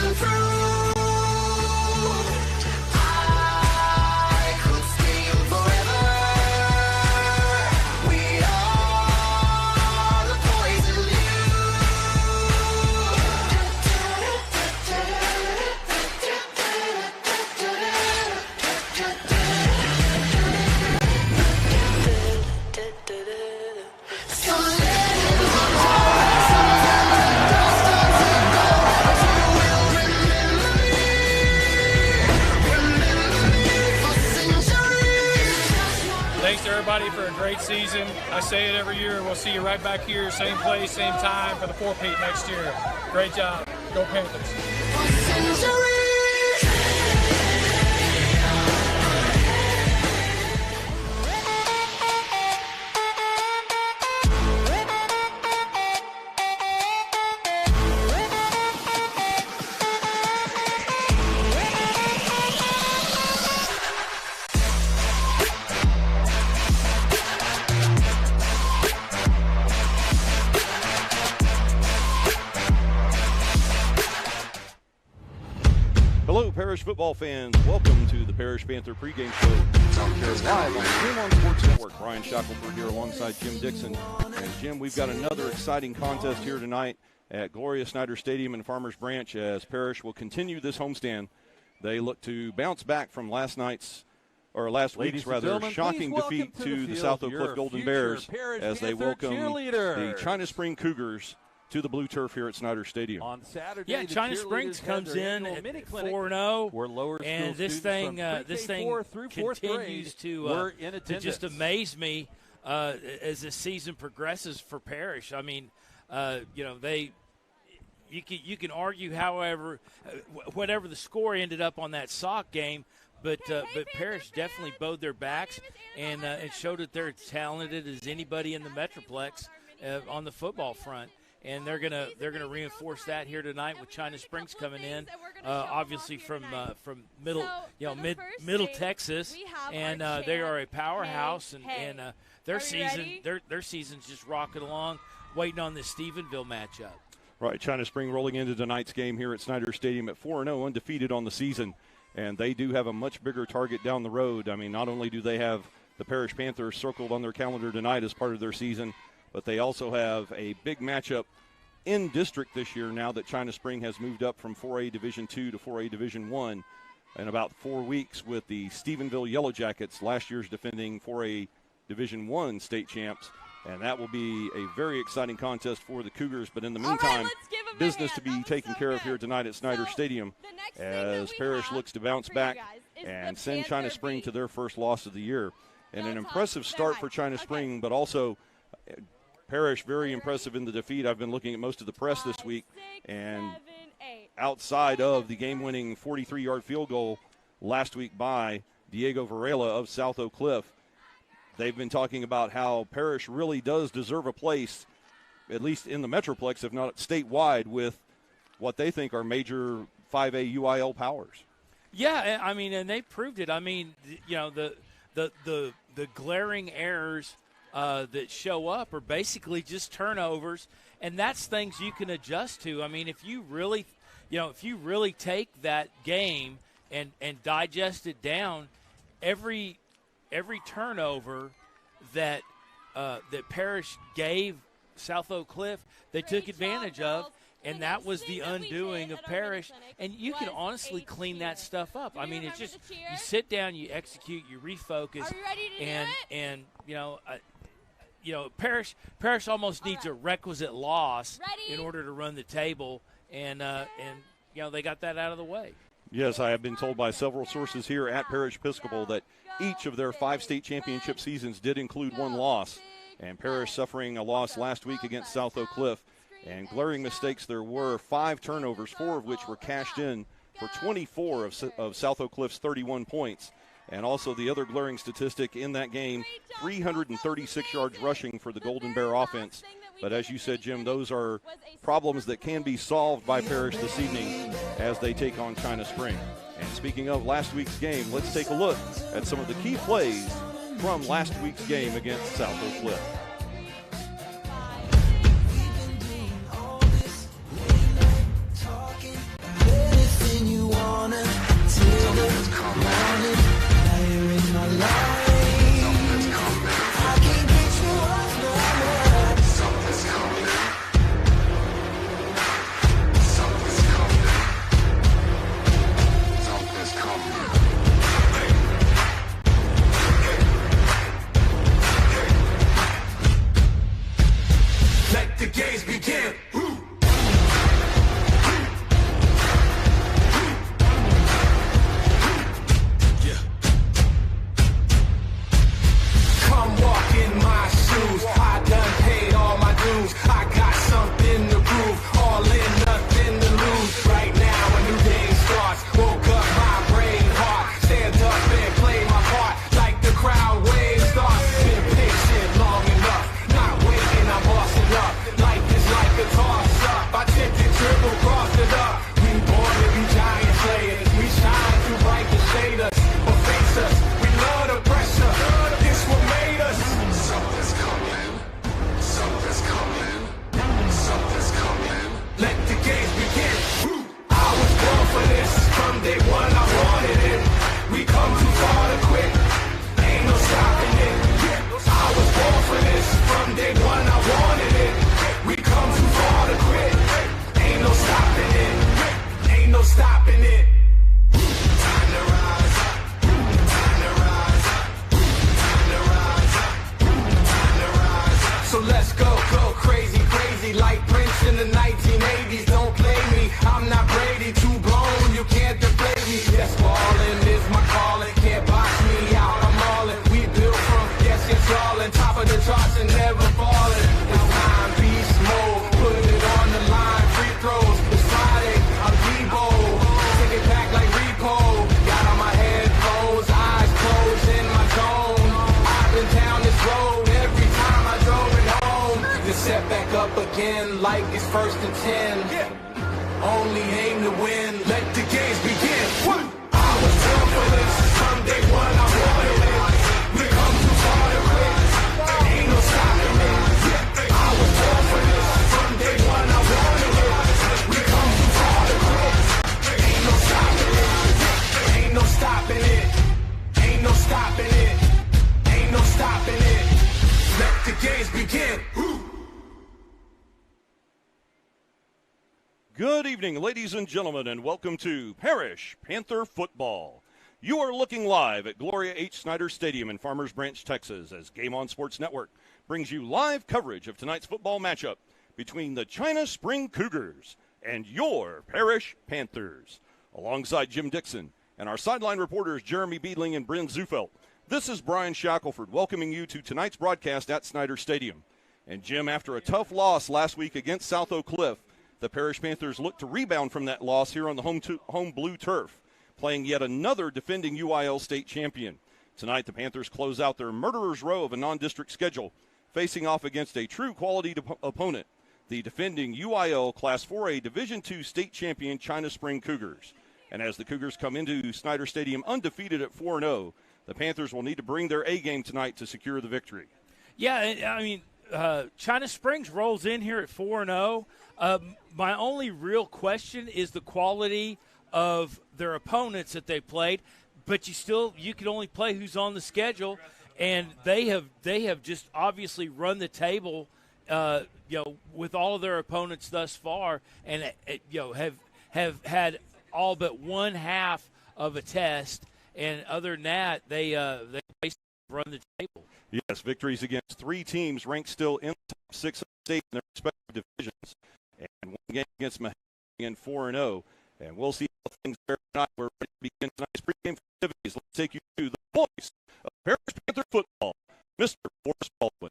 been through. I could stay forever. We are the poison Thanks to everybody for a great season. I say it every year. We'll see you right back here, same place, same time for the 4-peat next year. Great job. Go Panthers. Hello, Parish football fans. Welcome to the Parish Panther pregame show. Live on the Game On Sports Network. Brian Shackelford here alongside Jim Dixon. And Jim, we've got another exciting contest here tonight at Gloria Snyder Stadium in Farmers Branch as Parish will continue this homestand. They look to bounce back from last week's shocking defeat to the South Oak Cliff Golden Bears as they welcome the China Spring Cougars to the blue turf here at Snyder Stadium. On Saturday, yeah, China Springs comes in at 4-0, and this thing continues to just amaze me as the season progresses for Parish. I mean, you can argue, however, whatever the score ended up on that sock game, but Parish definitely bowed their backs and showed that they're as talented as anybody in the Metroplex on the football front. And they're gonna reinforce that here tonight with China Springs coming in, obviously from middle Texas, and they are a powerhouse, and their season's just rocking along, waiting on this Stephenville matchup. Right, China Spring rolling into tonight's game here at Snyder Stadium at 4-0, undefeated on the season, and they do have a much bigger target down the road. I mean, not only do they have the Parish Panthers circled on their calendar tonight as part of their season, but they also have a big matchup in district this year now that China Spring has moved up from 4A Division II to 4A Division I in about 4 weeks with the Stephenville Yellow Jackets, last year's defending 4A Division I state champs. And that will be a very exciting contest for the Cougars. But in the meantime, business to be taken care of here tonight at Snyder Stadium as Parish looks to bounce back and send China Spring to their first loss of the year. And an impressive start for China Spring, but also Parish very impressive in the defeat. I've been looking at most of the press this week, and outside of the game-winning 43-yard field goal last week by Diego Varela of South Oak Cliff, they've been talking about how Parish really does deserve a place, at least in the Metroplex, if not statewide, with what they think are major 5A UIL powers. Yeah, I mean, and they proved it. I mean, the glaring errors that show up are basically just turnovers, and that's things you can adjust to. I mean, if you really take that game and digest it down, every turnover that Parish gave South Oak Cliff, they took advantage of, and that was the undoing of Parish. And you can honestly clean that stuff up. I mean, it's just you sit down, you execute, you refocus, and Parish almost needs a requisite loss in order to run the table, and they got that out of the way. Yes, I have been told by several sources here at Parish Episcopal that each of their 5 state championship seasons did include one loss, and Parish suffering a loss last week against South Oak Cliff. And glaring mistakes, there were 5 turnovers, 4 of which were cashed in for 24 of South Oak Cliff's 31 points. And also the other glaring statistic in that game, 336 yards rushing for the Golden Bear offense. But as you said, Jim, those are problems that can be solved by Parish this evening as they take on China Spring. And speaking of last week's game, let's take a look at some of the key plays from last week's game against South Oak Cliff. Let the games begin. Come walk in my shoes. I done paid all my dues. I got something to prove. All in, nothing to lose. Right now, a new day starts. Woke up my brain heart. Stand up and play my part. Like the crowd wave starts. Been patient long enough. Not waiting, I'm bossing up. Life is like a toss up. I tipped it, triple crossed it up. We born to be giant slayers. We shine too bright to shade us or face us. We love the pressure. This what made us. Something's coming. Something's coming. Something's coming. Let the games begin. I was born for this. From day one I wanted it. We come too far to quit. Ain't no stopping it. I was born for this. From day one I wanted it. We come too far to quit. Ain't no stopping it. Ain't no stopping it. Time to rise up. Time to rise up. Time to rise up. Time to rise up. So let's go crazy, crazy like Prince in the 1980s. Don't play me, I'm not Brady. Too blown, you can't deflate me. Yes, ballin' is my calling. Can't box me out, I'm all in. We built from yes, y'all in. Top of the charts and never falling. It's time, beast mode. Put it on the line, free throws. It's Friday, I'm Debo. Take it back like repo. Got on my headphones, eyes closed in my zone. I've been down this road every time I drove it home. The setback up again like it's 1st and 10. Only aim to win. Let the games begin. I was born for this. From day one I wanted it. We come too far to quit. Ain't no stopping it. I was born for this. From day one I wanted it. We come too far to quit. Ain't no stopping it. Ain't no stopping it. Ain't no stopping it. Ain't no stopping it. Let the games begin. Good evening, ladies and gentlemen, and welcome to Parish Panther Football. You are looking live at Gloria H. Snyder Stadium in Farmers Branch, Texas, as Game On Sports Network brings you live coverage of tonight's football matchup between the China Spring Cougars and your Parish Panthers. Alongside Jim Dixon and our sideline reporters Jeremy Beedling and Bryn Zufelt, this is Brian Shackelford welcoming you to tonight's broadcast at Snyder Stadium. And Jim, after a tough loss last week against South Oak Cliff, the Parish Panthers look to rebound from that loss here on the home blue turf, playing yet another defending UIL state champion. Tonight, the Panthers close out their murderer's row of a non-district schedule, facing off against a true quality opponent, the defending UIL Class 4A Division II state champion China Spring Cougars. And as the Cougars come into Snyder Stadium undefeated at 4-0, the Panthers will need to bring their A game tonight to secure the victory. Yeah, I mean, China Springs rolls in here at 4-0. My only real question is the quality of their opponents that they played, but you can only play who's on the schedule, and they have just obviously run the table, with all of their opponents thus far, and have had all but one half of a test, and other than that, they basically run the table. Yes, victories against three teams ranked still in the top 6 of the state in their respective divisions, and one game against Mahanoy in 4-0. And we'll see how things fare tonight. We're ready to begin tonight's pregame activities. Let's take you to the voice of Parish Panther football, Mr. Forrest Baldwin.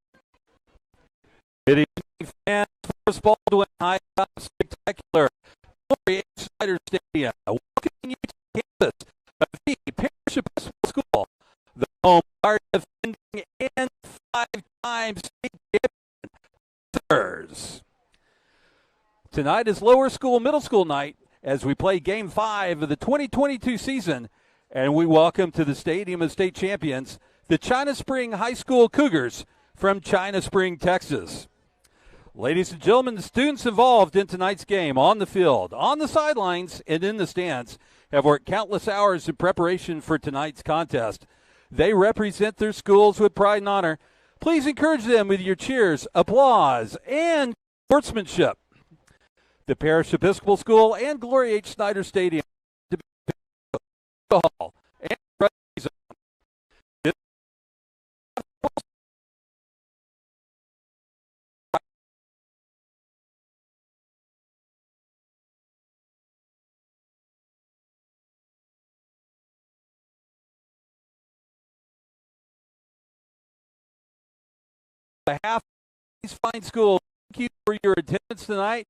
Good evening, fans. Forrest Baldwin, high top spectacular. Gloria H. Snyder Stadium, welcoming you to campus of the Parish Episcopal School, the home of defending and 5-time state champions. Tonight is lower school, middle school night as we play Game 5 of the 2022 season, and we welcome to the Stadium of State Champions the China Spring High School Cougars from China Spring, Texas. Ladies and gentlemen, the students involved in tonight's game on the field, on the sidelines, and in the stands have worked countless hours in preparation for tonight's contest. They represent their schools with pride and honor. Please encourage them with your cheers, applause, and sportsmanship. The Parish Episcopal School and Gloria H. Snyder Stadium to be hall and behalf of these fine schools, thank you for your attendance tonight.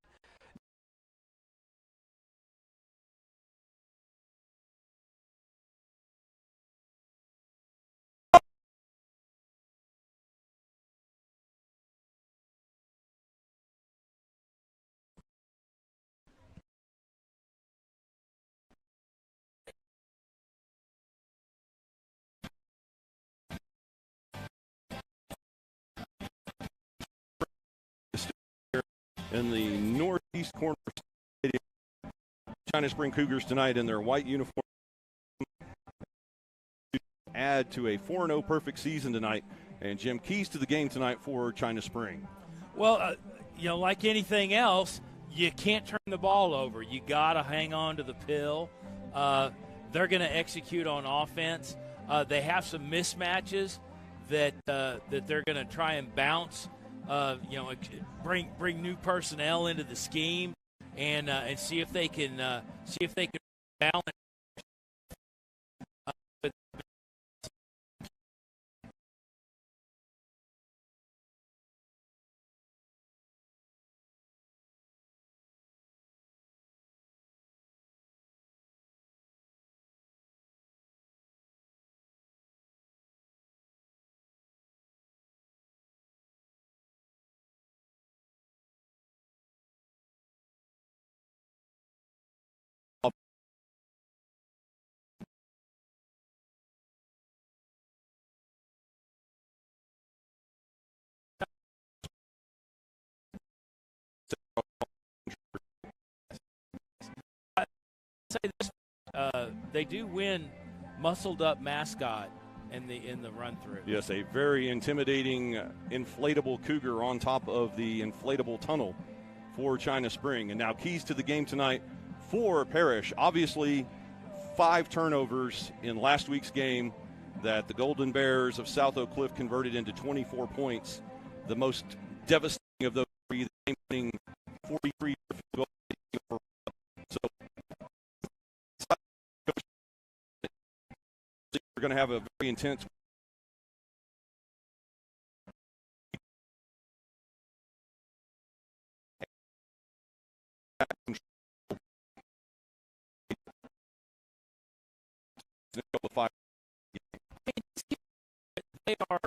In the northeast corner of stadium, China Spring Cougars tonight in their white uniform to add to a 4-0 perfect season tonight. And Jim, keys to the game tonight for China Spring. Well, like anything else, you can't turn the ball over. You got to hang on to the pill. They're going to execute on offense. They have some mismatches that they're going to try and bounce. Bring new personnel into the scheme, and see if they can balance. Say this: they do win muscled up mascot in the run through. Yes, a very intimidating inflatable Cougar on top of the inflatable tunnel for China Spring. And now keys to the game tonight for Parish. Obviously, 5 turnovers in last week's game that the Golden Bears of South Oak Cliff converted into 24 points. The most devastating of those 3, the game-winning 43 field goal. So we're going to have a very intense They are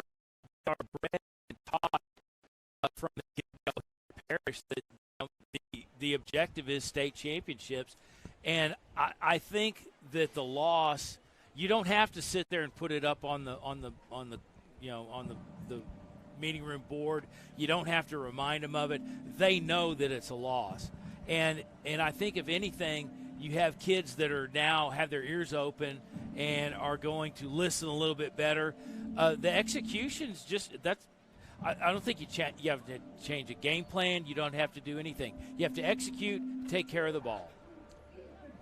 bred and taught from the get-go Parish that the objective is state championships, and I think that the loss, you don't have to sit there and put it up on the meeting room board. You don't have to remind them of it. They know that it's a loss, and I think if anything, you have kids that are now have their ears open and are going to listen a little bit better. The execution's I don't think you have to change a game plan. You don't have to do anything. You have to execute, take care of the ball.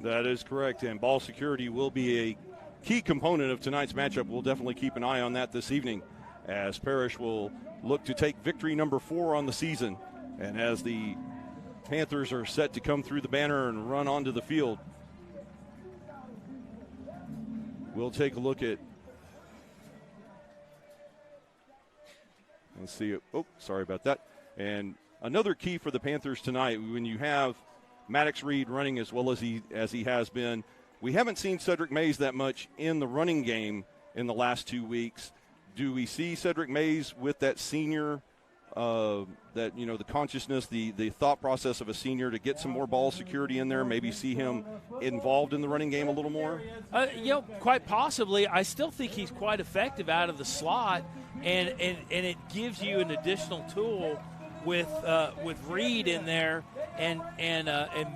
That is correct, and ball security will be a key component of tonight's matchup. We'll definitely keep an eye on that this evening as Parish will look to take victory number 4 on the season. And as the Panthers are set to come through the banner and run onto the field, we'll take a look at. Let's see. Oh, sorry about that. And another key for the Panthers tonight, when you have Maddox Reed running as well as he has been, we haven't seen Cedric Mays that much in the running game in the last 2 weeks. Do we see Cedric Mays with that senior, the consciousness, the thought process of a senior to get some more ball security in there, maybe see him involved in the running game a little more? Quite possibly. I still think he's quite effective out of the slot, and it gives you an additional tool with Reed in there and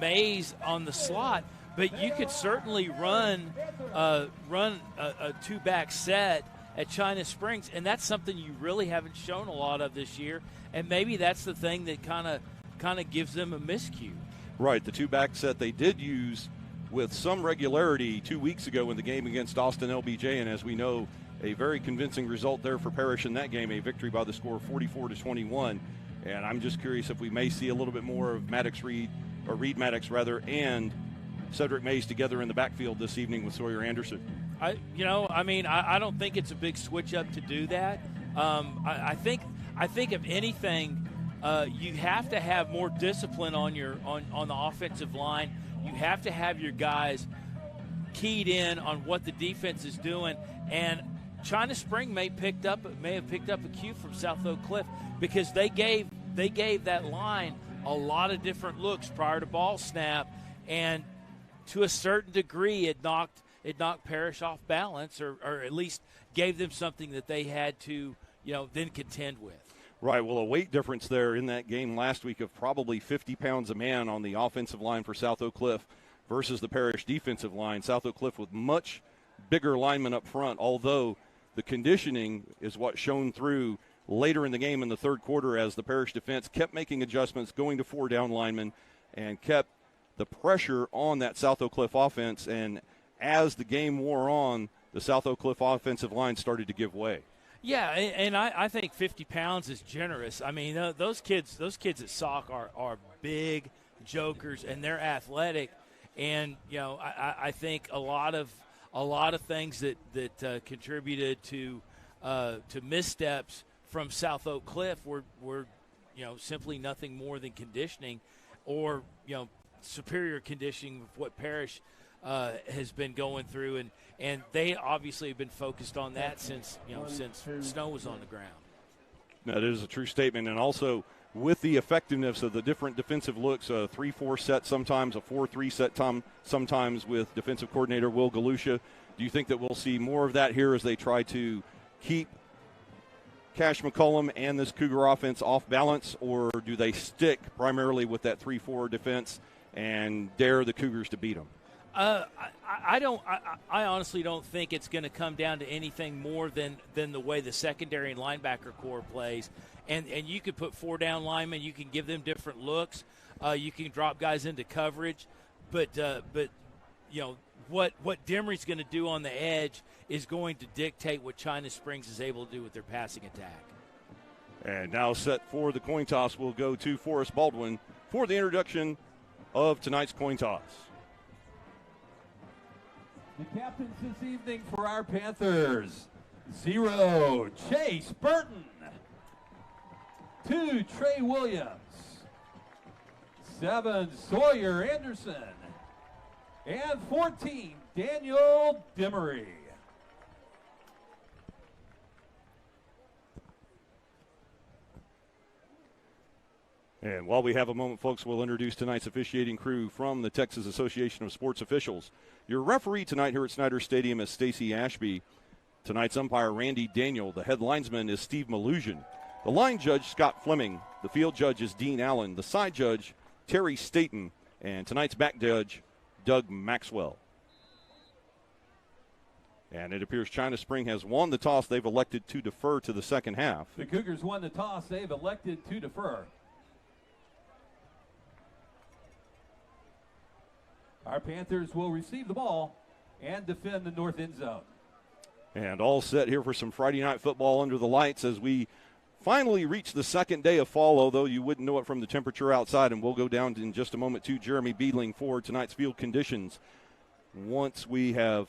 Mays on the slot. But you could certainly run a 2-back set at China Springs, and that's something you really haven't shown a lot of this year. And maybe that's the thing that kind of gives them a miscue. Right, the 2-back set they did use with some regularity 2 weeks ago in the game against Austin LBJ, and as we know, a very convincing result there for Parish in that game, a victory by the score of 44-21. And I'm just curious if we may see a little bit more of Reed Maddox and Cedric Mays together in the backfield this evening with Sawyer Anderson. I don't think it's a big switch up to do that. I I think if anything, you have to have more discipline on the offensive line. You have to have your guys keyed in on what the defense is doing. And China Spring may have picked up a cue from South Oak Cliff, because they gave that line a lot of different looks prior to ball snap, and to a certain degree it knocked Parish off balance, or at least gave them something that they had to then contend with. Right. Well, a weight difference there in that game last week of probably 50 pounds a man on the offensive line for South Oak Cliff versus the Parish defensive line. South Oak Cliff with much bigger linemen up front, although the conditioning is what shone through later in the game in the third quarter as the Parish defense kept making adjustments, going to 4 down linemen, and kept the pressure on that South Oak Cliff offense. And as the game wore on, the South Oak Cliff offensive line started to give way. Yeah, and I think 50 pounds is generous. I mean, those kids at Sauk are big jokers, and they're athletic. And I think a lot of things that contributed to missteps from South Oak Cliff were simply nothing more than conditioning, or superior conditioning of what Parish has been going through, and they obviously have been focused on that since snow was on the ground. That is a true statement. And also with the effectiveness of the different defensive looks, a 3-4 set sometimes, a 4-3 set sometimes with defensive coordinator Will Galusha, do you think that we'll see more of that here as they try to keep Cash McCullum and this Cougar offense off balance, or do they stick primarily with that 3-4 defense and dare the Cougars to beat them? I honestly don't think it's going to come down to anything more than the way the secondary and linebacker core plays. And you could put 4 down linemen, you can give them different looks, you can drop guys into coverage, but what Demery's going to do on the edge is going to dictate what China Springs is able to do with their passing attack. And now set for the coin toss will go to Forrest Baldwin for the introduction of tonight's coin toss. The captains this evening for our Panthers: 0, Chase Burton. 2, Trey Williams. 7, Sawyer Anderson. And 14, Daniel Demery. And while we have a moment, folks, we'll introduce tonight's officiating crew from the Texas Association of Sports Officials. Your referee tonight here at Snyder Stadium is Stacy Ashby. Tonight's umpire, Randy Daniel. The head linesman is Steve Malusian. The line judge, Scott Fleming. The field judge is Dean Allen. The side judge, Terry Staten. And tonight's back judge, Doug Maxwell. And it appears China Spring has won the toss. They've elected to defer to the second half. The Cougars won the toss. They've elected to defer. Our Panthers will receive the ball and defend the north end zone. And all set here for some Friday night football under the lights as we finally reach the second day of fall, although you wouldn't know it from the temperature outside. And we'll go down in just a moment to Jeremy Beedling for tonight's field conditions once we have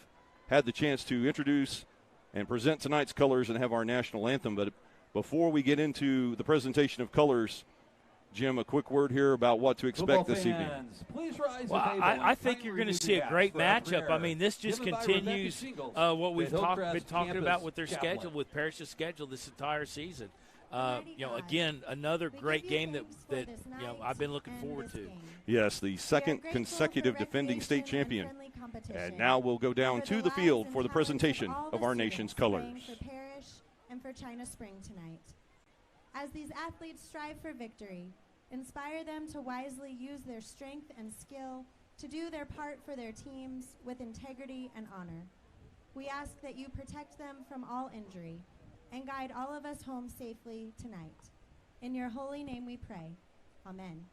had the chance to introduce and present tonight's colors and have our national anthem. But before we get into the presentation of colors, Jim, a quick word here about what to expect this evening. Please rise. Well, I think you're going to see a great matchup. I mean, this just continues what we've been talking about with their schedule, with Parish's schedule this entire season. Again, another great game that I've been looking forward to. Yes, the second consecutive defending state champion. And now we'll go down to the field for the presentation of our nation's colors. For Parish and for China Spring tonight. As these athletes strive for victory, inspire them to wisely use their strength and skill to do their part for their teams with integrity and honor. We ask that you protect them from all injury and guide all of us home safely tonight. In your holy name we pray. Amen.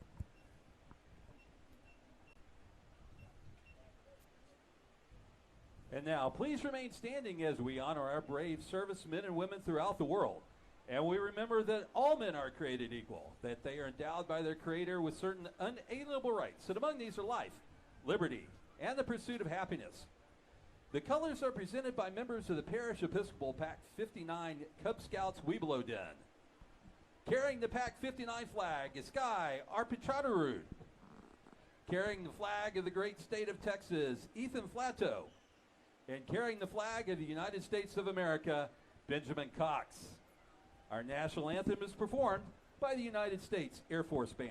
And now, please remain standing as we honor our brave servicemen and women throughout the world. And we remember that all men are created equal, that they are endowed by their Creator with certain unalienable rights, and among these are life, liberty, and the pursuit of happiness. The colors are presented by members of the Parish Episcopal Pact 59 Cub Scouts Webelow Den. Carrying the Pack 59 flag is Sky Arpichararud. Carrying the flag of the great state of Texas, Ethan Flatto. And carrying the flag of the United States of America, Benjamin Cox. Our national anthem is performed by the United States Air Force Band.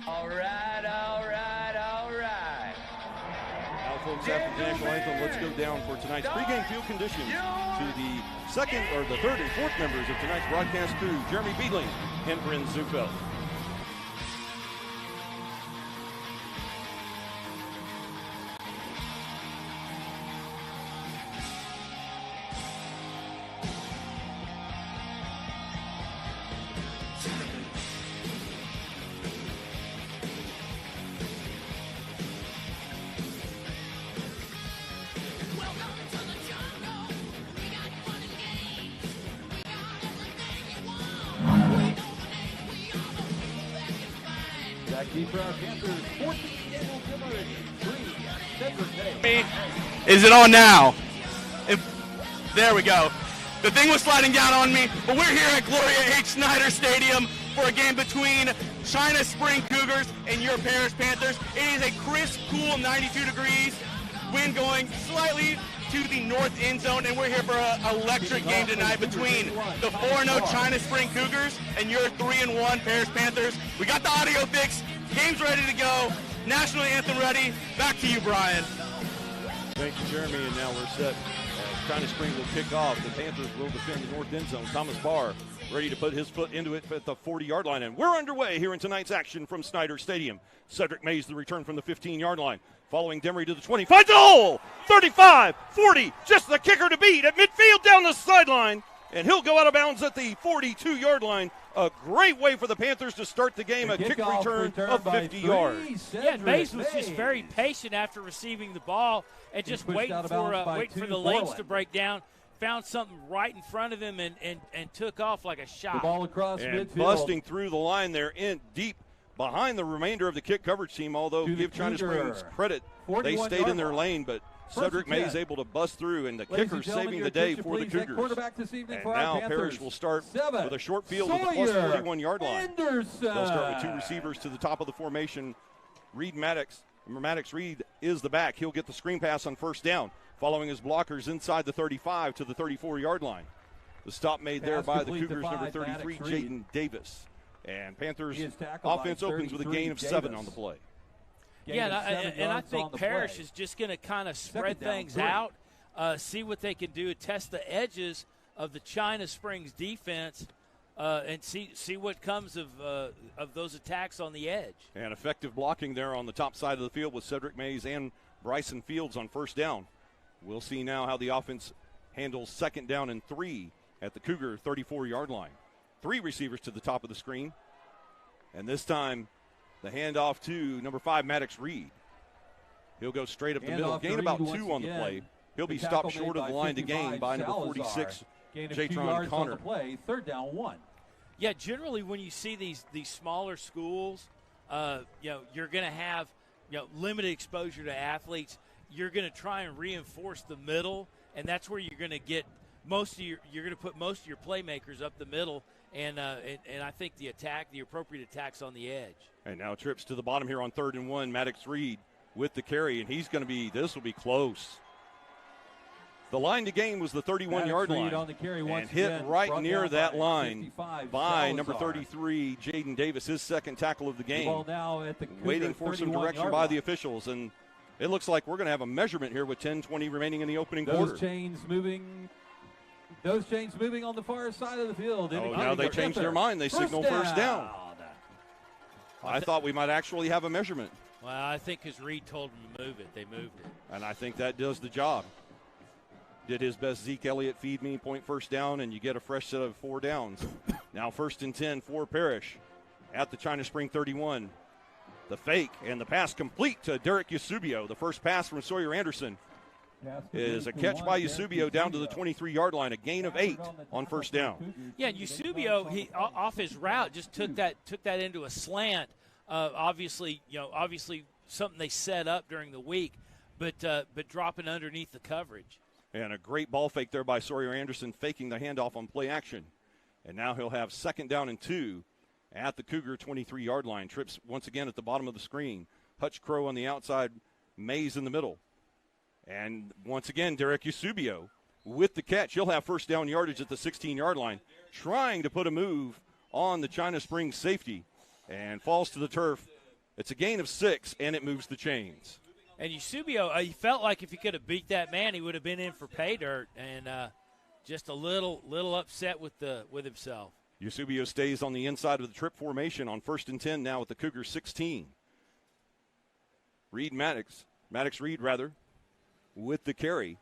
All right. Now, folks, after the national anthem, let's go down for tonight's pregame field conditions to the second or the third and fourth members of tonight's broadcast crew, Jeremy Beedling and Bryn Zufeld. Is it on now? There we go. The thing was sliding down on me, but we're here at Gloria H. Snyder Stadium for a game between China Spring Cougars and your Parish Panthers. It is a crisp, cool 92 degrees, wind going slightly to the north end zone, and we're here for an electric game tonight between the 4-0 China Spring Cougars and your 3-1 Parish Panthers. We got the audio fixed, game's ready to go, national anthem ready. Back to you, Brian. Thank you, Jeremy, and now we're set. China Spring will kick off. The Panthers will defend the north end zone. Thomas Barr ready to put his foot into it at the 40-yard line, and we're underway here in tonight's action from Snyder Stadium. Cedric Mays, the return from the 15-yard line. Following Demery to the 20, finds the hole! 35, 40, just the kicker to beat at midfield down the sideline, and he'll go out of bounds at the 42-yard line. A great way for the Panthers to start the game, a kick return of 50 yards. Yeah, Mays was just very patient after receiving the ball and just waiting for the lanes to break down. Found something right in front of him and took off like a shot. The ball across and midfield. Busting through the line there in deep behind the remainder of the kick coverage team, although give China Springs credit, they stayed in their lane, but Cedric Mays able to bust through, and the kicker saving the day for the Cougars. And now Parish will start with a short field at the plus 41-yard line. They'll start with two receivers to the top of the formation. Reed Maddox. Maddox-Reed is the back. He'll get the screen pass on first down, following his blockers inside the 35 to the 34-yard line. The stop made there by the Cougars, number 33, Jaden Davis. And Panthers offense opens with a gain of 7 on the play. Yeah, and I think Parish is just going to kind of spread things out, see what they can do, test the edges of the China Springs defense, and see what comes of those attacks on the edge. And effective blocking there on the top side of the field with Cedric Mays and Bryson Fields on first down. We'll see now how the offense handles second down and 3 at the Cougar 34-yard line. 3 receivers to the top of the screen. And this time, the handoff to number 5, Maddox-Reed. He'll go straight up the middle. Gain about 2 on the play. He'll be stopped short of the line to gain by number 46, Jatron Connor. Third down 1. Yeah, generally when you see these smaller schools, you're going to have limited exposure to athletes. You're going to try and reinforce the middle and that's where you're going to get you're going to put most of your playmakers up the middle, and I think the appropriate attacks on the edge. And now trips to the bottom here on 3rd and 1. Maddox Reed with the carry, and this will be close. The line to gain was the 31-yard line, on the carry and hit right near that line by number 33, Jaden Davis, his second tackle of the game. Ball now at the waiting for some direction by the officials, and it looks like we're going to have a measurement here with 10:20 remaining in the opening quarter. Those chains moving on the far side of the field. Oh, now they changed their mind. They signal first down. I thought we might actually have a measurement. Well, I think because Reed told them to move it, they moved it. And I think that does the job. Did his best. Zeke Elliott feed me, point first down, and you get a fresh set of 4 downs. Now 1st and 10 for Parish at the China Spring 31. The fake and the pass complete to Derek Eusebio. The first pass from Sawyer Anderson is a catch by Eusebio down to the 23-yard line, a gain of 8 on first down. Yeah, Eusebio, he off his route just took that into a slant. Obviously something they set up during the week, but dropping underneath the coverage. And a great ball fake there by Sawyer Anderson, faking the handoff on play action. And now he'll have 2nd down and 2 at the Cougar 23-yard line. Trips once again at the bottom of the screen. Hutch Crow on the outside, Mays in the middle. And once again, Derek Eusebio with the catch. He'll have first down yardage at the 16-yard line, trying to put a move on the China Springs safety, and falls to the turf. It's a gain of 6, and it moves the chains. And Eusebio, he felt like if he could have beat that man, he would have been in for pay dirt, and just a little upset with himself. Eusebio stays on the inside of the trip formation on 1st and 10 now at the Cougars 16. Maddox Reed with the carry.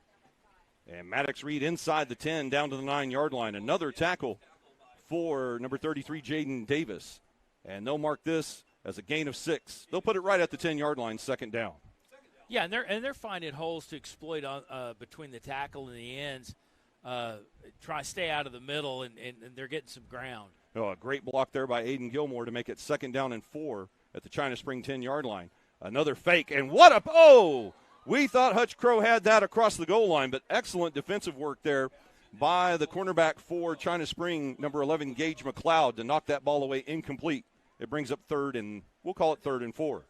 And Maddox Reed inside the 10 down to the 9-yard line. Another tackle for number 33, Jaden Davis. And they'll mark this as a gain of 6. They'll put it right at the 10-yard line, 2nd down. Yeah, and they're finding holes to exploit on between the tackle and the ends. Try to stay out of the middle, and they're getting some ground. Oh, a great block there by Aiden Gilmore to make it 2nd down and 4 at the China Spring 10-yard line. Another fake, and we thought Hutch Crow had that across the goal line, but excellent defensive work there by the cornerback for China Spring, number 11, Gage McLeod, to knock that ball away incomplete. It brings up 3rd and 4.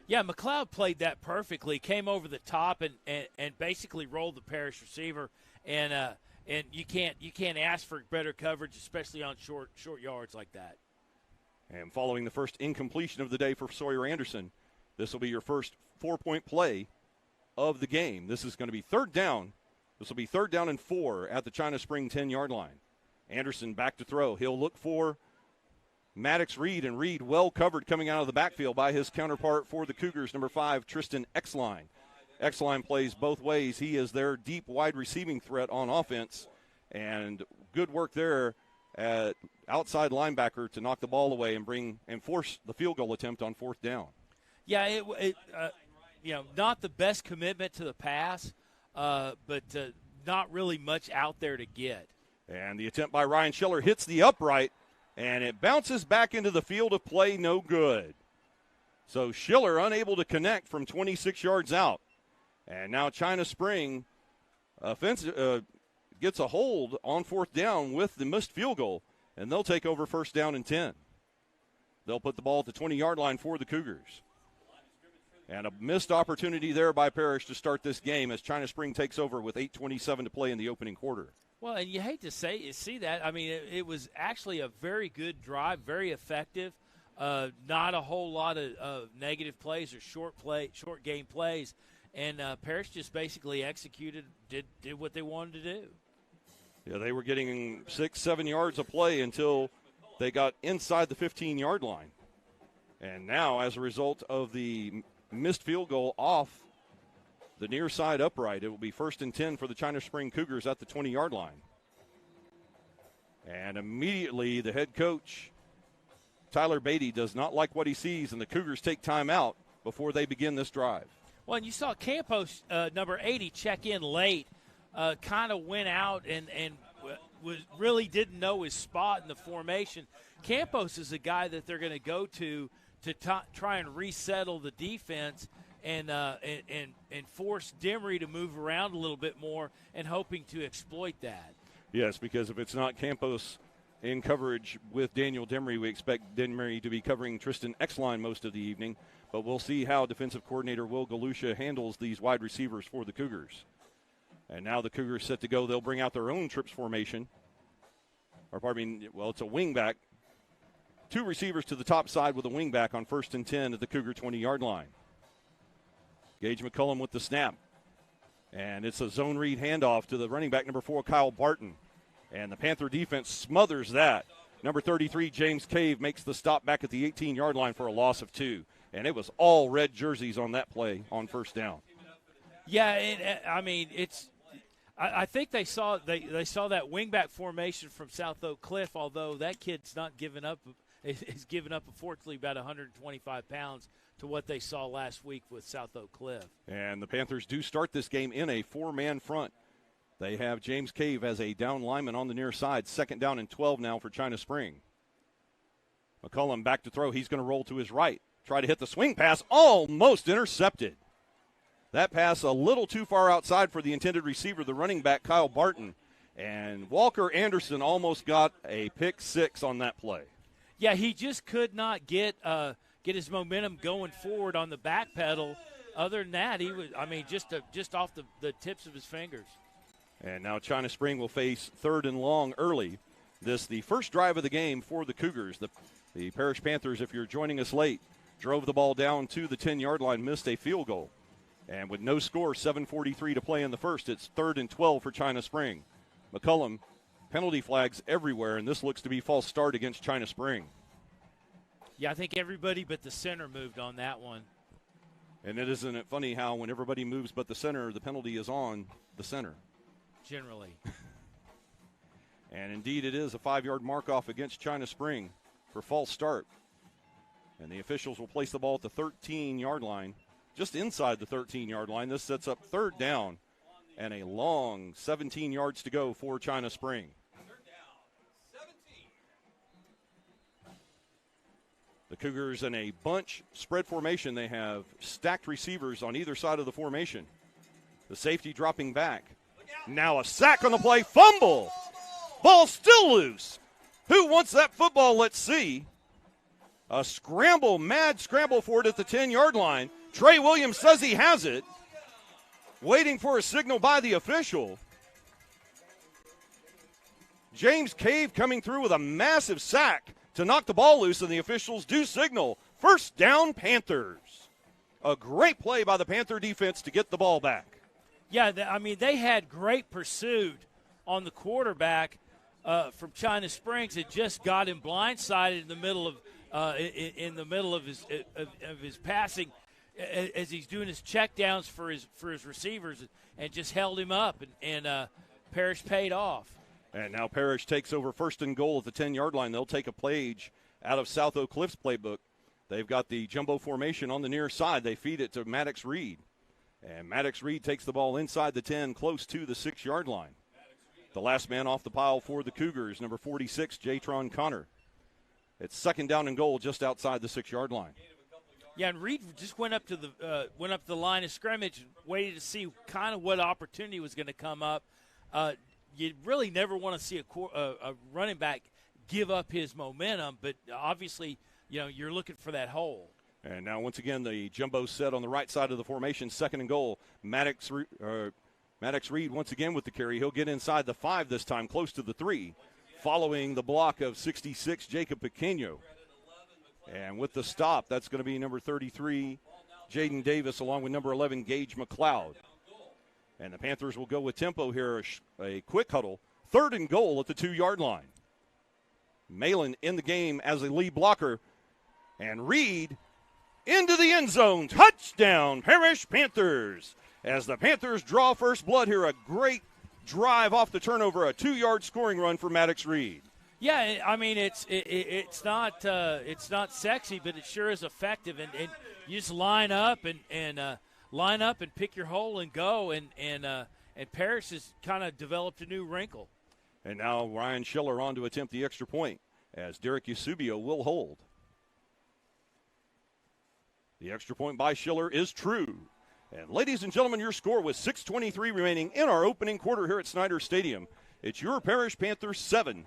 Yeah, McLeod played that perfectly. Came over the top and basically rolled the Parish receiver, and you can't ask for better coverage, especially on short yards like that. And following the first incompletion of the day for Sawyer Anderson, this will be your first 4-point play of the game. This is going to be 3rd down. This will be 3rd down and 4 at the China Spring 10-yard line. Anderson back to throw. He'll look for Maddox Reed, and Reed well covered coming out of the backfield by his counterpart for the Cougars, number 5, Tristan Exline. Exline plays both ways. He is their deep wide receiving threat on offense, and good work there at outside linebacker to knock the ball away and force the field goal attempt on 4th down. Yeah, not the best commitment to the pass, but not really much out there to get. And the attempt by Ryan Schiller hits the upright, and it bounces back into the field of play, no good. So Schiller unable to connect from 26 yards out. And now China Spring gets a hold on 4th down with the missed field goal, and they'll take over 1st down and 10. They'll put the ball at the 20-yard line for the Cougars. And a missed opportunity there by Parish to start this game as China Spring takes over with 8:27 to play in the opening quarter. Well, and you hate to see that. I mean, it was actually a very good drive, very effective. Not a whole lot of negative plays or short game plays, and Parish just basically executed, did what they wanted to do. Yeah, they were getting 6-7 yards of play until they got inside the 15-yard line, and now as a result of the missed field goal off the near side upright, it will be 1st and 10 for the China Spring Cougars at the 20-yard line. And immediately the head coach, Tyler Beatty, does not like what he sees, and the Cougars take time out before they begin this drive. Well, and you saw Campos, number 80, check in late, kind of went out and really didn't know his spot in the formation. Campos is a guy that they're going to go to try and resettle the defense and force Demery to move around a little bit more and hoping to exploit that. Yes, because if it's not Campos in coverage with Daniel Demery, we expect Demery to be covering Tristan Exline most of the evening. But we'll see how defensive coordinator Will Galusha handles these wide receivers for the Cougars. And now the Cougars set to go. They'll bring out their own trips formation. Or pardon me, well, it's a wingback. 2 receivers to the top side with a wingback on 1st and 10 at the Cougar 20-yard line. Gage McCullum with the snap. And it's a zone read handoff to the running back, number 4, Kyle Barton. And the Panther defense smothers that. Number 33, James Cave, makes the stop back at the 18-yard line for a loss of 2. And it was all red jerseys on that play on 1st down. Yeah, I think they saw that wingback formation from South Oak Cliff, although that kid's not given up. He's given up, unfortunately, about 125 pounds to what they saw last week with South Oak Cliff. And the Panthers do start this game in a 4-man front. They have James Cave as a down lineman on the near side. 2nd down and 12 now for China Spring. McCullum back to throw. He's going to roll to his right. Try to hit the swing pass. Almost intercepted. That pass a little too far outside for the intended receiver, the running back, Kyle Barton. And Walker Anderson almost got a pick 6 on that play. Yeah, he just could not get his momentum going forward on the back pedal. Other than that, he was, just off the tips of his fingers. And now China Spring will face 3rd and long early. The first drive of the game for the Cougars. The Parish Panthers, if you're joining us late, drove the ball down to the 10-yard line, missed a field goal. And with no score, 7:43 to play in the first, it's 3rd and 12 for China Spring. McCullum, penalty flags everywhere, and this looks to be false start against China Spring. Yeah, I think everybody but the center moved on that one. And isn't it funny how when everybody moves but the center, the penalty is on the center? Generally. And indeed it is a 5-yard mark-off against China Spring for false start. And the officials will place the ball at the 13-yard line, just inside the 13-yard line. This sets up 3rd down and a long 17 yards to go for China Spring. The Cougars in a bunch spread formation. They have stacked receivers on either side of the formation. The safety dropping back. Now a sack on the play. Fumble. Ball still loose. Who wants that football? Let's see. A scramble, mad scramble for it at the 10-yard line. Trey Williams says he has it. Waiting for a signal by the official. James Cave coming through with a massive sack to knock the ball loose, and the officials do signal. 1st down, Panthers. A great play by the Panther defense to get the ball back. Yeah, they had great pursuit on the quarterback from China Springs. It just got him blindsided in the middle of his passing as he's doing his checkdowns for his receivers, and just held him up, and Parish paid off. And now Parish takes over 1st and goal at the 10-yard line. They'll take a page out of South Oak Cliff's playbook. They've got the jumbo formation on the near side. They feed it to Maddox Reed. And Maddox Reed takes the ball inside the 10, close to the 6-yard line. The last man off the pile for the Cougars, number 46, Jatron Connor. It's 2nd down and goal just outside the 6-yard line. Yeah, and Reed just went up to the line of scrimmage, waited to see kind of what opportunity was going to come up. You really never want to see a running back give up his momentum, but obviously, you're looking for that hole. And now once again, the jumbo set on the right side of the formation, 2nd and goal. Maddox Reed once again with the carry. He'll get inside the 5 this time, close to the 3, following the block of 66, Jacob Pequeno. And with the stop, that's going to be number 33, Jaden Davis, along with number 11, Gage McLeod. And the Panthers will go with tempo here, a quick huddle. 3rd and goal at the 2-yard line. Malin in the game as a lead blocker. And Reed into the end zone. Touchdown, Parish Panthers. As the Panthers draw first blood here, a great drive off the turnover, a 2-yard scoring run for Maddox Reed. Yeah, it's not sexy, but it sure is effective. And you just line up and pick your hole and go. And Parish has kind of developed a new wrinkle. And now Ryan Schiller on to attempt the extra point as Derek Eusebio will hold. The extra point by Schiller is true. And ladies and gentlemen, your score with 6:23 remaining in our opening quarter here at Snyder Stadium. It's your Parish Panthers 7,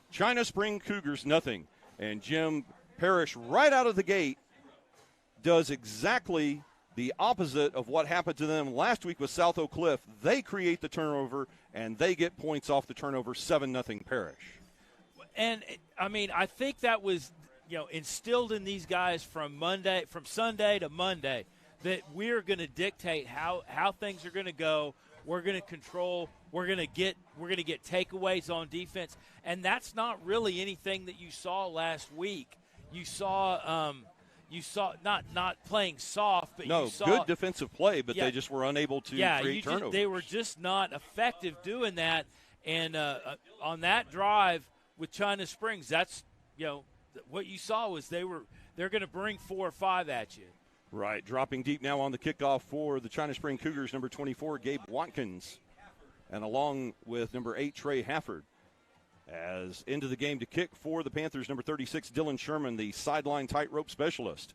China Spring Cougars nothing. And Jim, Parish right out of the gate does exactly the opposite of what happened to them last week with South Oak Cliff. They create the turnover, and they get points off the turnover, 7-0 Parish. And, I mean, I think that was, instilled in these guys from Sunday to Monday, that we're going to dictate how things are going to go. We're going to control. We're going to get takeaways on defense, and that's not really anything that you saw last week. You saw not playing soft, but no, you saw good defensive play, but they just were unable to create turnovers. They were just not effective doing that. And on that drive with China Springs, that's what you saw was they're going to bring 4 or 5 at you. Right, dropping deep now on the kickoff for the China Spring Cougars, number 24, Gabe Watkins, and along with number 8, Trey Hafford. As into the game to kick for the Panthers, number 36, Dylan Sherman, the sideline tightrope specialist.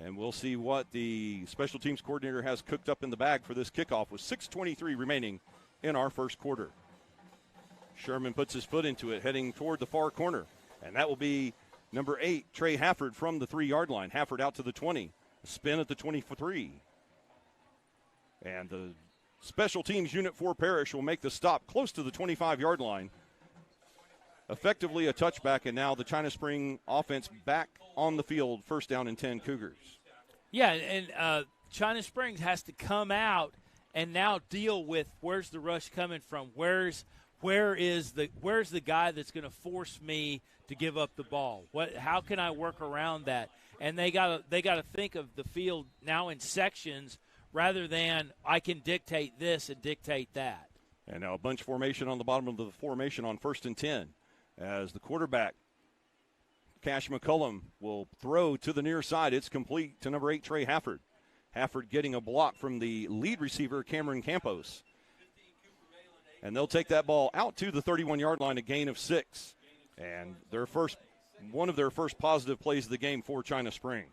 And we'll see what the special teams coordinator has cooked up in the bag for this kickoff with 6:23 remaining in our first quarter. Sherman puts his foot into it, heading toward the far corner. And that will be number 8, Trey Hafford from the 3-yard line. Hafford out to the 20. Spin at the 23. And the special teams unit for Parish will make the stop close to the 25-yard line. Effectively a touchback, and now the China Spring offense back on the field, first down and 10 Cougars. Yeah, and China Springs has to come out and now deal with where's the rush coming from, where is the guy that's going to force me to give up the ball? How can I work around that? And they got to think of the field now in sections rather than I can dictate this and dictate that. And now a bunch formation on the bottom of the formation on 1st and 10 as the quarterback, Cash McCullum, will throw to the near side. It's complete to number 8, Trey Hafford. Hafford getting a block from the lead receiver, Cameron Campos. And they'll take that ball out to the 31-yard line, a gain of 6. And one of their first positive plays of the game for China Spring.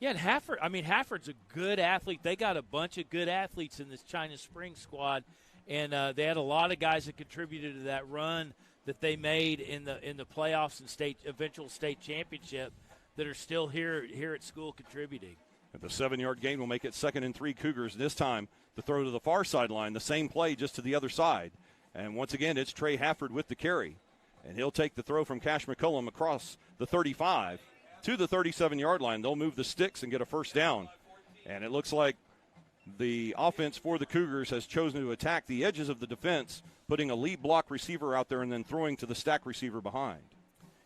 Yeah, and Hafford's a good athlete. They got a bunch of good athletes in this China Spring squad, and they had a lot of guys that contributed to that run that they made in the playoffs and eventual state championship that are still here at school contributing. The 7-yard gain will make it 2nd and 3 Cougars. This time the throw to the far sideline, the same play just to the other side. And once again, it's Trey Hafford with the carry. And he'll take the throw from Cash McCullum across the 35 to the 37-yard line. They'll move the sticks and get a first down. And it looks like the offense for the Cougars has chosen to attack the edges of the defense, putting a lead block receiver out there and then throwing to the stack receiver behind.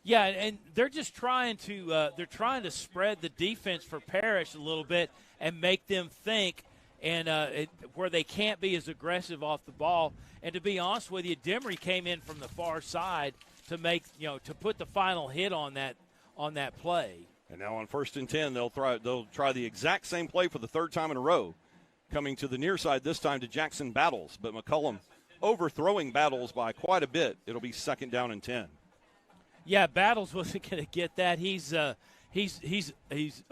Yeah, and they're just trying to spread the defense for Parish a little bit and make them think, and where they can't be as aggressive off the ball. And to be honest with you, Demery came in from the far side to put the final hit on that play. And now on 1st and 10, they'll try the exact same play for the 3rd time in a row, coming to the near side this time to Jackson Battles, but McCullum overthrowing Battles by quite a bit. It'll be 2nd down and 10. Yeah, Battles wasn't going to get that. He's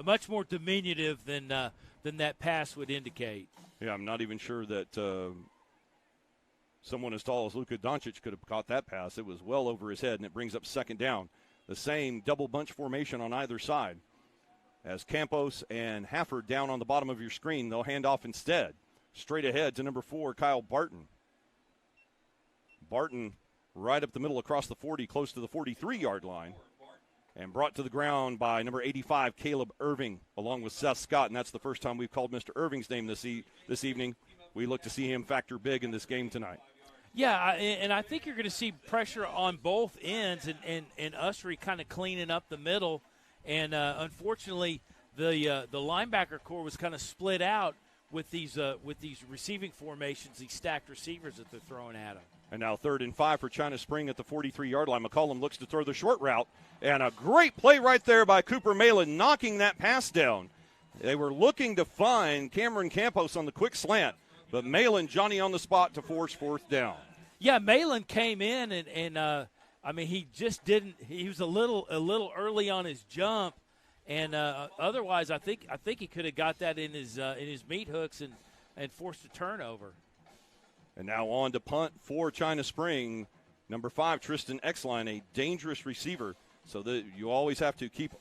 much more diminutive than that pass would indicate. Yeah, I'm not even sure that someone as tall as Luka Doncic could have caught that pass. It was well over his head, and it brings up 2nd down. The same double bunch formation on either side. As Campos and Hafford down on the bottom of your screen, they'll hand off instead. Straight ahead to number 4, Kyle Barton. Barton right up the middle across the 40, close to the 43-yard line. And brought to the ground by number 85, Caleb Irving, along with Seth Scott. And that's the first time we've called Mr. Irving's name this evening. We look to see him factor big in this game tonight. Yeah, and I think you're going to see pressure on both ends, and Usry kind of cleaning up the middle. And unfortunately, the linebacker core was kind of split out with these receiving formations, these stacked receivers that they're throwing at them. And now 3rd and 5 for China Spring at the 43-yard line. McCollum looks to throw the short route, and a great play right there by Cooper Malin, knocking that pass down. They were looking to find Cameron Campos on the quick slant, but Malin, Johnny on the spot to force 4th down. Yeah, Malin came in, and he just didn't – he was a little early on his jump, And otherwise, I think he could have got that in his meat hooks and forced a turnover. And now on to punt for China Spring. Number 5, Tristan Exline, a dangerous receiver. So that you always have to keep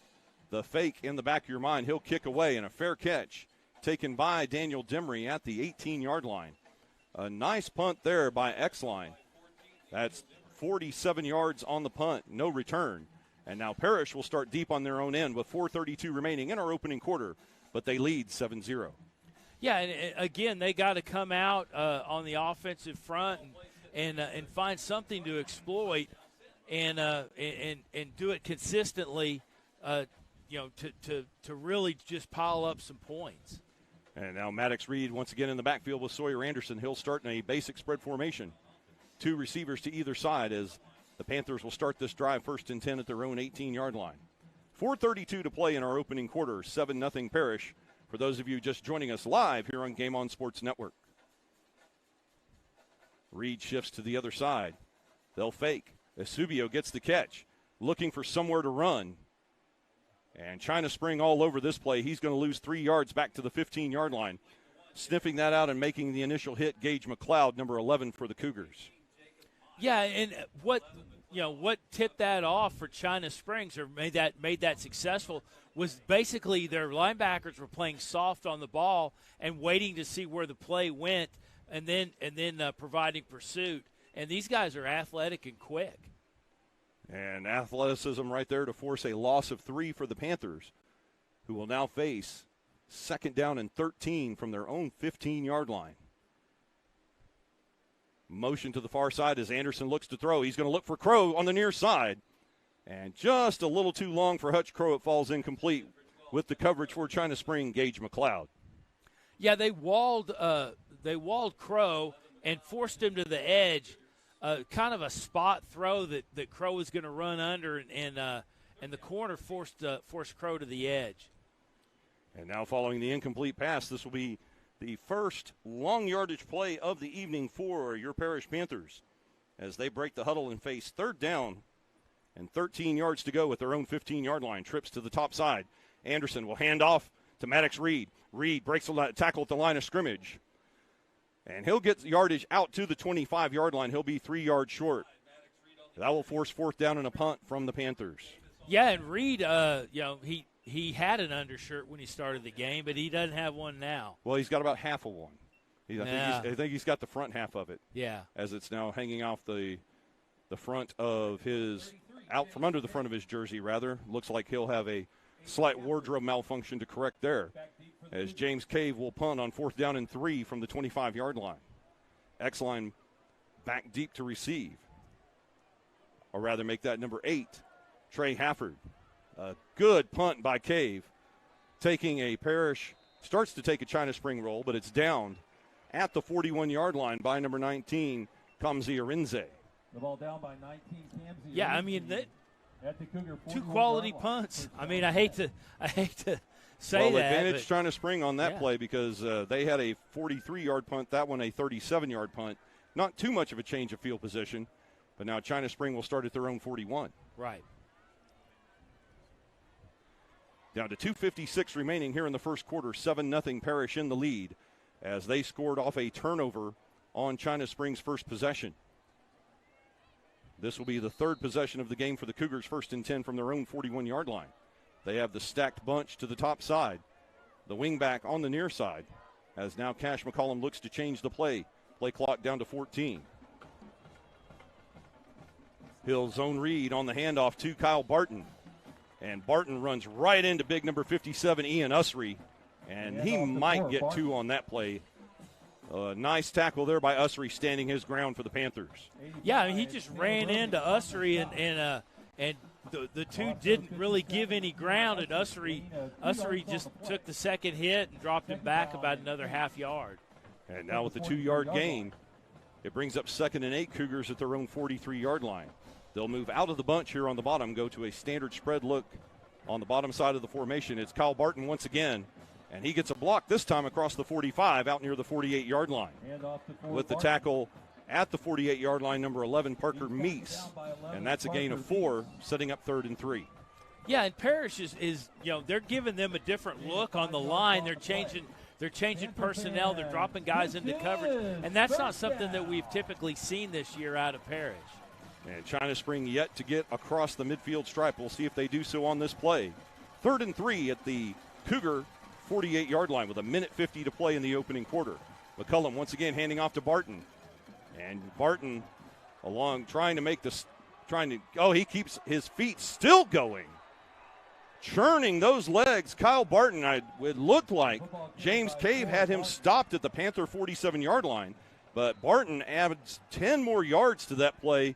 the fake in the back of your mind. He'll kick away, and a fair catch taken by Daniel Demery at the 18-yard line. A nice punt there by Exline. That's 47 yards on the punt, no return. And now Parish will start deep on their own end with 4:32 remaining in our opening quarter, but they lead 7-0. Yeah, and again, they got to come out on the offensive front and find something to exploit and do it consistently, to really just pile up some points. And now Maddox Reed once again in the backfield with Sawyer Anderson. He'll start in a basic spread formation. 2 receivers to either side as the Panthers will start this drive 1st and 10 at their own 18-yard line. 4:32 to play in our opening quarter, 7-0 Parish. For those of you just joining us live here on Game On Sports Network. Reed shifts to the other side. They'll fake. Esubio gets the catch, looking for somewhere to run. And China Spring all over this play. He's going to lose 3 yards back to the 15-yard line. Sniffing that out and making the initial hit, Gage McLeod, number 11 for the Cougars. Yeah, and what tipped that off for China Springs or made that successful was basically their linebackers were playing soft on the ball and waiting to see where the play went and then providing pursuit. And these guys are athletic and quick. And athleticism right there to force a loss of 3 for the Panthers, who will now face 2nd down and 13 from their own 15-yard line. Motion to the far side as Anderson looks to throw. He's going to look for Crow on the near side. And just a little too long for Hutch Crow. It falls incomplete with the coverage for China Spring, Gage McLeod. Yeah, they walled Crow and forced him to the edge. Kind of a spot throw that Crow was going to run under, and the corner forced Crow to the edge. And now following the incomplete pass, this will be the first long yardage play of the evening for your Parish Panthers as they break the huddle and face 3rd down and 13 yards to go with their own 15-yard line. Trips to the top side. Anderson will hand off to Maddox Reed. Reed breaks the tackle at the line of scrimmage. And he'll get yardage out to the 25-yard line. He'll be 3 yards short. That will force 4th down and a punt from the Panthers. Yeah, and Reed, he had an undershirt when he started the game, but he doesn't have one now. Well, he's got about half of one. I think he's got the front half of it. Yeah. As it's now hanging off the front of his, out from under the front of his jersey, rather. Looks like he'll have a slight wardrobe malfunction to correct there. As James Cave will punt on 4th down and 3 from the 25-yard line. X-line back deep to receive. Or rather make that number 8, Trey Hafford. A good punt by Cave. Taking a Parish, starts to take a China Spring roll, but it's down at the 41-yard line by number 19, Kamzi Arinze. The ball down by 19, Kamzi. Yeah, I mean, at the Cougar 2 quality punts. I mean, I hate to say that. Advantage China Spring on that play because they had a 43-yard punt, that one a 37-yard punt. Not too much of a change of field position, but now China Spring will start at their own 41. Right. Down to 2:56 remaining here in the first quarter, 7-0 Parish in the lead as they scored off a turnover on China Spring's first possession. This will be the 3rd possession of the game for the Cougars, 1st and 10 from their own 41-yard line. They have the stacked bunch to the top side. The wingback on the near side as now Cash McCollum looks to change the play. Play clock down to 14. He'll zone read on the handoff to Kyle Barton. And Barton runs right into big number 57, Ian Usry. And he might get 2 on that play. Nice tackle there by Usry, standing his ground for the Panthers. Yeah, I mean, he just ran into Usry, and the 2 didn't really give any ground, and Usry just took the 2nd hit and dropped him back about another half yard. And now with the 2-yard gain, it brings up 2nd and 8 Cougars at their own 43-yard line. They'll move out of the bunch here on the bottom, go to a standard spread look on the bottom side of the formation. It's Kyle Barton once again, and he gets a block this time across the 45 out near the 48-yard line. With the tackle at the 48-yard line, number 11, Parker Meese. And that's a gain of 4, setting up 3rd and 3. Yeah, and Parish is they're giving them a different look on the line. They're changing personnel. They're dropping guys into coverage, and that's not something that we've typically seen this year out of Parish. And China Spring yet to get across the midfield stripe. We'll see if they do so on this play. 3rd and 3 at the Cougar 48-yard line with 1:50 to play in the opening quarter. McCullum once again handing off to Barton. And Barton along trying to make this, he keeps his feet still going. Churning those legs. Kyle Barton, it looked like James Cave had him stopped at the Panther 47-yard line. But Barton adds 10 more yards to that play.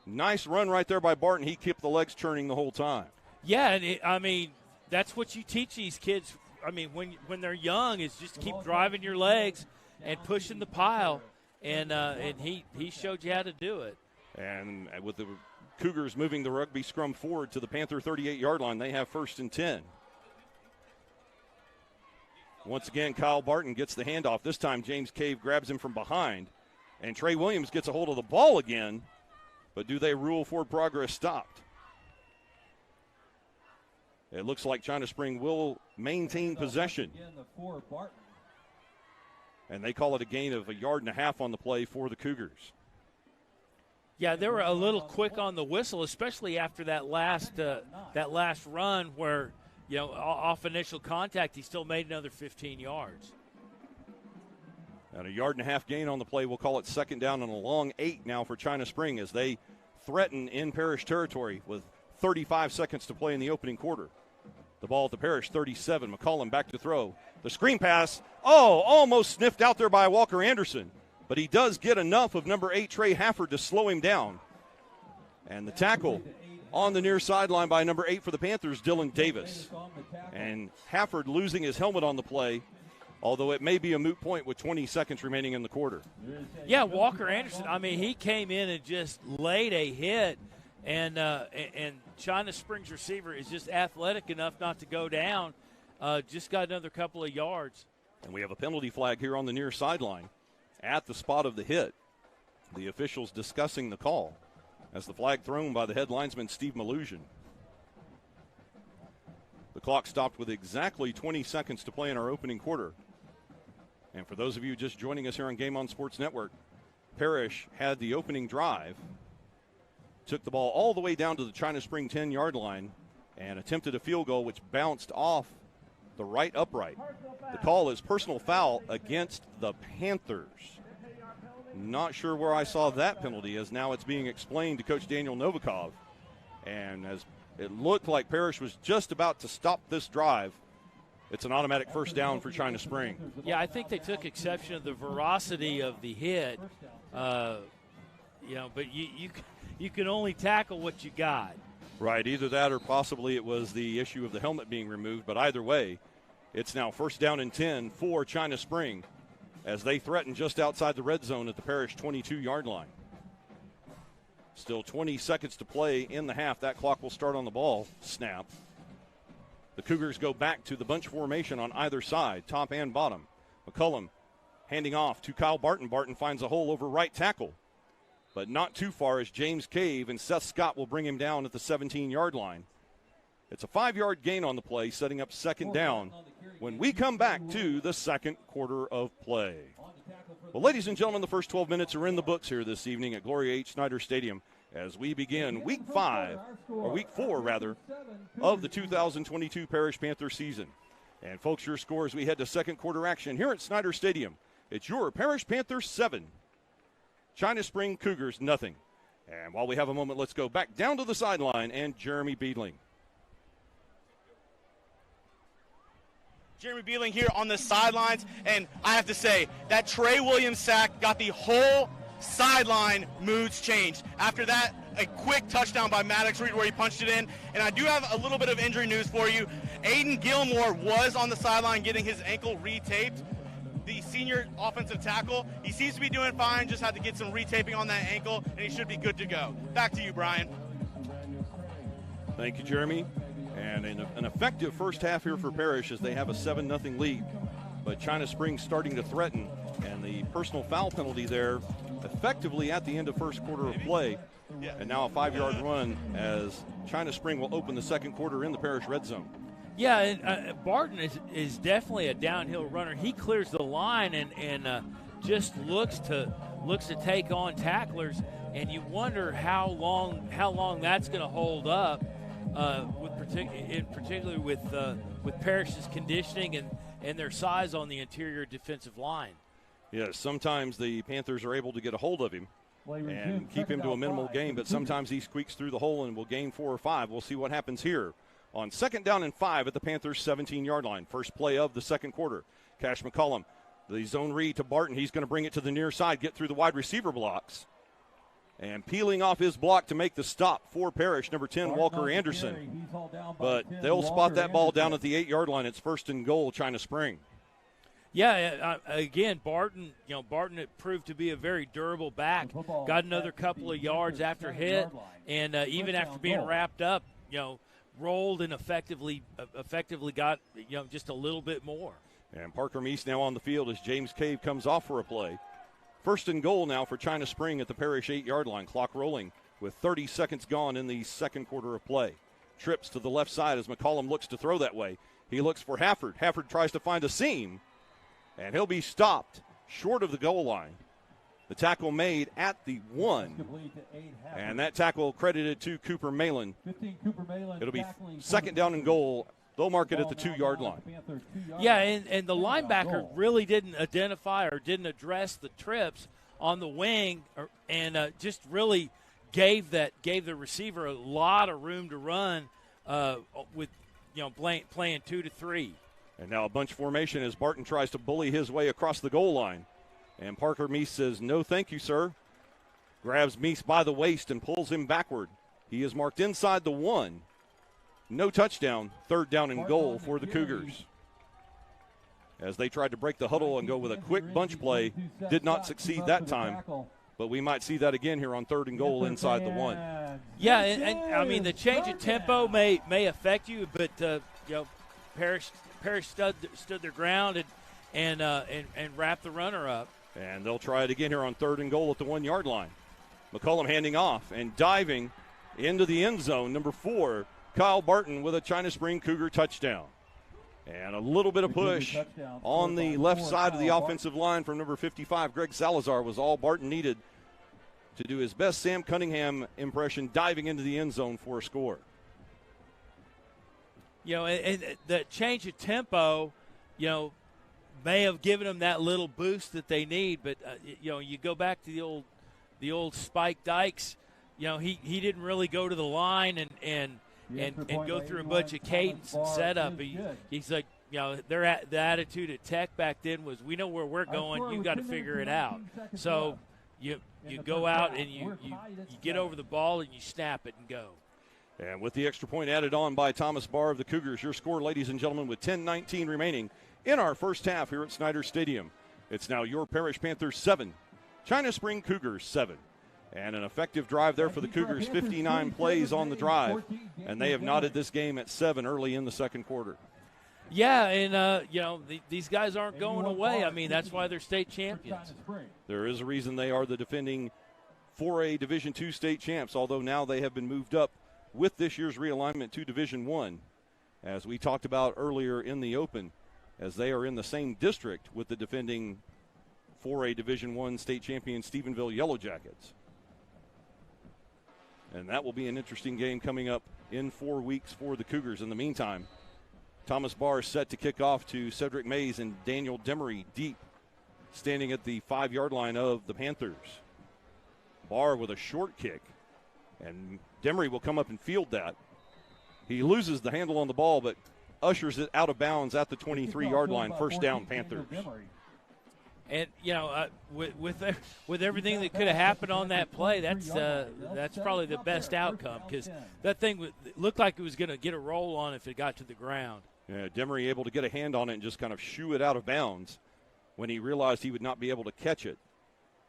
Nice run right there by Barton. He kept the legs churning the whole time. Yeah, and that's what you teach these kids. When they're young, is just keep driving your legs and pushing the pile. And he showed you how to do it. And with the Cougars moving the rugby scrum forward to the Panther 38-yard line, they have 1st and 10. Once again, Kyle Barton gets the handoff. This time, James Cave grabs him from behind. And Trey Williams gets a hold of the ball again. But do they rule forward progress stopped? It looks like China Spring will maintain possession. And they call it a gain of 1.5 yards on the play for the Cougars. Yeah, they were a little quick on the whistle, especially after that last run where, off initial contact, he still made another 15 yards. And 1.5 yard gain on the play. We'll call it 2nd down and a long 8 now for China Spring as they threaten in Parish territory with 35 seconds to play in the opening quarter. The ball at the Parish 37. McCollum back to throw. The screen pass, almost sniffed out there by Walker Anderson. But he does get enough of number 8, Trey Hafford, to slow him down. And the tackle on the near sideline by number 8 for the Panthers, Dylan Davis. And Hafford losing his helmet on the play, although it may be a moot point with 20 seconds remaining in the quarter. Yeah, Walker Anderson, he came in and just laid a hit. And China Springs receiver is just athletic enough not to go down. Just got another couple of yards. And we have a penalty flag here on the near sideline at the spot of the hit. The officials discussing the call as the flag thrown by the head linesman, Steve Malusian. The clock stopped with exactly 20 seconds to play in our opening quarter. And for those of you just joining us here on Game On Sports Network, Parish had the opening drive, took the ball all the way down to the China Spring 10-yard line, and attempted a field goal which bounced off the right upright. The call is personal foul against the Panthers. Not sure where I saw that penalty, as now it's being explained to Coach Daniel Novikov. And as it looked like Parish was just about to stop this drive, it's an automatic 1st down for China Spring. Yeah, I think they took exception of the veracity of the hit. But you can only tackle what you got. Right, either that or possibly it was the issue of the helmet being removed. But either way, it's now 1st down and 10 for China Spring as they threaten just outside the red zone at the Parish 22-yard line. Still 20 seconds to play in the half. That clock will start on the ball snap. The Cougars go back to the bunch formation on either side, top and bottom. McCullum handing off to Kyle Barton. Barton finds a hole over right tackle, but not too far as James Cave and Seth Scott will bring him down at the 17-yard line. It's a 5-yard gain on the play, setting up 2nd down when we come back to the second quarter of play. Well, ladies and gentlemen, the first 12 minutes are in the books here this evening at Gloria H. Snyder Stadium as we begin week 4 of the 2022 Parish Panther season. And folks, your score as we head to second quarter action here at Snyder Stadium. It's your Parish Panthers 7, China Spring Cougars nothing. And while we have a moment, let's go back down to the sideline and Jeremy Beedling. Jeremy Beedling here on the sidelines, and I have to say, that Trey Williams sack got the whole sideline moods changed. After that, a quick touchdown by Maddox Reed where he punched it in. And I do have a little bit of injury news for you. Aiden Gilmore was on the sideline getting his ankle retaped. The senior offensive tackle, he seems to be doing fine, just had to get some retaping on that ankle, and he should be good to go. Back to you, Brian. Thank you, Jeremy. And an effective first half here for Parish as they have a 7-0 lead. But China Spring starting to threaten And the personal foul penalty there effectively at the end of first quarter of play. And now a 5-yard run as China Spring will open the second quarter in the Parish red zone. Yeah, and Barton is definitely a downhill runner. He clears the line and just looks to take on tacklers, and you wonder how long that's going to hold up, particularly with Parish's conditioning and their size on the interior defensive line. Yes, sometimes the Panthers are able to get a hold of him and keep him to a minimal gain, but sometimes he squeaks through the hole and will gain 4 or 5. We'll see what happens here on 2nd down and 5 at the Panthers' 17-yard line. First play of the second quarter. Cash McCollum, the zone read to Barton. He's going to bring it to the near side, get through the wide receiver blocks. And peeling off his block to make the stop for Parish, number 10, Walker Anderson. But they'll spot that ball down at the 8-yard line. It's 1st and goal, China Spring. Yeah, again, Barton had proved to be a very durable back. Got another couple of yards after hit, and even after being wrapped up, rolled and effectively got just a little bit more. And Parker Meese now on the field as James Cave comes off for a play. 1st and goal now for China Spring at the Parish 8-yard line. Clock rolling with 30 seconds gone in the second quarter of play. Trips to the left side as McCollum looks to throw that way. He looks for Hafford. Hafford tries to find a seam, and he'll be stopped short of the goal line. The tackle made at the 1, and that tackle credited to Cooper Malin. It'll be 2nd down and goal. They'll mark it at the 2-yard line. Yeah, and the linebacker really didn't identify or didn't address the trips on the wing, and just really gave the receiver a lot of room to run with playing 2 to 3. And now a bunch formation as Barton tries to bully his way across the goal line. And Parker Meese says, "No, thank you, sir." Grabs Meese by the waist and pulls him backward. He is marked inside the 1. No touchdown, 3rd down and goal for the Cougars. As they tried to break the huddle and go with a quick bunch play, did not succeed that time. But we might see that again here on 3rd and goal inside the 1. Yeah, and I mean, the change of tempo may affect you, but Parish stood their ground and wrapped the runner up. And they'll try it again here on 3rd and goal at the 1-yard line. McCollum handing off and diving into the end zone. Number 4, Kyle Barton with a China Spring Cougar touchdown. And a little bit of push on the left side of the offensive line from number 55, Greg Salazar, was all Barton needed to do his best Sam Cunningham impression, diving into the end zone for a score. And the change of tempo, may have given them that little boost that they need. But you go back to the old Spike Dykes. He didn't really go to the line and go through a bunch of cadence and setup. He's like, the attitude at Tech back then was, we know where we're going. You've got to figure it out. So you go out and you get over the ball and you snap it and go. And with the extra point added on by Thomas Barr of the Cougars, your score, ladies and gentlemen, with 10:19 remaining in our first half here at Snyder Stadium. It's now your Parish Panthers 7, China Spring Cougars 7. And an effective drive there for the Cougars, 59 plays on the drive. And they have knotted this game at 7 early in the second quarter. Yeah, and, these guys aren't going away. I mean, that's why they're state champions. There is a reason they are the defending 4A Division II state champs, although now they have been moved up with this year's realignment to Division I, as we talked about earlier in the Open, as they are in the same district with the defending 4A Division I state champion Stephenville Yellow Jackets. And that will be an interesting game coming up in 4 weeks for the Cougars. In the meantime, Thomas Barr is set to kick off to Cedric Mays and Daniel Demery deep, standing at the 5-yard line of the Panthers. Barr with a short kick, and Demery will come up and field that. He loses the handle on the ball, but ushers it out of bounds at the 23-yard line. First down, Panthers. And with everything that could have happened on that play, that's probably the best outcome, because that thing looked like it was going to get a roll on if it got to the ground. Yeah, Demery able to get a hand on it and just kind of shoo it out of bounds when he realized he would not be able to catch it.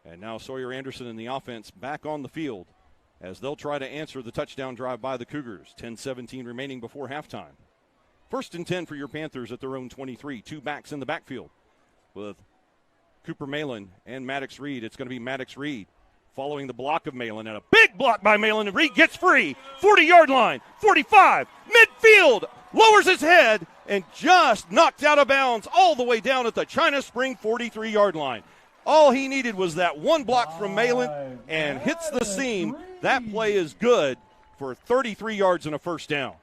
And now Sawyer Anderson and the offense back on the field as they'll try to answer the touchdown drive by the Cougars. 10:17 remaining before halftime. 1st and 10 for your Panthers at their own 23. 2 backs in the backfield with Cooper Malin and Maddox Reed. It's going to be Maddox Reed following the block of Malin, and a big block by Malin, and Reed gets free. 40-yard line, 45, midfield, lowers his head, and just knocked out of bounds all the way down at the China Spring 43-yard line. All he needed was that one block from Malin and hits the seam. That play is good for 33 yards and a first down.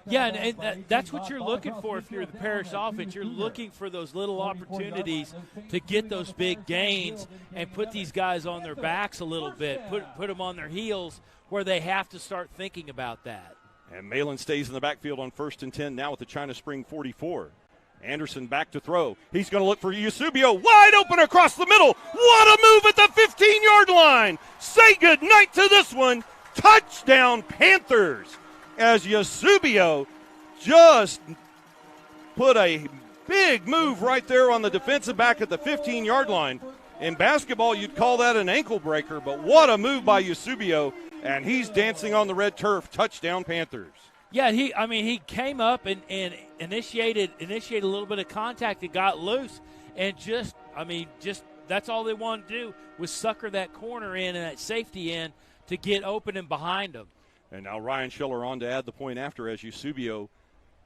Yeah, and that's what you're looking for if you're the Parish offense. You're looking for those little opportunities to get those big gains and put these guys on their backs a little bit, put them on their heels where they have to start thinking about that. And Malin stays in the backfield on 1st and 10 now at the China Spring 44. Anderson back to throw. He's going to look for Eusebio, wide open across the middle. What a move at the 15-yard line. Say goodnight to this one. Touchdown, Panthers, as Eusebio just put a big move right there on the defensive back at the 15-yard line. In basketball, you'd call that an ankle breaker, but what a move by Eusebio, and he's dancing on the red turf. Touchdown, Panthers. Yeah, he came up and initiated a little bit of contact and got loose, and just that's all they wanted to do was sucker that corner in and that safety in to get open and behind him. And now Ryan Schiller on to add the point after, as Eusebio,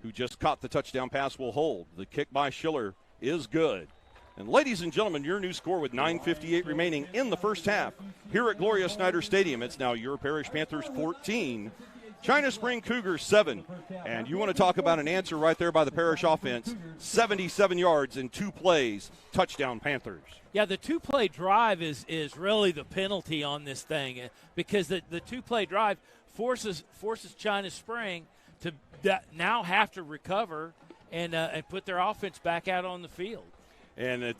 who just caught the touchdown pass, will hold. The kick by Schiller is good. And ladies and gentlemen, your new score with 9:58 remaining in the first half here at Gloria Snyder Stadium. It's now your Parish Panthers 14, China Spring Cougars 7. And you want to talk about an answer right there by the Parish offense, 77 yards in 2 plays, touchdown Panthers. Yeah, the 2-play drive is really the penalty on this thing, because the 2-play drive forces China Spring to now have to recover and put their offense back out on the field. And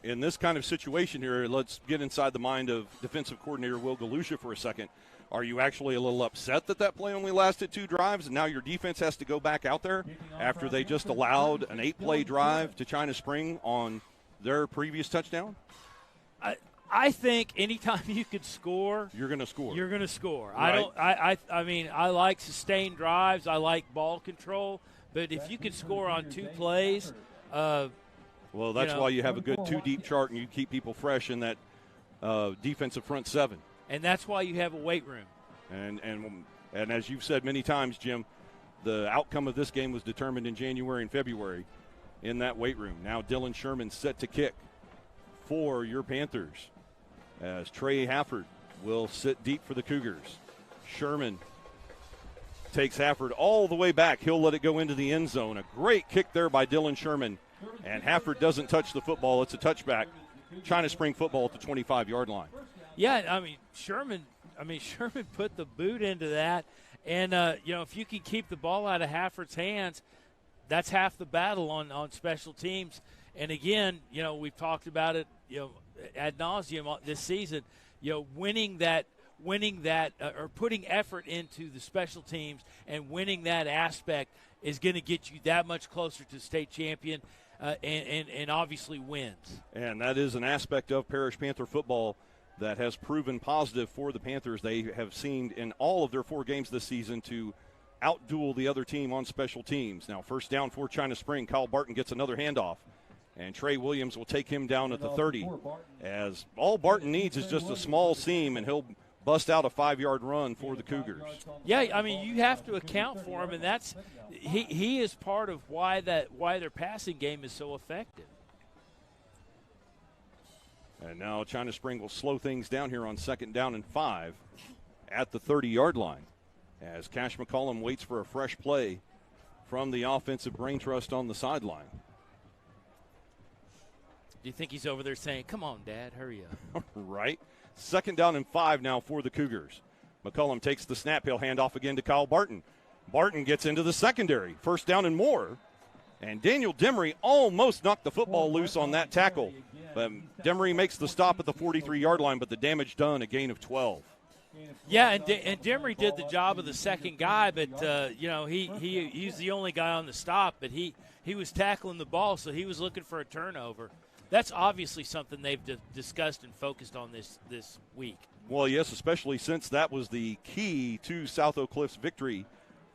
in this kind of situation here, let's get inside the mind of defensive coordinator Will Galusha for a second. Are you actually a little upset that play only lasted 2 drives and now your defense has to go back out there after they just allowed an 8-play drive to China Spring on their previous touchdown? I think anytime you could score, you're going to score. You're going to score. Right. I like sustained drives. I like ball control. But if you can score on 2 plays, well, that's why you have a good 2-deep chart and you keep people fresh in that defensive front 7. And that's why you have a weight room. And as you've said many times, Jim, the outcome of this game was determined in January and February in that weight room. Now Dylan Sherman set to kick for your Panthers, as Trey Hafford will sit deep for the Cougars. Sherman takes Hafford all the way back. He'll let it go into the end zone. A great kick there by Dylan Sherman, and Hafford doesn't touch the football. It's a touchback. China Spring football at the 25-yard line. Yeah, Sherman put the boot into that, and if you can keep the ball out of Hafford's hands, that's half the battle on special teams. And again, we've talked about it, ad nauseum this season. Winning that or putting effort into the special teams and winning that aspect is going to get you that much closer to state champion, and obviously wins. And that is an aspect of Parish Panther football that has proven positive for the Panthers. They have seemed in all of their 4 games this season to outduel the other team on special teams. Now, first down for China Spring. Kyle Barton gets another handoff, and Trey Williams will take him down at the 30. As all Barton needs is just a small seam, and he'll bust out a 5-yard run for the Cougars. Yeah, you have to account for him, and that's he is part of why their passing game is so effective. And now China Spring will slow things down here on 2nd down and 5 at the 30-yard line, as Cash McCollum waits for a fresh play from the offensive brain trust on the sideline. Do you think he's over there saying, "Come on, Dad, hurry up"? Right. 2nd down and 5 now for the Cougars. McCollum takes the snap. He'll hand off again to Kyle Barton. Barton gets into the secondary. 1st down and more. And Daniel Demery almost knocked the football loose on that tackle. But Demery makes the stop at the 43-yard line, but the damage done, a gain of 12. Yeah, and Demery did the job of the second guy, but he's the only guy on the stop. But he was tackling the ball, so he was looking for a turnover. That's obviously something they've discussed and focused on this week. Well, yes, especially since that was the key to South Oak Cliff's victory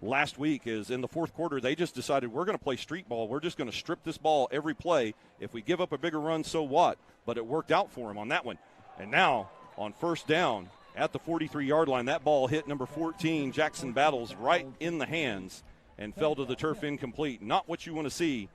last week is in the fourth quarter, they just decided we're going to play street ball. We're just going to strip this ball every play. If we give up a bigger run, so what? But it worked out for them on that one. And now on first down at the 43-yard line, that ball hit number 14, Jackson Battles, right in the hands and fell to the turf incomplete. Not what you want to see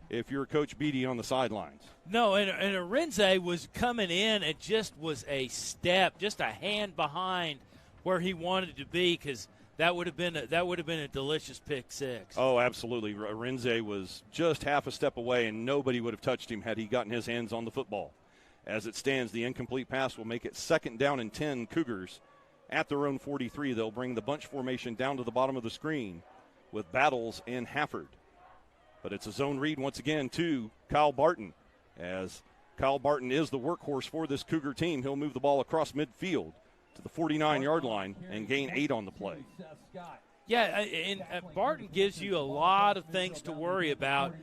if you're Coach Beatty on the sidelines. No, and Arinze was coming in and just was a step, just a hand behind where he wanted to be, because that would have been a delicious pick six. Oh, absolutely. Arinze was just half a step away, and nobody would have touched him had he gotten his hands on the football. As it stands, the incomplete pass will make it 2nd down and 10 Cougars at their own 43. They'll bring the bunch formation down to the bottom of the screen with Battles and Hafford. But it's a zone read once again to Kyle Barton. As Kyle Barton is the workhorse for this Cougar team, he'll move the ball across midfield to the 49-yard line and gain 8 on the play. Yeah, and Barton gives you a lot of things to worry about.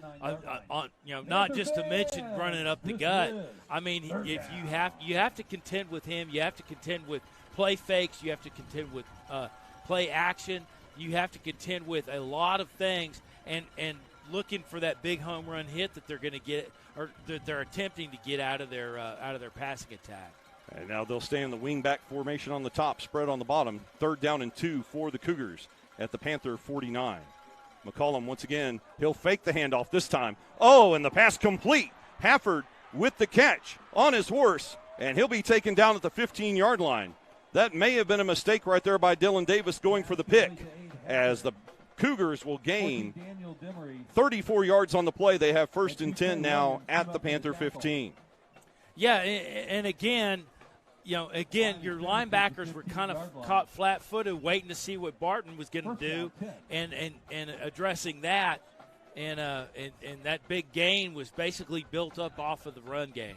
Not just to mention running up the gut. I mean, if you have to contend with him, you have to contend with play fakes, you have to contend with play action, you have to contend with a lot of things, and looking for that big home run hit that they're going to get, or that they're attempting to get out of their passing attack. And now they'll stay in the wing-back formation on the top, spread on the bottom. 3rd down and 2 for the Cougars at the Panther 49. McCollum, once again, he'll fake the handoff this time. Oh, and the pass complete. Hafford with the catch on his horse, and he'll be taken down at the 15-yard line. That may have been a mistake right there by Dylan Davis going for the pick, as the Cougars will gain 34 yards on the play. They have 1st and 10 now at the Panther 15. Yeah, and again, your linebackers were kind of caught flat-footed, waiting to see what Barton was going to do, and addressing that, and that big gain was basically built up off of the run game.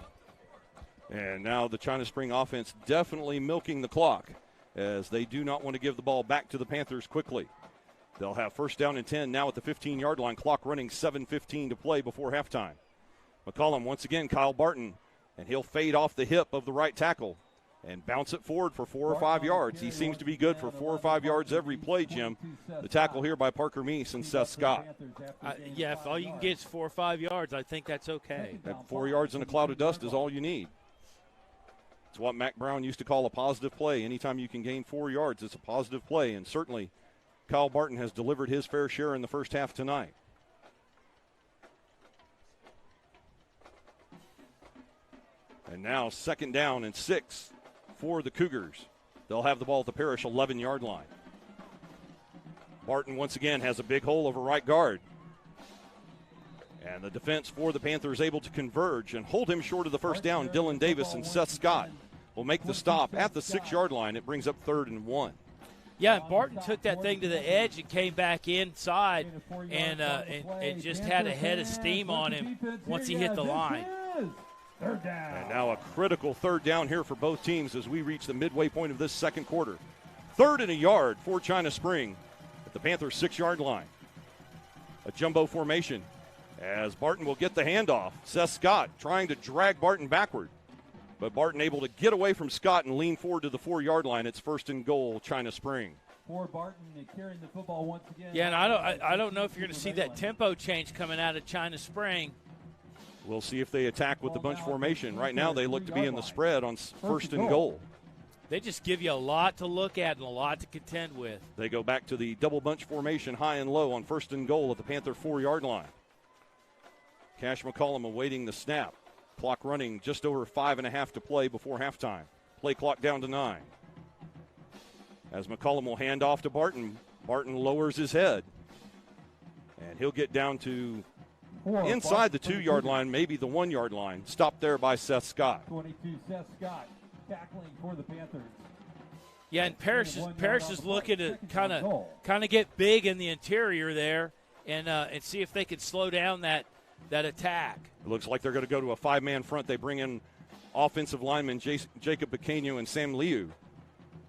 And now the China Spring offense definitely milking the clock, as they do not want to give the ball back to the Panthers quickly. They'll have 1st down and 10 now at the 15-yard line. Clock running, 7:15 to play before halftime. McCollum, once again, Kyle Barton, and he'll fade off the hip of the right tackle and bounce it forward for 4 or 5 yards. He seems to be good for 4 or 5 yards every play, Jim. The tackle here by Parker Meese and Seth Scott. If all you can get is 4 or 5 yards, I think that's okay. That 4 yards in a cloud of dust is all you need. It's what Mac Brown used to call a positive play. Anytime you can gain 4 yards, it's a positive play, and certainly Kyle Barton has delivered his fair share in the first half tonight. And now 2nd down and 6 for the Cougars. They'll have the ball at the Parish 11-yard line. Barton once again has a big hole over right guard. And the defense for the Panthers able to converge and hold him short of the 1st down. Dylan Davis and Seth Scott will make the stop at the 6-yard line. It brings up 3rd and 1. Yeah, and Barton took that thing to the edge and came back inside and just had a head of steam on him once he hit the line. And now a critical 3rd down here for both teams as we reach the midway point of this 2nd quarter. 3rd and a yard for China Spring at the Panthers' 6-yard line. A jumbo formation as Barton will get the handoff. Seth Scott trying to drag Barton backward. But Barton able to get away from Scott and lean forward to the 4-yard line. It's 1st and goal, China Spring. For Barton carrying the football once again. Yeah, and I don't know if you're going to see that tempo change coming out of China Spring. We'll see if they attack with the bunch formation. Right now they look to be in the spread on 1st and goal. They just give you a lot to look at and a lot to contend with. They go back to the double bunch formation, high and low on 1st and goal at the Panther 4-yard line. Cash McCollum awaiting the snap. Clock running just over 5.5 to play before halftime. Play clock down to 9. As McCollum will hand off to Barton. Barton lowers his head. And he'll get down to inside the 2-yard line, maybe the 1-yard line. Stopped there by Seth Scott. 22, Seth Scott tackling for the Panthers. Yeah, and Parish is looking to kind of get big in the interior there and see if they can slow down that attack. It looks like they're going to go to a 5-man front. They bring in offensive linemen Jacob Pequeno and Sam Liu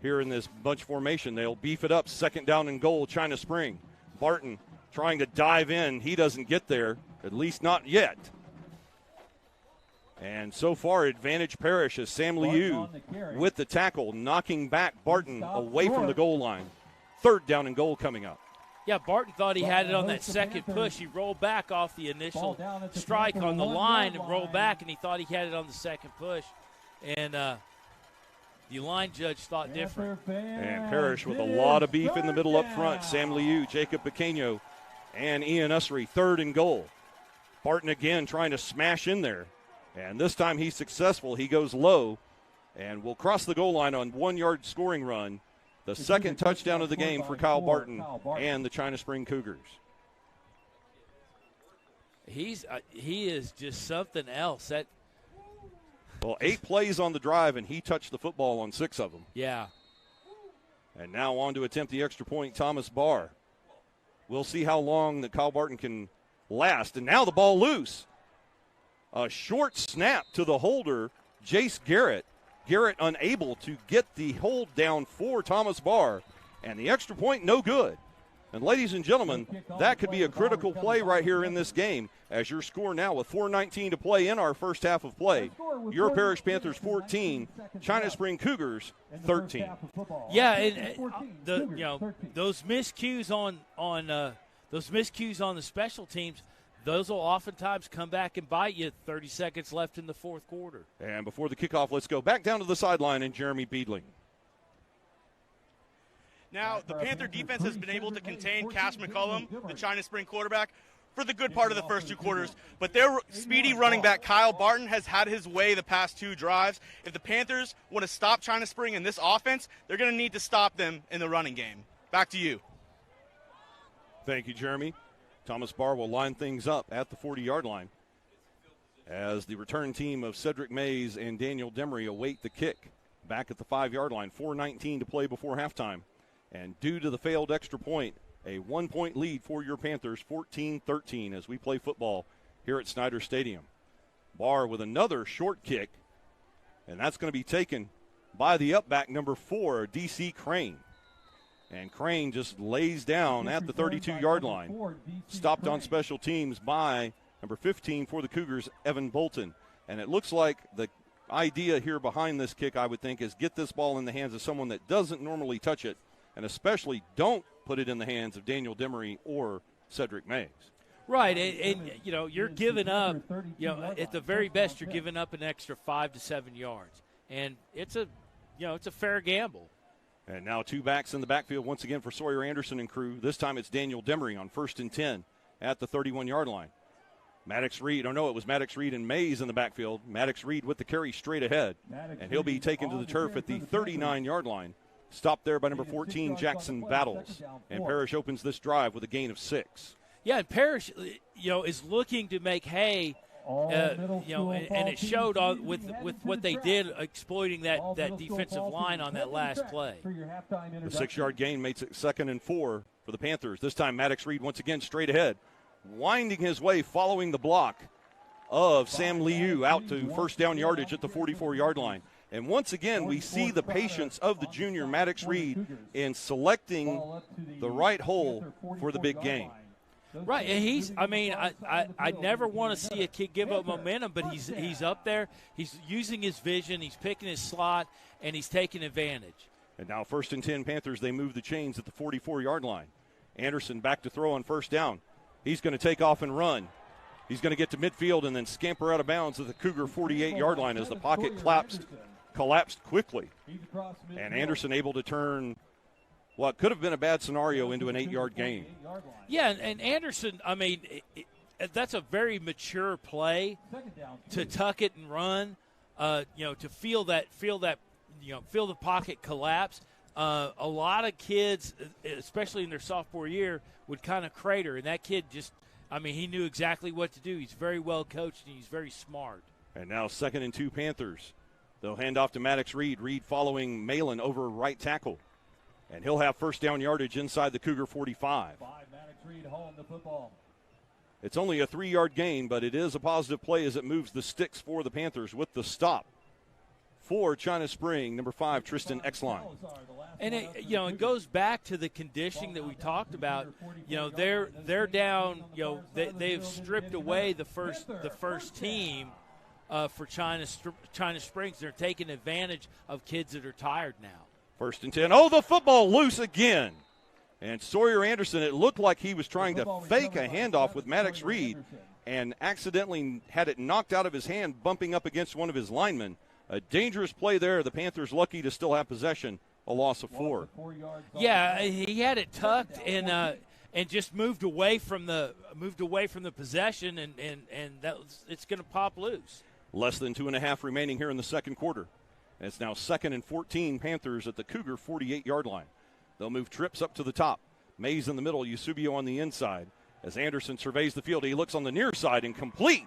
here in this bunch formation. They'll beef it up. 2nd down and goal, China Spring. Barton trying to dive in. He doesn't get there, at least not yet. And so far, advantage Parish as Sam Liu with the tackle, knocking back Barton away from the goal line. 3rd down and goal coming up. Yeah, Barton thought he had it on that second push. He rolled back off the initial strike on the line and rolled back, and he thought he had it on the second push. And the line judge thought different. And Parish with a lot of beef in the middle up front. Sam Liu, Jacob Pequeño, and Ian Ussery, 3rd and goal. Barton again trying to smash in there. And this time he's successful. He goes low and will cross the goal line on 1-yard scoring run. The second touchdown of the game for Kyle Barton and the China Spring Cougars. He is just something else. Well, 8 plays on the drive, and he touched the football on 6 of them. Yeah. And now on to attempt the extra point, Thomas Barr. We'll see how long that Kyle Barton can last. And now the ball loose. A short snap to the holder, Jace Garrett. Garrett unable to get the hold down for Thomas Barr. And the extra point, no good. And ladies and gentlemen, that could be a critical play right here in this game. As your score now with 4:19 to play in our first half of play. Your Parish Panthers 14, China Spring Cougars 13. Yeah, and those miscues on the special teams, those will oftentimes come back and bite you. 30 seconds left in the fourth quarter. And before the kickoff, let's go back down to the sideline and Jeremy Beedling. Now, the Panther defense has been able to contain Cash McCullum, the China Spring quarterback, for the good part of the first 2 quarters. But their speedy running back, Kyle Barton, has had his way the past 2 drives. If the Panthers want to stop China Spring in this offense, they're going to need to stop them in the running game. Back to you. Thank you, Jeremy. Thomas Barr will line things up at the 40-yard line as the return team of Cedric Mays and Daniel Demery await the kick back at the 5-yard line. 4:19 to play before halftime. And due to the failed extra point, a 1-point lead for your Panthers, 14-13 as we play football here at Snyder Stadium. Barr with another short kick, and that's going to be taken by the upback number 4, D.C. Crane. And Crane just lays down at the 32-yard line. Stopped on special teams by number 15 for the Cougars, Evan Bolton. And it looks like the idea here behind this kick, I would think, is get this ball in the hands of someone that doesn't normally touch it, and especially don't put it in the hands of Daniel Demery or Cedric Mays. Right, and you're giving up, at the very best, you're giving up an extra 5 to 7 yards. And it's a fair gamble. And now 2 backs in the backfield once again for Sawyer Anderson and crew. This time it's Daniel Demery on 1st and 10 at the 31-yard line. Maddox Reed, it was Maddox Reed and Mays in the backfield. Maddox Reed with the carry straight ahead. And he'll be taken to the turf at the 39-yard line. Stopped there by number 14, Jackson Battles. And Parish opens this drive with a gain of 6. Yeah, and Parish, is looking to make hay, and it showed with what they did exploiting that defensive line on that last play. The 6-yard gain makes it 2nd and 4 for the Panthers. This time Maddox Reed once again straight ahead, winding his way, following the block of Sam Liu out to first down yardage at the 44-yard line. And once again, we see the patience of the junior Maddox Reed in selecting the right hole for the big game. Right, and I never want to see a kid give up momentum, but he's up there. He's using his vision. He's picking his slot, and he's taking advantage. And now 1st and 10 Panthers, they move the chains at the 44-yard line. Anderson back to throw on first down. He's going to take off and run. He's going to get to midfield and then scamper out of bounds at the Cougar 48-yard line as the pocket collapsed quickly. And Anderson able to turn what could have been a bad scenario into an 8-yard gain. Yeah, and Anderson, that's a very mature play to tuck it and run. To feel the pocket collapse. A lot of kids, especially in their sophomore year, would kind of crater, and that kid just, he knew exactly what to do. He's very well coached, and he's very smart. And now 2nd and 2 Panthers. They'll hand off to Maddox Reed. Reed following Malin over right tackle. And he'll have first down yardage inside the Cougar 45. Maddox Reed home the football. It's only a 3-yard gain, but it is a positive play as it moves the sticks for the Panthers with the stop for China Spring, number 5, Tristan Exline. And it goes back to the conditioning that we talked about. They're down. They've stripped away the first team for China Springs. They're taking advantage of kids that are tired now. 1st and 10. Oh, the football loose again. And Sawyer Anderson, it looked like he was trying to fake a handoff with Maddox Reed and accidentally had it knocked out of his hand, bumping up against one of his linemen. A dangerous play there. The Panthers lucky to still have possession, a loss of 4. Yeah, he had it tucked and just moved away from the possession, and it's going to pop loose. Less than 2.5 remaining here in the second quarter. And it's now 2nd and 14, Panthers at the Cougar 48-yard line. They'll move trips up to the top. Mays in the middle, Eusebio on the inside. As Anderson surveys the field, he looks on the near side and complete.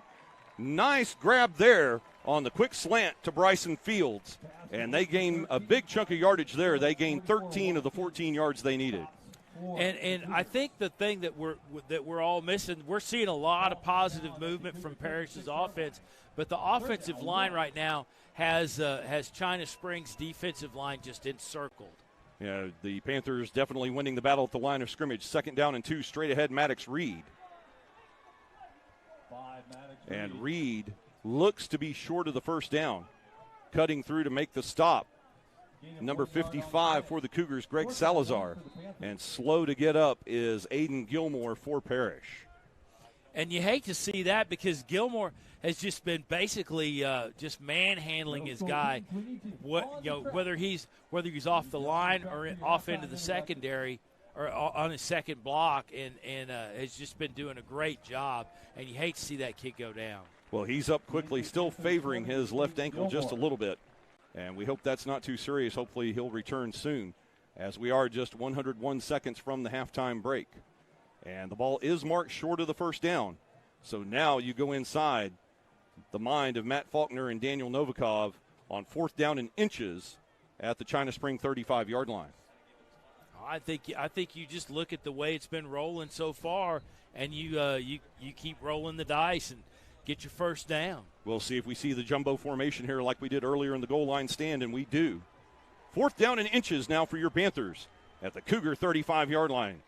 Nice grab there on the quick slant to Bryson Fields. And they gain a big chunk of yardage there. They gained 13 of the 14 yards they needed. And I think the thing that we're all missing, we're seeing a lot of positive movement from Parish's offense, but the offensive line right now has China Springs' defensive line just encircled. Yeah, the Panthers definitely winning the battle at the line of scrimmage. 2nd down and 2, straight ahead, Maddox Reed. And Reed looks to be short of the first down, cutting through to make the stop. Number 55 for the Cougars, Greg Salazar. And slow to get up is Aiden Gilmore for Parish. And you hate to see that because Gilmore has just been basically just manhandling his guy. Whether he's off the line or off into the secondary or on his second block, and has just been doing a great job. And you hate to see that kid go down. Well, he's up quickly, still favoring his left ankle just a little bit. And we hope that's not too serious. Hopefully he'll return soon, as we are just 101 seconds from the halftime break. And the ball is marked short of the first down. So now you go inside the mind of Matt Faulkner and Daniel Novikov on 4th down and inches at the China Spring 35-yard line. I think you just look at the way it's been rolling so far, and you keep rolling the dice and get your first down. We'll see if we see the jumbo formation here like we did earlier in the goal line stand, and we do. 4th down and inches now for your Panthers at the Cougar 35-yard line.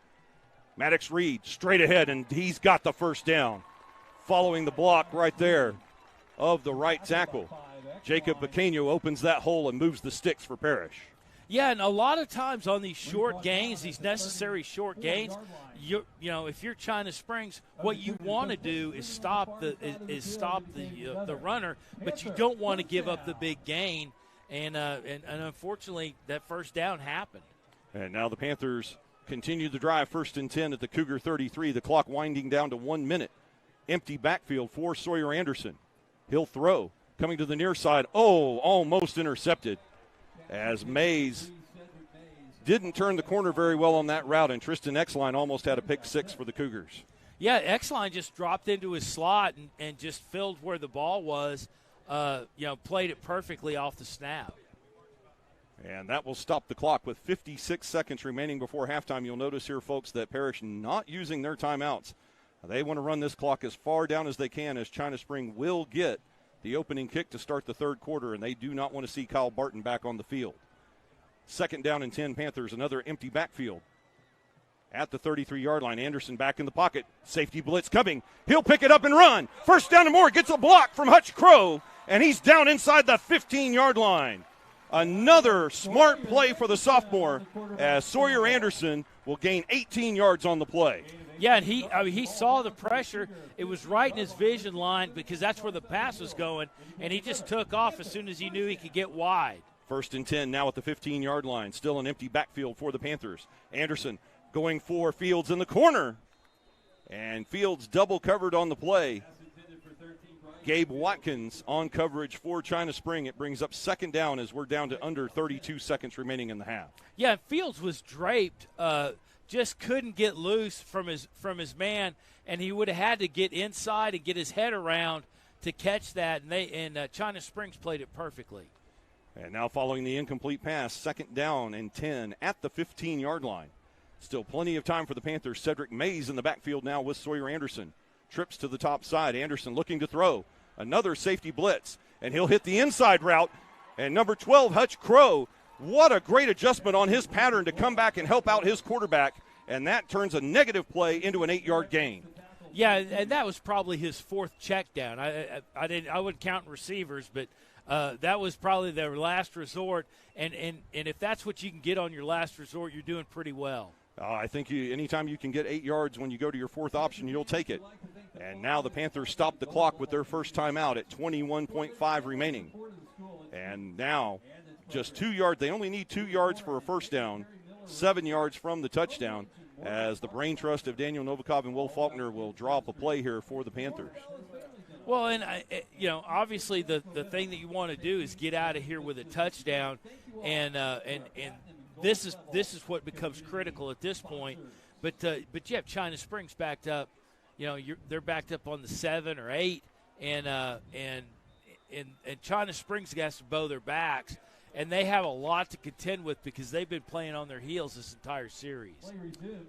Maddox Reed straight ahead, and he's got the first down. Following the block right there of the right tackle. Jacob Pequeno opens that hole and moves the sticks for Parish. Yeah, and a lot of times on these short gains, these necessary short gains, if you're China Springs, what you want to do is stop the runner, but you don't want to give up the big gain. And unfortunately, that first down happened. And now the Panthers continue the drive, 1st and 10 at the Cougar 33. The clock winding down to 1 minute. Empty backfield for Sawyer Anderson. He'll throw. Coming to the near side. Oh, almost intercepted. As Mays didn't turn the corner very well on that route, and Tristan Exline almost had a pick 6 for the Cougars. Yeah, Exline just dropped into his slot and just filled where the ball was, played it perfectly off the snap. And that will stop the clock with 56 seconds remaining before halftime. You'll notice here, folks, that Parish not using their timeouts. They want to run this clock as far down as they can, as China Spring will get the opening kick to start the third quarter, and they do not want to see Kyle Barton back on the field. 2nd down and 10, Panthers, another empty backfield. At the 33-yard line, Anderson back in the pocket. Safety blitz coming. He'll pick it up and run. 1st down and more. Gets a block from Hutch Crow, and he's down inside the 15-yard line. Another smart play for the sophomore, as Sawyer Anderson will gain 18 yards on the play. Yeah, and he saw the pressure. It was right in his vision line because that's where the pass was going, and he just took off as soon as he knew he could get wide. 1st and 10 now at the 15-yard line. Still an empty backfield for the Panthers. Anderson going for Fields in the corner. And Fields double covered on the play. Gabe Watkins on coverage for China Spring. It brings up 2nd down as we're down to under 32 seconds remaining in the half. Yeah, Fields was draped, just couldn't get loose from his man, and he would have had to get inside and get his head around to catch that, and China Springs played it perfectly. And now following the incomplete pass, 2nd down and 10 at the 15-yard line. Still plenty of time for the Panthers. Cedric Mays in the backfield now with Sawyer Anderson. Trips to the top side. Anderson looking to throw. Another safety blitz, and he'll hit the inside route. And number 12, Hutch Crow, what a great adjustment on his pattern to come back and help out his quarterback, and that turns a negative play into an 8-yard gain. Yeah, and that was probably his 4th check down. I wouldn't count receivers, but that was probably their last resort. And if that's what you can get on your last resort, you're doing pretty well. I think anytime you can get 8 yards when you go to your fourth option, you'll take it. And now the Panthers stop the clock with their first timeout at 21.5 remaining. And now just 2 yards. They only need 2 yards for a first down, 7 yards from the touchdown, as the brain trust of Daniel Novikov and Will Faulkner will draw up a play here for the Panthers. Well, and obviously the thing that you want to do is get out of here with a touchdown, and this is what becomes critical at this point. But you have China Springs backed up. They're backed up on the 7 or 8, and China Springs has to bow their backs, and they have a lot to contend with because they've been playing on their heels this entire series.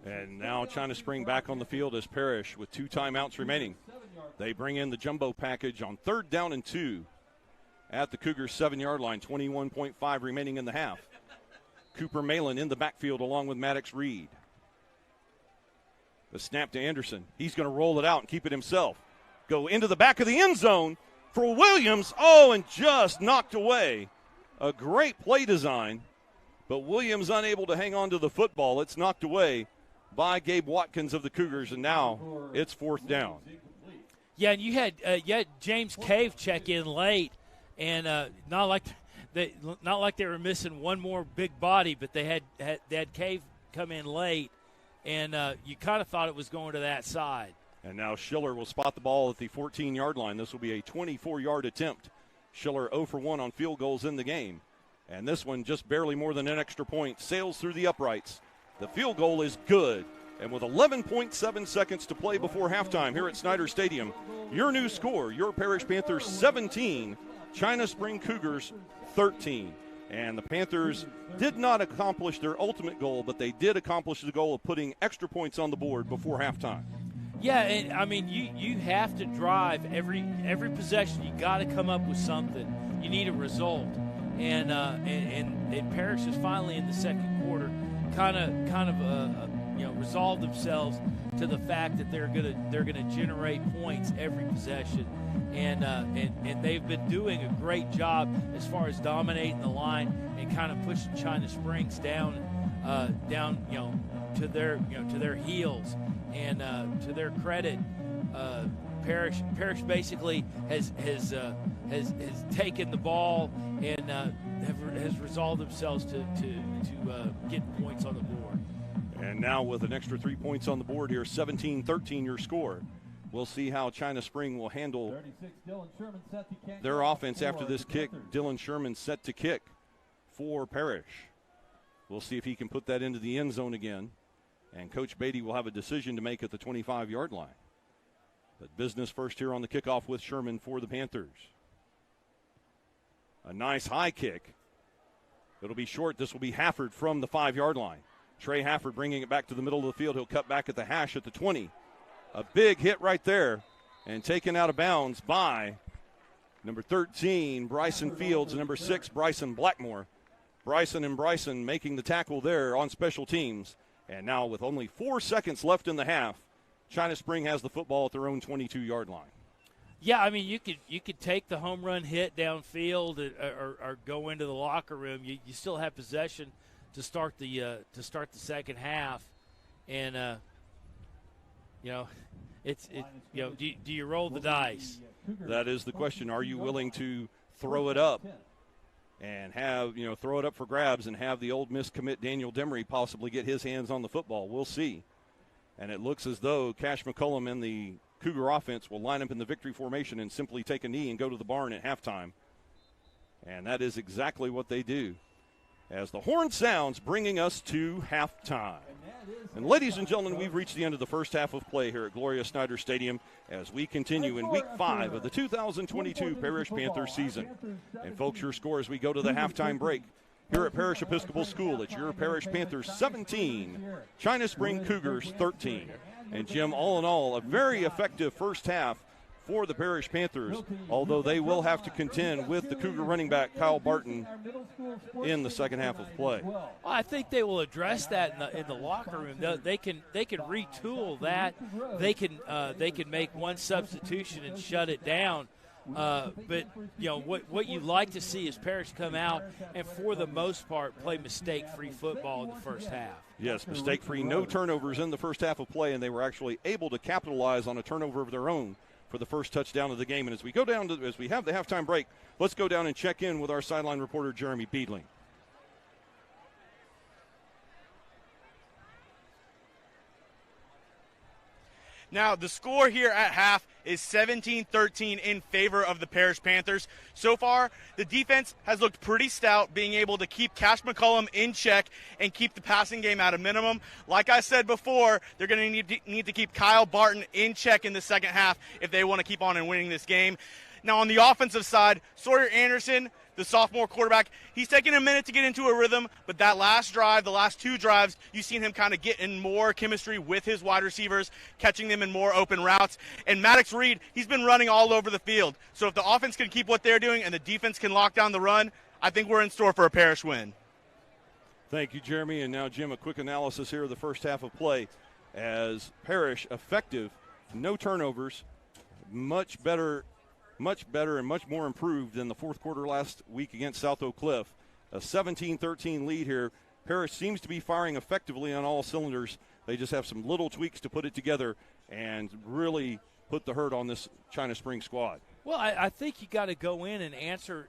And now China Spring back on the field as Parish with 2 timeouts remaining. They bring in the jumbo package on 3rd down and 2 at the Cougars' 7-yard line, 21.5 remaining in the half. Cooper Malin in the backfield along with Maddox Reed. The snap to Anderson. He's going to roll it out and keep it himself. Go into the back of the end zone for Williams. Oh, and just knocked away. A great play design, but Williams unable to hang on to the football. It's knocked away by Gabe Watkins of the Cougars, and now it's 4th down. Yeah, and you had James Cave check in late, and not like they were missing one more big body, but they had Cave come in late, and you kind of thought it was going to that side. And now Schiller will spot the ball at the 14-yard line. This will be a 24-yard attempt. Schiller 0 for 1 on field goals in the game. And this one just barely more than an extra point. Sails through the uprights. The field goal is good. And with 11.7 seconds to play before halftime here at Snyder Stadium, your new score, your Parish Panthers 17, China Spring Cougars 13. And the Panthers did not accomplish their ultimate goal, but they did accomplish the goal of putting extra points on the board before halftime. Yeah, and I mean, you have to drive every possession. You got to come up with something. You need a result, and Parish is finally in the second quarter, kind of resolved themselves to the fact that they're gonna generate points every possession, and they've been doing a great job as far as dominating the line and kind of pushing China Springs down to their heels. And to their credit, Parish basically has taken the ball and has resolved themselves to get points on the board. And now with an extra 3 points on the board here, 17-13 your score. We'll see how China Spring will handle their offense after this kick. Dylan Sherman set to kick for Parish. We'll see if he can put that into the end zone again. And Coach Beatty will have a decision to make at the 25-yard line. But business first here on the kickoff with Sherman for the Panthers. A nice high kick. It'll be short. This will be Hafford from the 5-yard line. Trey Hafford bringing it back to the middle of the field. He'll cut back at the hash at the 20. A big hit right there and taken out of bounds by number 13, Bryson Fields, and number 6, Bryson Blackmore. Bryson making the tackle there on special teams. And now with only 4 seconds left in the half, China Spring has the football at their own 22-yard line. Yeah, I mean, you could take the home run hit downfield or go into the locker room. You still have possession to start the second half, and do you roll the dice? That is the question. Are you willing to throw it up and throw it up for grabs and have the Ole Miss commit Daniel Demery possibly get his hands on the football? We'll see. And it looks as though Cash McCullum and the Cougar offense will line up in the victory formation and simply take a knee and go to the barn at halftime. And that is exactly what they do. As the horn sounds, bringing us to halftime. And ladies and gentlemen, we've reached the end of the first half of play here at Gloria Snyder Stadium as we continue in Week 5 of the 2022 Parish Panthers season. And folks, your score as we go to the halftime break here at Parish Episcopal School. It's your Parish Panthers 17, China Spring Cougars 13. And Jim, all in all, a very effective first half for the Parish Panthers, although they will have to contend with the Cougar running back Kyle Barton in the second half of play. Well, I think they will address that in the locker room. They can retool that. They can make one substitution and shut it down. But what you like to see is Parish come out and for the most part play mistake-free football in the first half. Yes, mistake-free, no turnovers in the first half of play, and they were actually able to capitalize on a turnover of their own for the first touchdown of the game. And as we have the halftime break, let's go down and check in with our sideline reporter, Jeremy Beedling. Now, the score here at half is 17-13 in favor of the Parish Panthers. So far, the defense has looked pretty stout, being able to keep Cash McCullum in check and keep the passing game at a minimum. Like I said before, they're going to need to keep Kyle Barton in check in the second half if they want to keep on and winning this game. Now, on the offensive side, Sawyer Anderson, the sophomore quarterback, he's taking a minute to get into a rhythm, but that last drive, the last two drives, you've seen him kind of get in more chemistry with his wide receivers, catching them in more open routes. And Maddox Reed, he's been running all over the field. So if the offense can keep what they're doing and the defense can lock down the run, I think we're in store for a Parish win. Thank you, Jeremy. And now, Jim, a quick analysis here of the first half of play as Parish effective, no turnovers, much better and much more improved than the fourth quarter last week against South Oak Cliff. A 17-13 lead here. Parish seems to be firing effectively on all cylinders. They just have some little tweaks to put it together and really put the hurt on this China Spring squad. Well, I think you got to go in and answer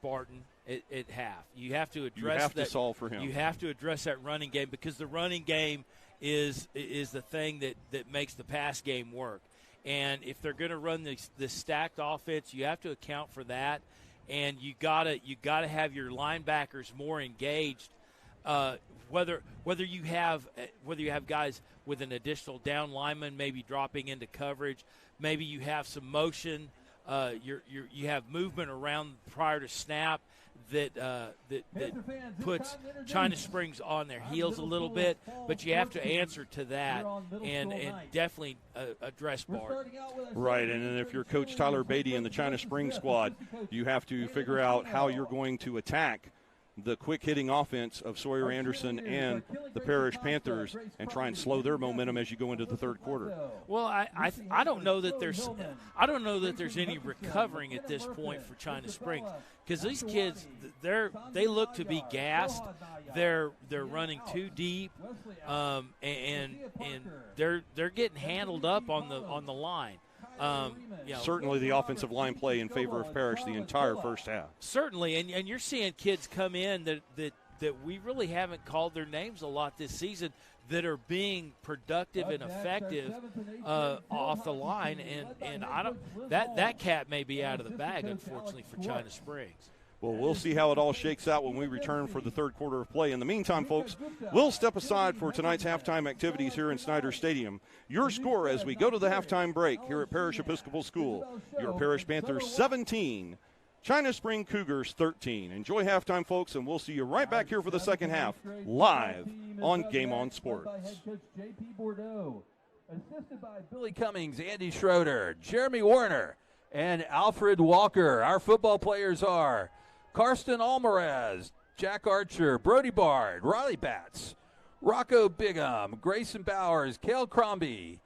Barton at half. You have to address to solve for him. You have to address that running game because the running game is the thing that makes the pass game work. And if they're going to run this stacked offense, you have to account for that, and you gotta have your linebackers more engaged. Whether you have guys with an additional down lineman maybe dropping into coverage, maybe you have some motion, you have movement around prior to snap that puts China Springs on their heels a little bit, but you have to answer to that and definitely address Bart. Right, and then if you're Coach Tyler Beatty and the China Springs squad, you have to figure out how you're going to attack the quick-hitting offense of Sawyer Anderson and the Parish Panthers and try and slow their momentum as you go into the third quarter. Well, I don't know that there's any recovering at this point for China Springs because these kids they look to be gassed. They're running too deep, and they're getting handled up on the line. Certainly the offensive line play in favor of Parish the entire first half. Certainly, and you're seeing kids come in that we really haven't called their names a lot this season that are being productive and effective off the line, and I don't that cat may be out of the bag, unfortunately, for China Springs. Well, we'll see how it all shakes out when we return for the third quarter of play. In the meantime, folks, we'll step aside for tonight's halftime activities here in Snyder Stadium. Your score as we go to the halftime break here at Parish Episcopal School. Your Parish Panthers 17, China Spring Cougars 13. Enjoy halftime, folks, and we'll see you right back here for the second half, live on Game On Sports. Assisted by Billy Cummings, Andy Schroeder, Jeremy Warner, and Alfred Walker. Our football players are Karsten Almaraz, Jack Archer, Brody Bard, Riley Batts, Rocco Bigham, Grayson Bowers, Cale Crombie,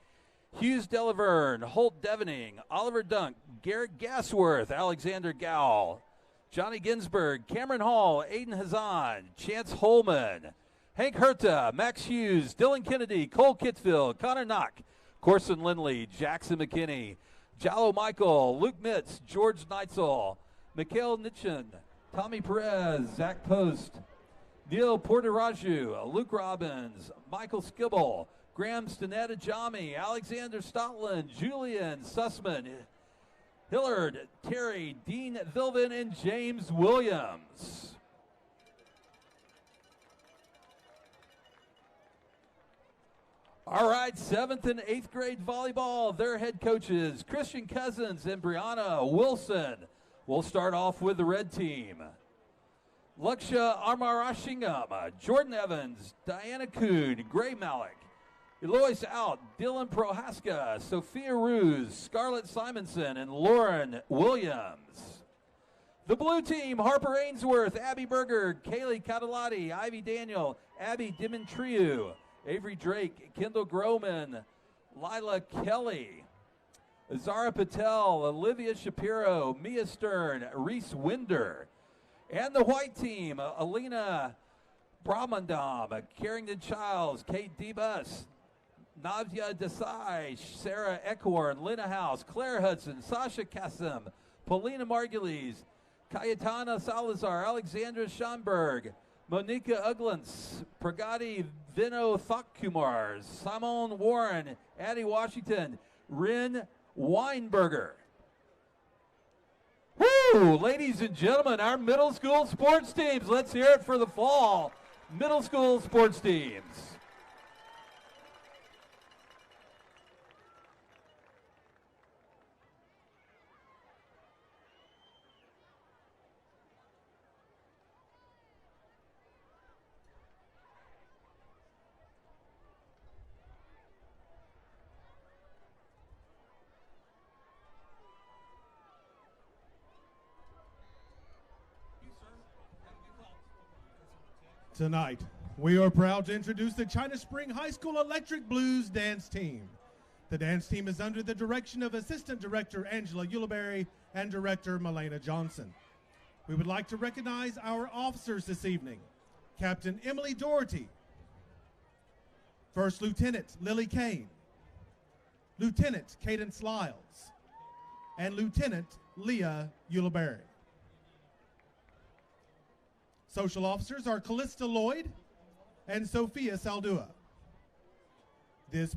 Hughes Delaverne, Holt Devening, Oliver Dunk, Garrett Gassworth, Alexander Gowell, Johnny Ginsberg, Cameron Hall, Aiden Hazan, Chance Holman, Hank Herta, Max Hughes, Dylan Kennedy, Cole Kitfield, Connor Knock, Corson Lindley, Jackson McKinney, Jallo Michael, Luke Mitz, George Neitzel, Mikhail Nitchin, Tommy Perez, Zach Post, Neil Porteraju, Luke Robbins, Michael Skibble, Graham Stanetta-Jami, Alexander Stotland, Julian Sussman, Hillard, Terry, Dean Vilvin, and James Williams. All right, 7th and 8th grade volleyball. Their head coaches, Christian Cousins and Brianna Wilson. We'll start off with the red team. Laksha Amarashingam, Jordan Evans, Diana Kuhn, Gray Malik, Eloise Out, Dylan Prohaska, Sophia Ruse, Scarlett Simonson, and Lauren Williams. The blue team, Harper Ainsworth, Abby Berger, Kaylee Catalati, Ivy Daniel, Abby Dimitriou, Avery Drake, Kendall Groman, Lila Kelly, Zara Patel, Olivia Shapiro, Mia Stern, Reese Winder. And the white team, Alina Brahmandam, Carrington Childs, Kate Debus, Navya Desai, Sarah Ecorn, Lena House, Claire Hudson, Sasha Kassim, Paulina Margulies, Cayetana Salazar, Alexandra Schomburg, Monica Uglance, Pragati Vino Thakkumar, Simone Warren, Addie Washington, Rin Weinberger. Woo! Ladies and gentlemen, our middle school sports teams. Let's hear it for the fall middle school sports teams. Tonight, we are proud to introduce the China Spring High School Electric Blues dance team. The dance team is under the direction of Assistant Director Angela Ulibarri and Director Melena Johnson. We would like to recognize our officers this evening. Captain Emily Doherty, First Lieutenant Lily Kane, Lieutenant Cadence Lyles, and Lieutenant Leah Ulibarri. Social officers are Callista Lloyd and Sophia Saldua. This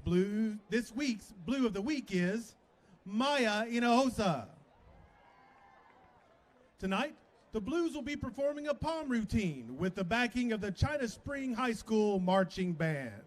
week's Blue of the Week is Maya Hinojosa. Tonight, the Blues will be performing a palm routine with the backing of the China Spring High School Marching Band.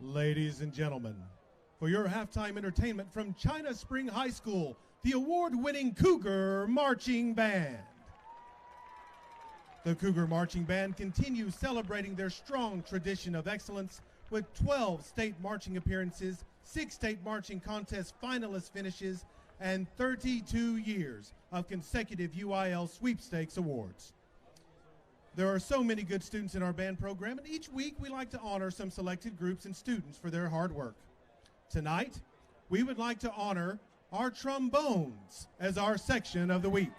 Ladies and gentlemen, for your halftime entertainment from China Spring High School, the award-winning Cougar Marching Band. The Cougar Marching Band continues celebrating their strong tradition of excellence with 12 state marching appearances, 6 state marching contest finalist finishes, and 32 years of consecutive UIL sweepstakes awards. There are so many good students in our band program, and each week we like to honor some selected groups and students for their hard work. Tonight, we would like to honor our trombones as our section of the week.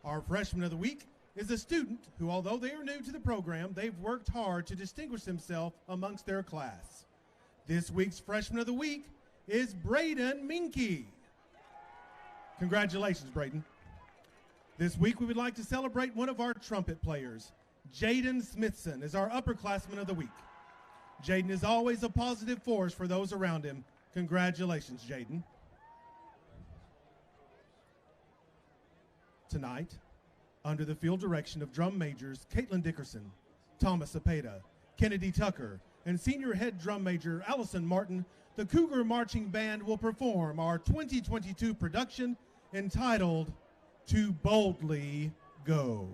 Our freshman of the week is a student who, although they are new to the program, they've worked hard to distinguish themselves amongst their class. This week's freshman of the week is Braden Minke. Congratulations, Braden. This week, we would like to celebrate one of our trumpet players. Jaden Smithson is our upperclassman of the week. Jaden is always a positive force for those around him. Congratulations, Jaden. Tonight, under the field direction of drum majors Caitlin Dickerson, Thomas Cepeda, Kennedy Tucker, and senior head drum major Allison Martin, the Cougar Marching Band will perform our 2022 production entitled to boldly go.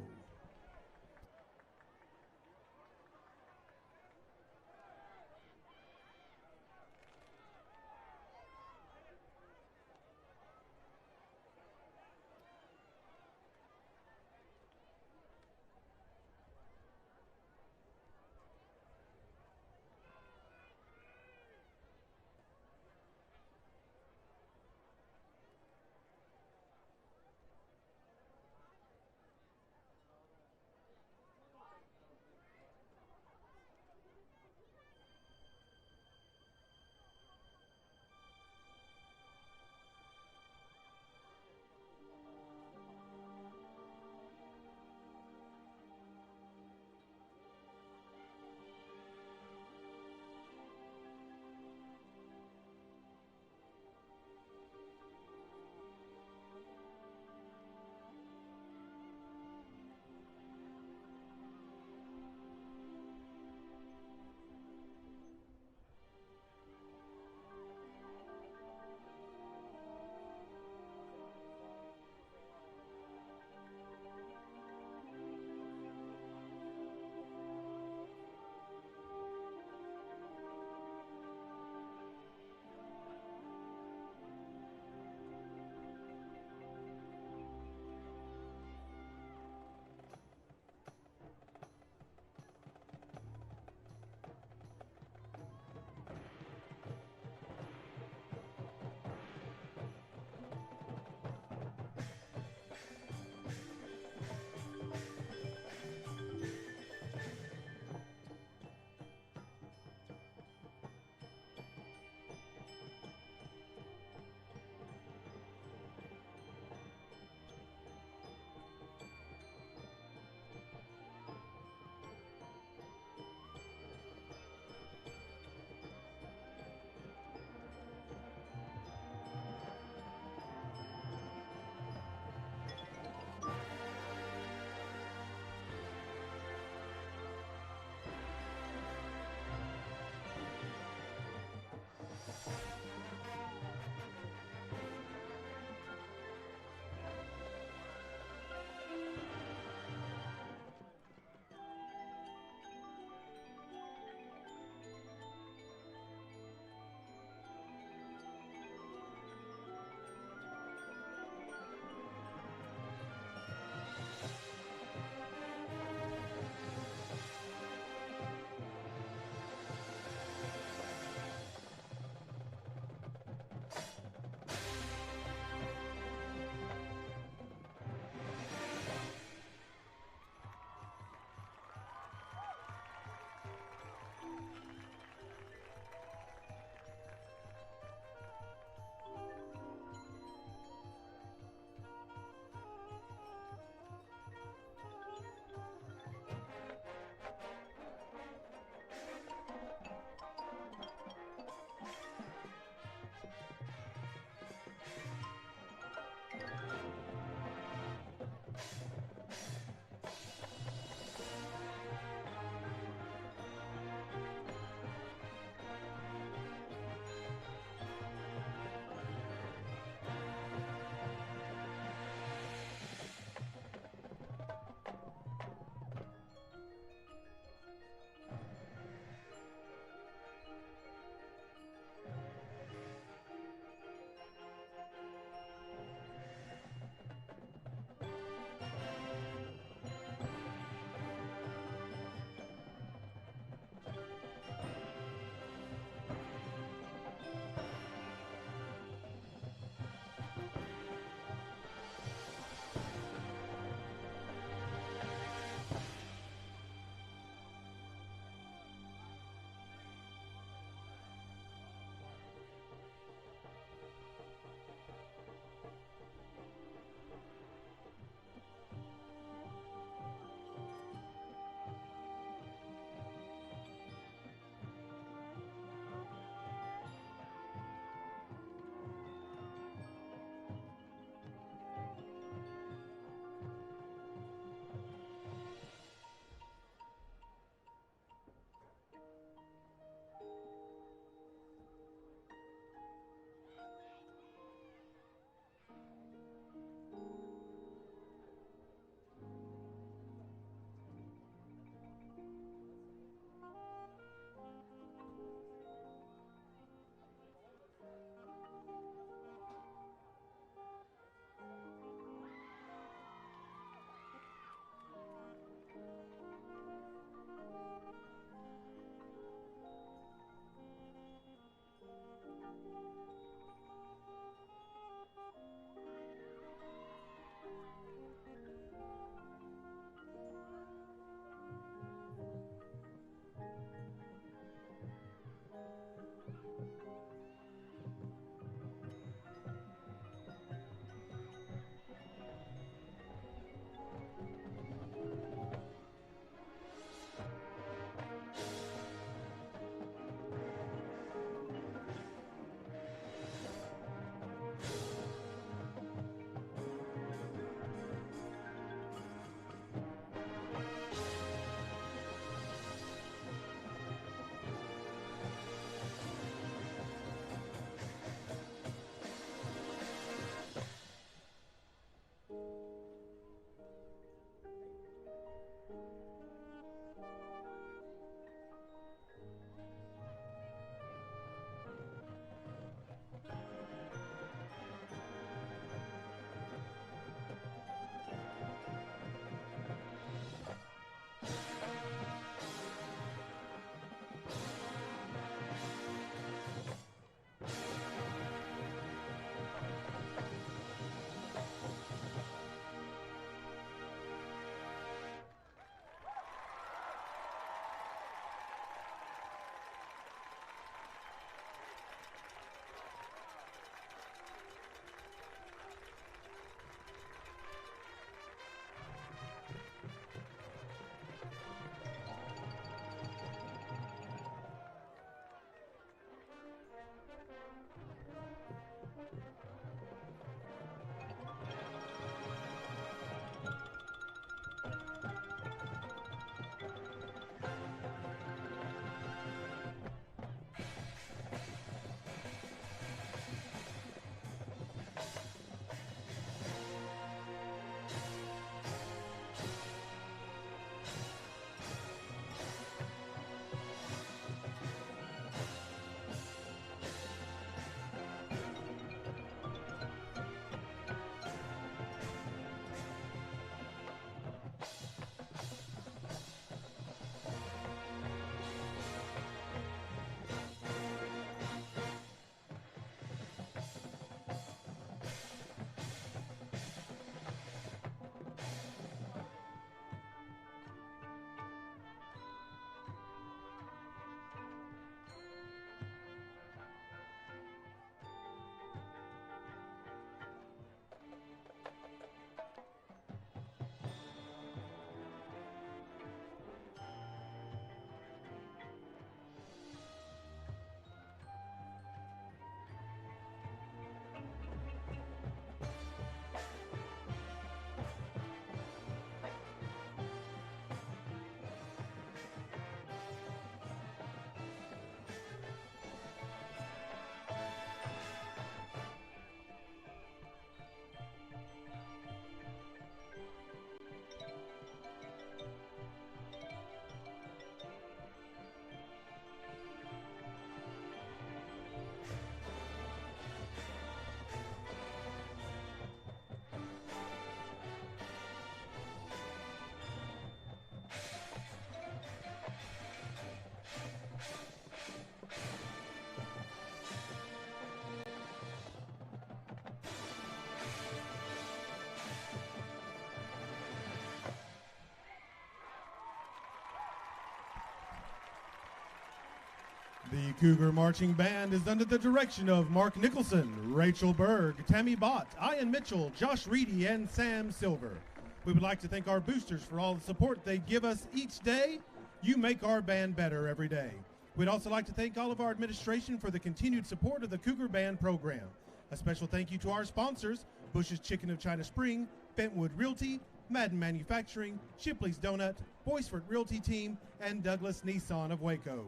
The Cougar Marching Band is under the direction of Mark Nicholson, Rachel Berg, Tammy Bott, Ian Mitchell, Josh Reedy, and Sam Silver. We would like to thank our boosters for all the support they give us each day. You make our band better every day. We'd also like to thank all of our administration for the continued support of the Cougar Band program. A special thank you to our sponsors, Bush's Chicken of China Spring, Bentwood Realty, Madden Manufacturing, Shipley's Donut, Boisfort Realty Team, and Douglas Nissan of Waco.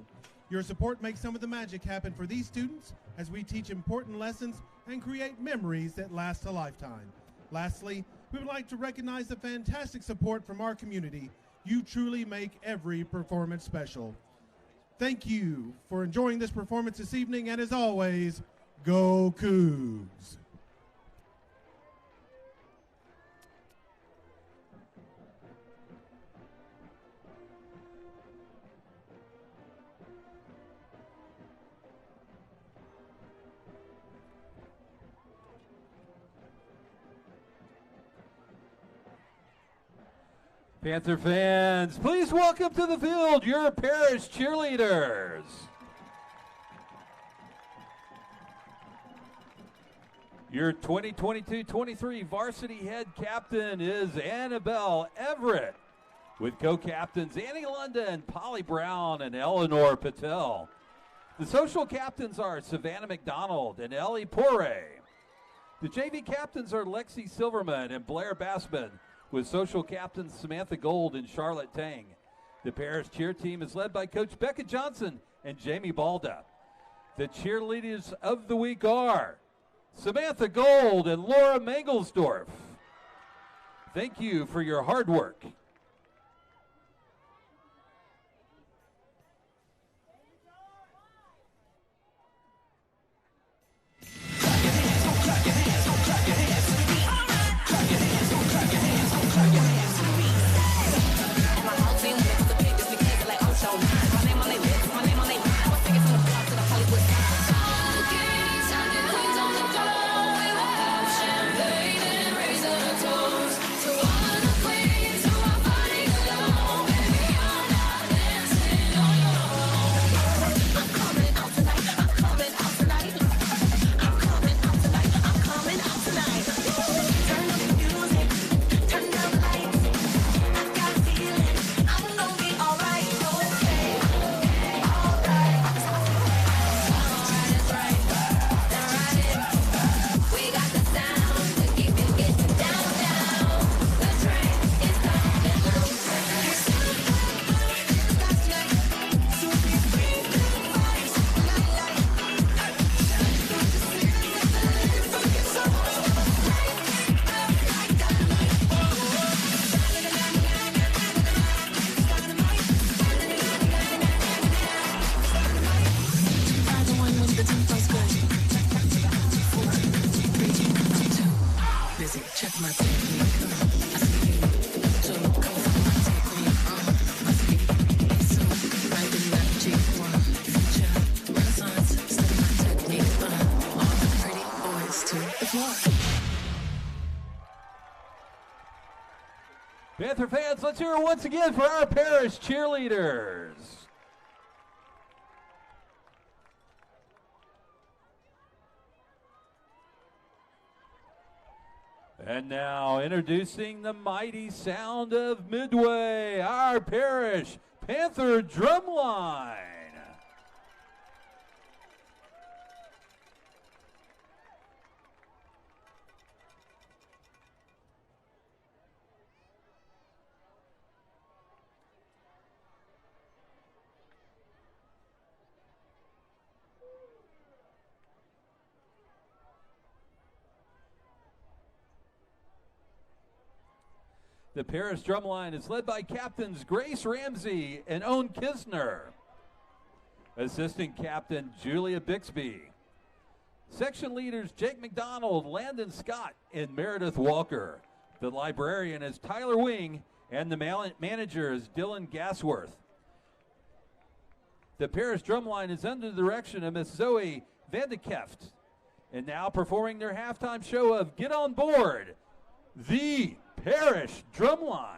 Your support makes some of the magic happen for these students as we teach important lessons and create memories that last a lifetime. Lastly, we would like to recognize the fantastic support from our community. You truly make every performance special. Thank you for enjoying this performance this evening, and as always, go Cougs! Panther fans, please welcome to the field your Parish cheerleaders. Your 2022-23 varsity head captain is Annabelle Everett, with co-captains Annie London, Polly Brown, and Eleanor Patel. The social captains are Savannah McDonald and Ellie Poire. The JV captains are Lexi Silverman and Blair Bassman, with social captains Samantha Gold and Charlotte Tang. The Parish cheer team is led by Coach Becca Johnson and Jamie Balda. The cheerleaders of the week are Samantha Gold and Laura Mangelsdorf. Thank you for your hard work. Panther fans, let's hear it once again for our Parish cheerleaders. And now introducing the mighty sound of Midway, our Parish Panther drumline. The Parish drumline is led by captains Grace Ramsey and Owen Kisner. Assistant captain Julia Bixby. Section leaders Jake McDonald, Landon Scott, and Meredith Walker. The librarian is Tyler Wing, and the manager is Dylan Gasworth. The Parish drumline is under the direction of Miss Zoe Vandekeft. And now performing their halftime show of Get On Board, the Parish drumline.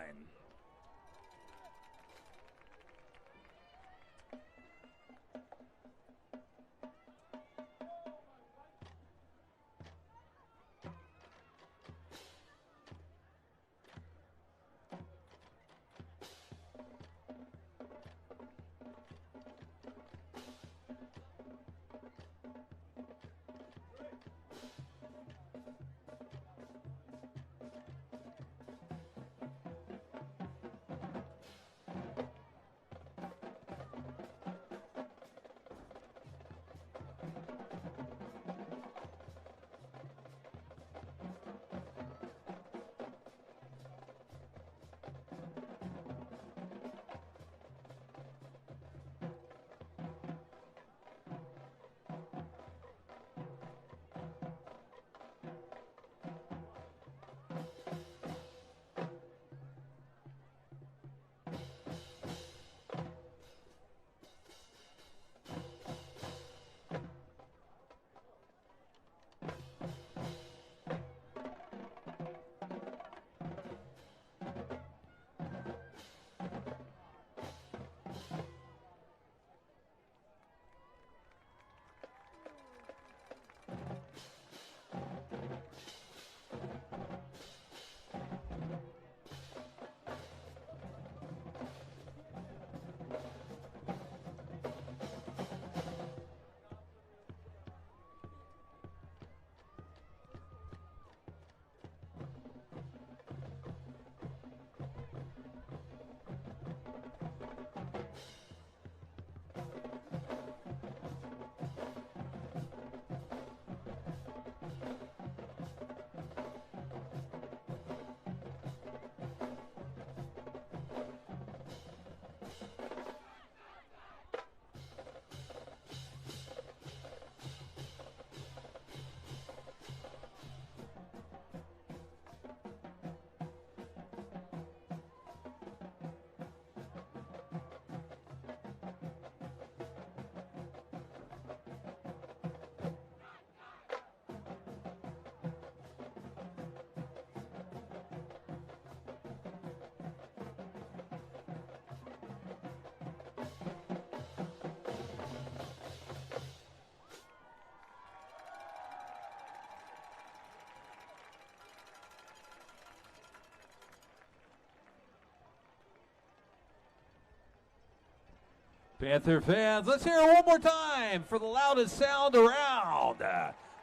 Panther fans, let's hear it one more time for the loudest sound around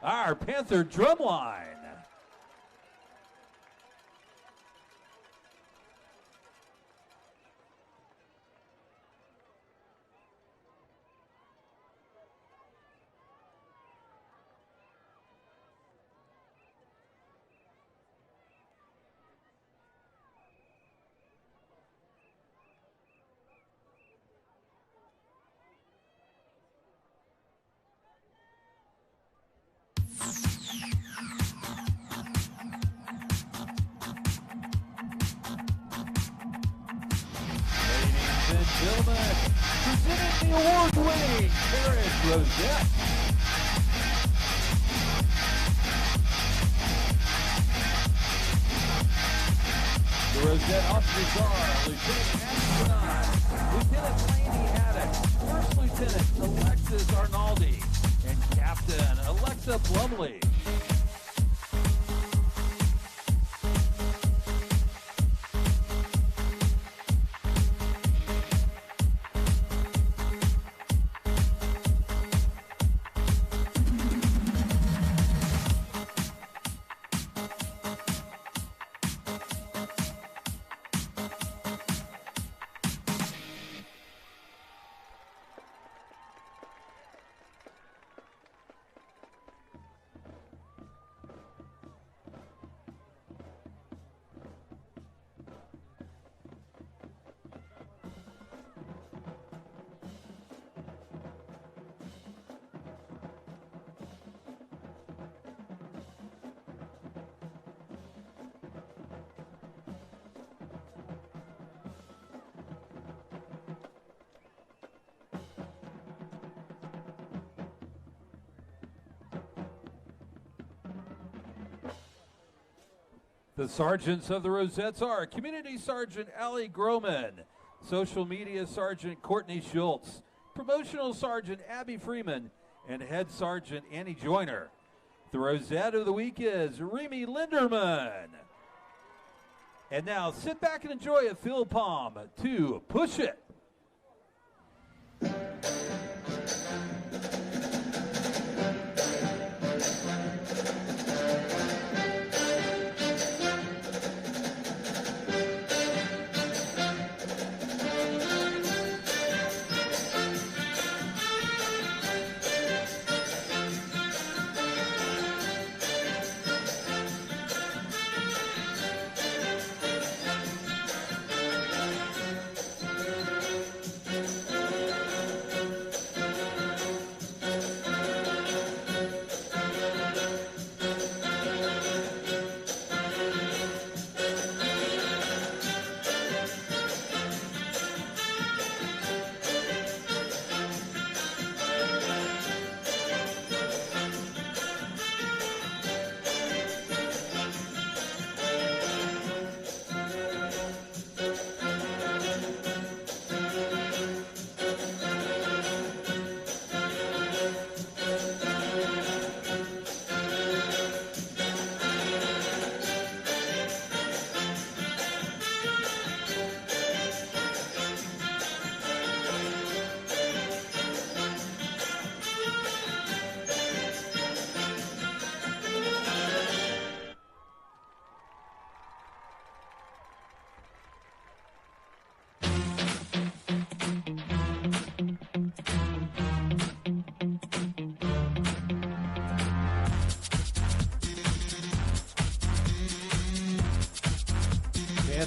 our Panther drumline. Gentlemen, presenting the award-winning Parish Rosette. The Rosette officers are Lieutenant Ashton, Lieutenant Laney Haddock, First Lieutenant Alexis Arnaldi, and Captain Alexa Plumley. The sergeants of the Rosettes are Community Sergeant Allie Groman, Social Media Sergeant Courtney Schultz, Promotional Sergeant Abby Freeman, and Head Sergeant Annie Joyner. The Rosette of the week is Remy Linderman. And now sit back and enjoy a Phil Palm to Push It.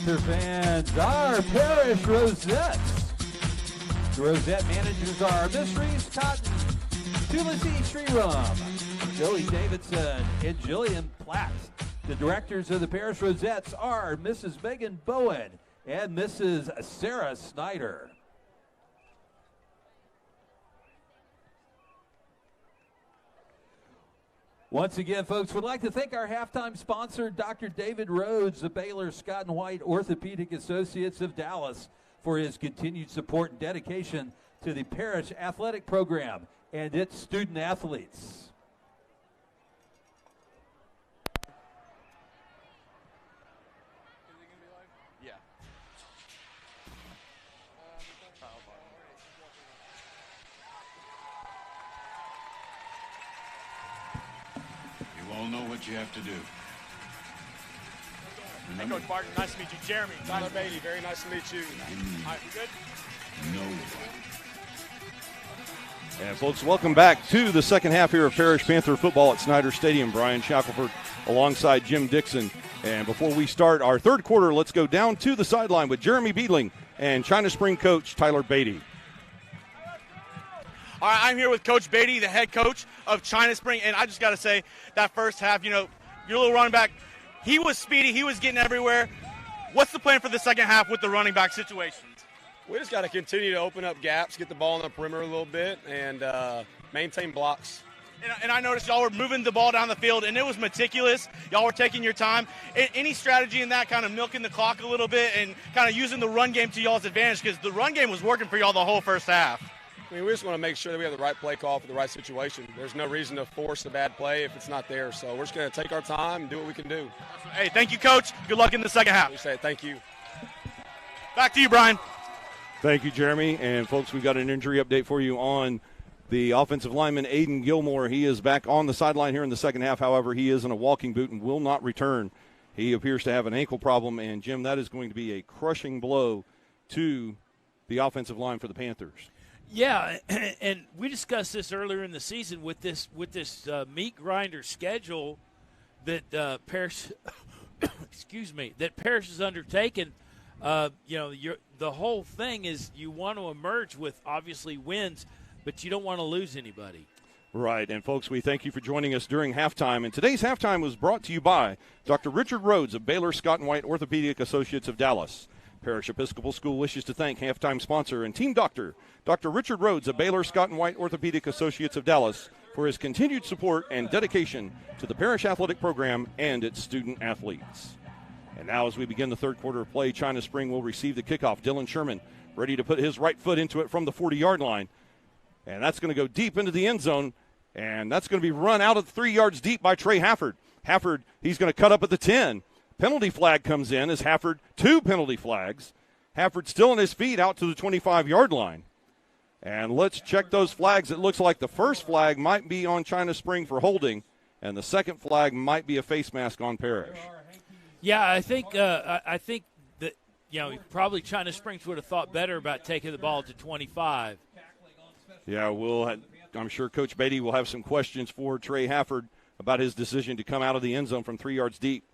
Panther fans, our Parish Rosettes. The Rosette managers are Miss Reeves Cotton, Tulasi Sriram, Joey Davidson, and Jillian Platt. The directors of the Parish Rosettes are Mrs. Megan Bowen and Mrs. Sarah Snyder. Once again, folks, we'd like to thank our halftime sponsor, Dr. David Rhodes, the Baylor Scott & White Orthopedic Associates of Dallas, for his continued support and dedication to the Parish Athletic Program and its student athletes. You all know what you have to do. Hey, Coach Barton, nice to meet you. Jeremy, Tyler Beatty, very nice to meet you. All right, you good? No. And folks, welcome back to the second half here of Parish Panther football at Snyder Stadium. Brian Shackelford alongside Jim Dixon. And before we start our third quarter, let's go down to the sideline with Jeremy Beadling and China Spring coach Tyler Beatty. All right, I'm here with Coach Beatty, the head coach of China Spring, and I just got to say, that first half, your little running back, he was speedy, he was getting everywhere. What's the plan for the second half with the running back situations? We just got to continue to open up gaps, get the ball in the perimeter a little bit, and maintain blocks. And I noticed y'all were moving the ball down the field, and it was meticulous. Y'all were taking your time. Any strategy in that, kind of milking the clock a little bit and kind of using the run game to y'all's advantage? Because the run game was working for y'all the whole first half. I mean, we just want to make sure that we have the right play call for the right situation. There's no reason to force a bad play if it's not there. So we're just going to take our time and do what we can do. Hey, thank you, Coach. Good luck in the second half. Appreciate it. Thank you. Back to you, Brian. Thank you, Jeremy. And, folks, we got an injury update for you on the offensive lineman, Aiden Gilmore. He is back on the sideline here in the second half. However, he is in a walking boot and will not return. He appears to have an ankle problem. And, Jim, that is going to be a crushing blow to the offensive line for the Panthers. Yeah, and we discussed this earlier in the season with this meat grinder schedule that Parish, that Parish has undertaken. The whole thing is you want to emerge with obviously wins, but you don't want to lose anybody. Right, and folks, we thank you for joining us during halftime. And today's halftime was brought to you by Dr. Richard Rhodes of Baylor Scott & White Orthopedic Associates of Dallas. Parish Episcopal School wishes to thank halftime sponsor and team doctor, Dr. Richard Rhodes of Baylor Scott & White Orthopedic Associates of Dallas, for his continued support and dedication to the Parish athletic program and its student athletes. And now as we begin the third quarter of play, China Spring will receive the kickoff. Dylan Sherman ready to put his right foot into it from the 40-yard line. And that's going to go deep into the end zone, and that's going to be run out of 3 yards deep by Trey Hafford. Hafford, he's going to cut up at the 10. Penalty flag comes in as Hafford, 2 penalty flags. Hafford still on his feet out to the 25-yard line. And let's check those flags. It looks like the first flag might be on China Spring for holding, and the second flag might be a face mask on Parish. Yeah, I think that probably China Springs would have thought better about taking the ball to 25. Yeah, I'm sure Coach Beatty will have some questions for Trey Hafford about his decision to come out of the end zone from 3 yards deep.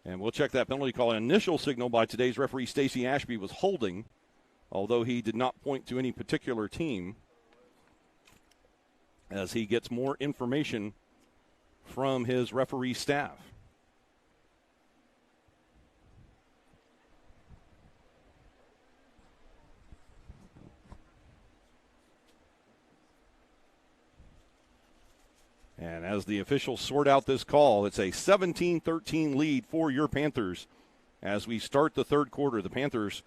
And we'll check that penalty call. An initial signal by today's referee, Stacy Ashby, was holding, although he did not point to any particular team, as he gets more information from his referee staff. And as the officials sort out this call, it's a 17-13 lead for your Panthers. As we start the third quarter, the Panthers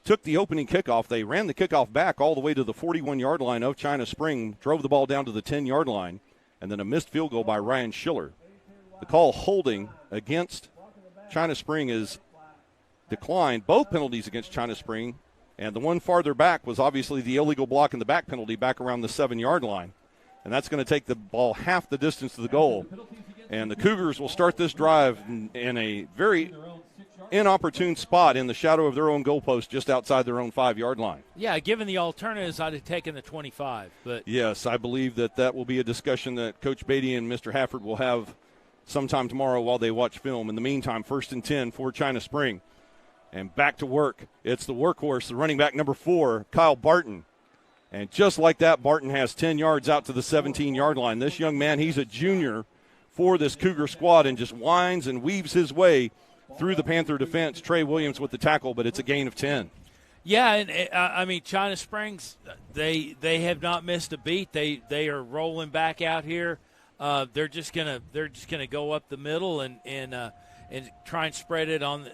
took the opening kickoff. They ran the kickoff back all the way to the 41-yard line of China Spring, drove the ball down to the 10-yard line, and then a missed field goal by Ryan Schiller. The call holding against China Spring is declined. Both penalties against China Spring, and the one farther back was obviously the illegal block in the back penalty back around the 7-yard line. And that's going to take the ball half the distance to the goal. And the Cougars will start this drive in a very inopportune spot in the shadow of their own goalpost just outside their own 5-yard line. Yeah, given the alternatives, I'd have taken the 25. But yes, I believe that will be a discussion that Coach Beatty and Mr. Hafford will have sometime tomorrow while they watch film. In the meantime, 1st and 10 for China Spring. And back to work. It's the workhorse, the running back number 4, Kyle Barton. And just like that, Barton has 10 yards out to the 17-yard line. This young man, he's a junior for this Cougar squad and just winds and weaves his way through the Panther defense. Trey Williams with the tackle, but it's a gain of 10. Yeah, and China Springs, they have not missed a beat. They are rolling back out here. They're just gonna go up the middle and try and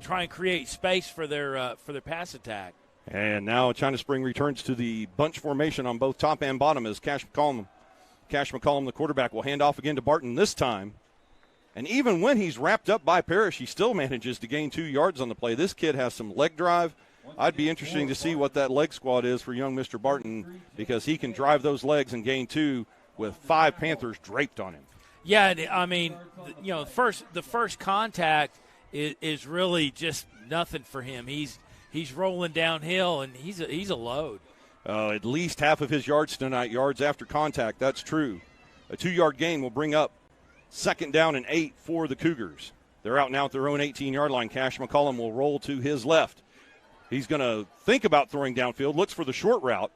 try and create space for their pass attack. And now China Spring returns to the bunch formation on both top and bottom as Cash McCollum, the quarterback, will hand off again to Barton this time. And even when he's wrapped up by Parish, he still manages to gain 2 yards on the play. This kid has some leg drive. I'd be interested to see what that leg squad is for young Mr. Barton, because he can drive those legs and gain 2 with 5 Panthers draped on him. Yeah, I mean, the first contact is really just nothing for him. He's rolling downhill, and he's a load. At least half of his yards tonight, yards after contact. That's true. A 2-yard gain will bring up 2nd down and 8 for the Cougars. They're out now at their own 18-yard line. Cash McCollum will roll to his left. He's going to think about throwing downfield, looks for the short route,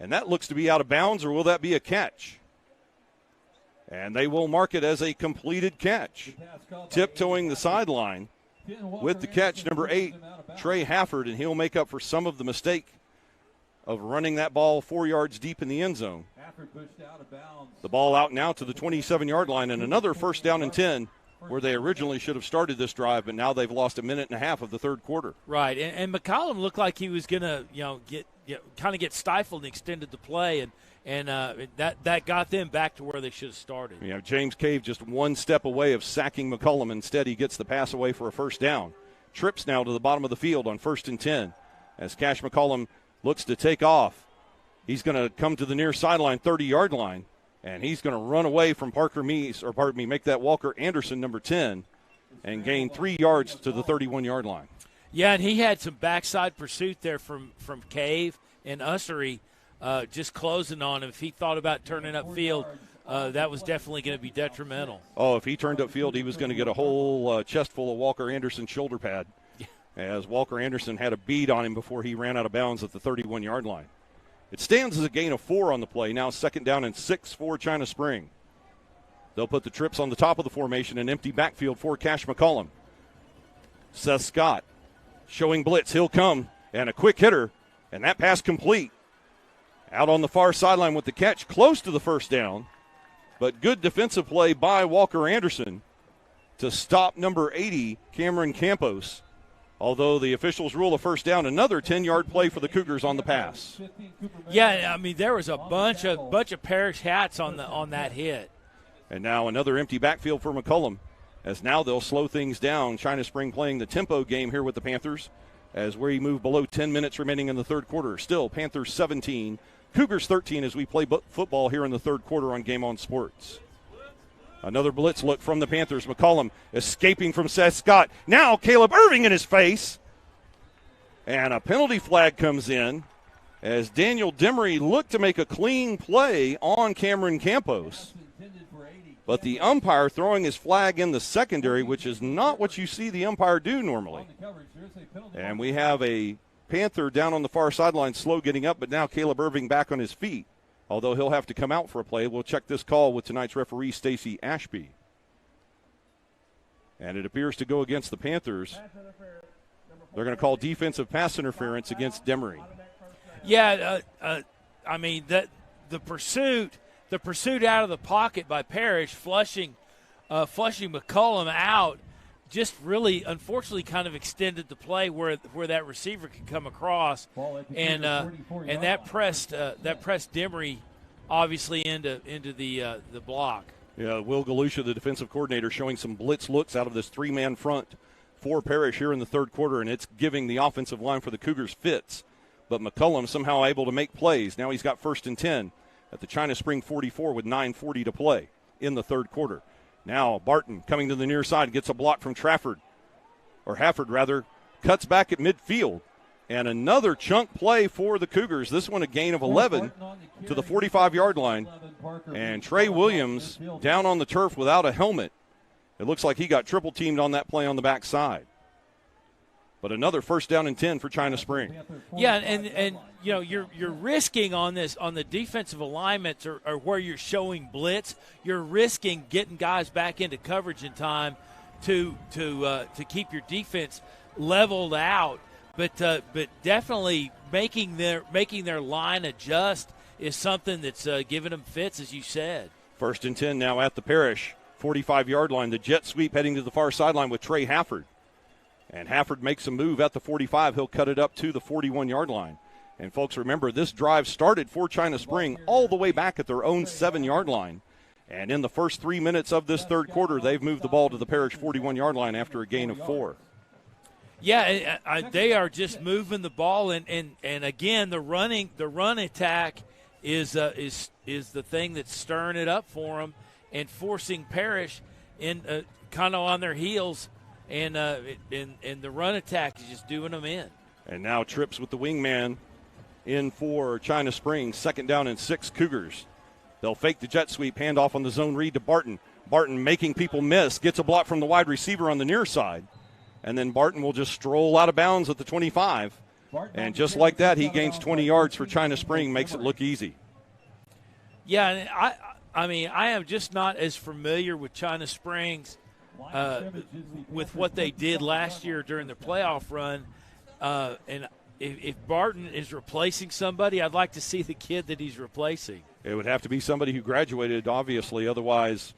and that looks to be out of bounds, or will that be a catch? And they will mark it as a completed catch. Tiptoeing the sideline with the catch, number 8, Trey Hafford, and he'll make up for some of the mistake of running that ball 4 yards deep in the end zone. The ball out now to the 27-yard line, and another 1st down and 10, where they originally should have started this drive, but now they've lost a minute and a half of the third quarter. Right, and McCollum looked like he was going to, get stifled and extended the play, and that got them back to where they should have started. James Cave just one step away of sacking McCollum. Instead, he gets the pass away for a 1st down. Trips now to the bottom of the field on 1st and 10 as Cash McCollum looks to take off. He's going to come to the near sideline, 30-yard line, and he's going to run away from make that Walker Anderson, number 10, and gain 3 yards to the 31-yard line. Yeah, and he had some backside pursuit there from Cave and Ussery just closing on him. If he thought about turning upfield, that was definitely going to be detrimental. Oh, if he turned upfield, he was going to get a whole chest full of Walker Anderson shoulder pad, as Walker Anderson had a bead on him before he ran out of bounds at the 31-yard line. It stands as a gain of 4 on the play. Now 2nd down and 6 for China Spring. They'll put the trips on the top of the formation, an empty backfield for Cash McCollum. Seth Scott showing blitz. He'll come, and a quick hitter, and that pass complete. Out on the far sideline with the catch, close to the 1st down, but good defensive play by Walker Anderson to stop number 80, Cameron Campos. Although the officials rule a 1st down, another 10-yard play for the Cougars on the pass. Yeah, I mean, there was a bunch of Parish hats on that hit. And now another empty backfield for McCollum, as now they'll slow things down. China Spring playing the tempo game here with the Panthers, as we move below 10 minutes remaining in the third quarter. Still, Panthers 17, Cougars 13 as we play football here in the third quarter on Game On Sports. Another blitz look from the Panthers. McCollum escaping from Seth Scott. Now Caleb Irving in his face. And a penalty flag comes in as Daniel Demery looked to make a clean play on Cameron Campos. But the umpire throwing his flag in the secondary, which is not what you see the umpire do normally. And we have a Panther down on the far sideline, slow getting up, but now Caleb Irving back on his feet. Although he'll have to come out for a play. We'll check this call with tonight's referee, Stacy Ashby. And it appears to go against the Panthers. They're going to call defensive pass interference against Demery. Yeah, I mean, the pursuit out of the pocket by Parish, flushing McCollum out, just really, unfortunately, kind of extended the play where that receiver could come across, and that pressed Demery obviously into the block. Yeah, Will Galusha, the defensive coordinator, showing some blitz looks out of this 3-man front for Parish here in the third quarter, and it's giving the offensive line for the Cougars fits. But McCollum somehow able to make plays. Now he's got 1st and 10 at the China Spring 44 with 9:40 to play in the third quarter. Now Barton coming to the near side, gets a block from Hafford, cuts back at midfield. And another chunk play for the Cougars. This one a gain of 11 to the 45-yard line. And Trey Williams down on the turf without a helmet. It looks like he got triple teamed on that play on the backside. But another 1st down and 10 for China Spring. Yeah, and you know, you're risking on the defensive alignments or where you're showing blitz, you're risking getting guys back into coverage in time to keep your defense leveled out. But definitely making their line adjust is something that's giving them fits, as you said. 1st and 10 now at the Parish 45-yard line. The jet sweep heading to the far sideline with Trey Hafford. And Hafford makes a move at the 45. He'll cut it up to the 41-yard line. And, folks, remember, this drive started for China Spring all the way back at their own 7-yard line. And in the first 3 minutes of this third quarter, they've moved the ball to the Parish 41-yard line after a gain of 4. Yeah, they are just moving the ball, and again, the run attack is the thing that's stirring it up for them. and forcing Parish in kind of on their heels, and the run attack is just doing them in. And now trips with the wingman in for China Springs. 2nd down and 6 Cougars. They'll fake the jet sweep, handoff on the zone read to Barton. Barton making people miss, gets a block from the wide receiver on the near side. And then Barton will just stroll out of bounds at the 25. And just like that, he gains 20 yards for China Spring, makes it look easy. Yeah, and I mean, I am just not as familiar with China Springs with what they did last year during the playoff run. And if Barton is replacing somebody, I'd like to see the kid that he's replacing. It would have to be somebody who graduated, obviously. Otherwise,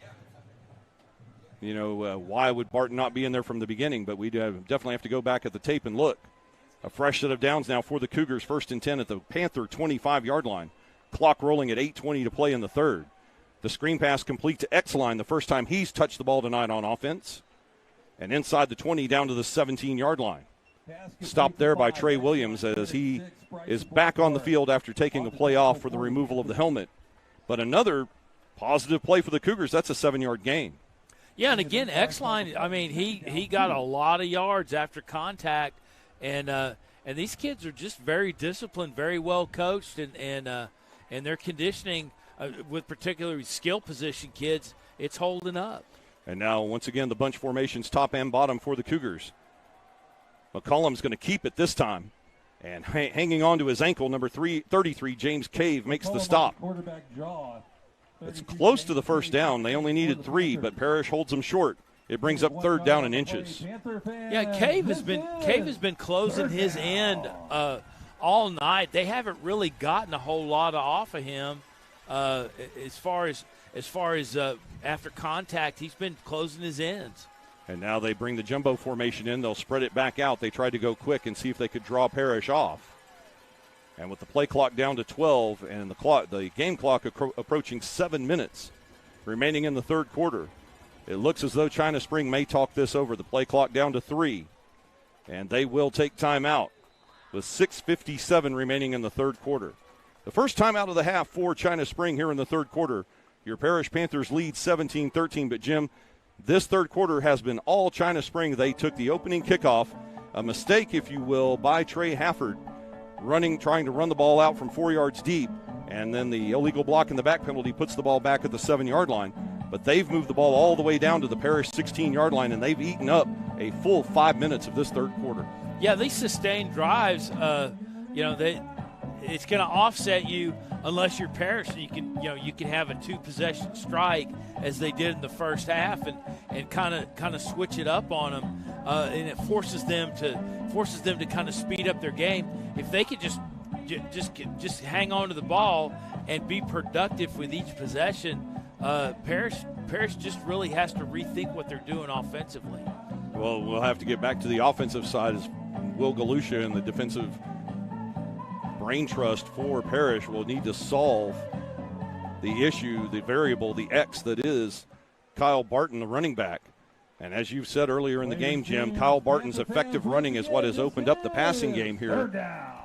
why would Barton not be in there from the beginning? But we definitely have to go back at the tape and look. A fresh set of downs now for the Cougars. 1st and 10 at the Panther 25-yard line. Clock rolling at 8:20 to play in the 3rd. The screen pass complete to X-Line, the first time he's touched the ball tonight on offense. And inside the 20 down to the 17-yard line. Stopped there by Trey Williams as he is back on the field after taking a play off for the removal of the helmet. But another positive play for the Cougars. That's a 7-yard gain. Yeah, and again, X-Line, I mean, he got a lot of yards after contact. And these kids are just very disciplined, very well coached, and their conditioning, with particularly skill position kids, it's holding up. And now, once again, the bunch formations top and bottom for the Cougars. McCollum's going to keep it this time. And hanging on to his ankle, number 33, James Cave, makes the stop. It's close to the first down. They only needed 3, but Parish holds them short. It brings up 3rd down and inches. Yeah, Cave has been closing his end all night. They haven't really gotten a whole lot off of him as far as after contact. He's been closing his ends. And now they bring the jumbo formation in. They'll spread it back out. They tried to go quick and see if they could draw Parish off. And with the play clock down to 12 and the game clock approaching 7 minutes remaining in the 3rd quarter, it looks as though China Spring may talk this over. The play clock down to 3. And they will take timeout with 6:57 remaining in the 3rd quarter. The first time out of the half for China Spring here in the 3rd quarter. Your Parish Panthers lead 17-13. But, Jim, this 3rd quarter has been all China Spring. They took the opening kickoff, a mistake, if you will, by Trey Hafford, trying to run the ball out from 4 yards deep. And then the illegal block in the back penalty puts the ball back at the 7-yard line. But they've moved the ball all the way down to the Parish 16-yard line, and they've eaten up a full 5 minutes of this 3rd quarter. Yeah, these sustained drives, it's going to offset you unless you're Parish. You can have a 2-possession strike as they did in the first half, and kind of switch it up on them, and it forces them to kind of speed up their game. If they could just hang on to the ball and be productive with each possession. Parish just really has to rethink what they're doing offensively. Well, we'll have to get back to the offensive side as Will Galusha and the defensive brain trust for Parish will need to solve the issue, the variable, the X that is Kyle Barton, the running back. And as you've said earlier in the game, Jim, Kyle Barton's effective running is what has opened up the passing game here.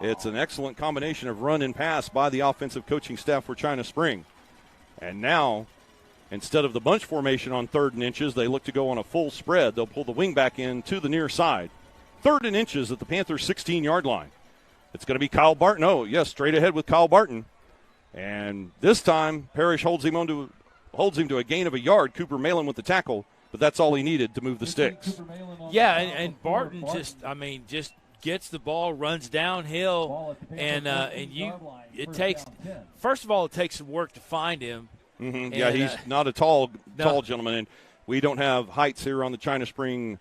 It's an excellent combination of run and pass by the offensive coaching staff for China Spring. And now, instead of the bunch formation on 3rd and inches, they look to go on a full spread. They'll pull the wing back in to the near side. 3rd and inches at the Panthers' 16-yard line. It's going to be Kyle Barton. Oh, yes, straight ahead with Kyle Barton. And this time, Parish holds him to a gain of a yard. Cooper Malin with the tackle, but that's all he needed to move the sticks. Yeah, and Barton just gets the ball, runs downhill, it takes some work to find him. Mm-hmm. Yeah, he's not a tall gentleman, and we don't have heights here on the China Spring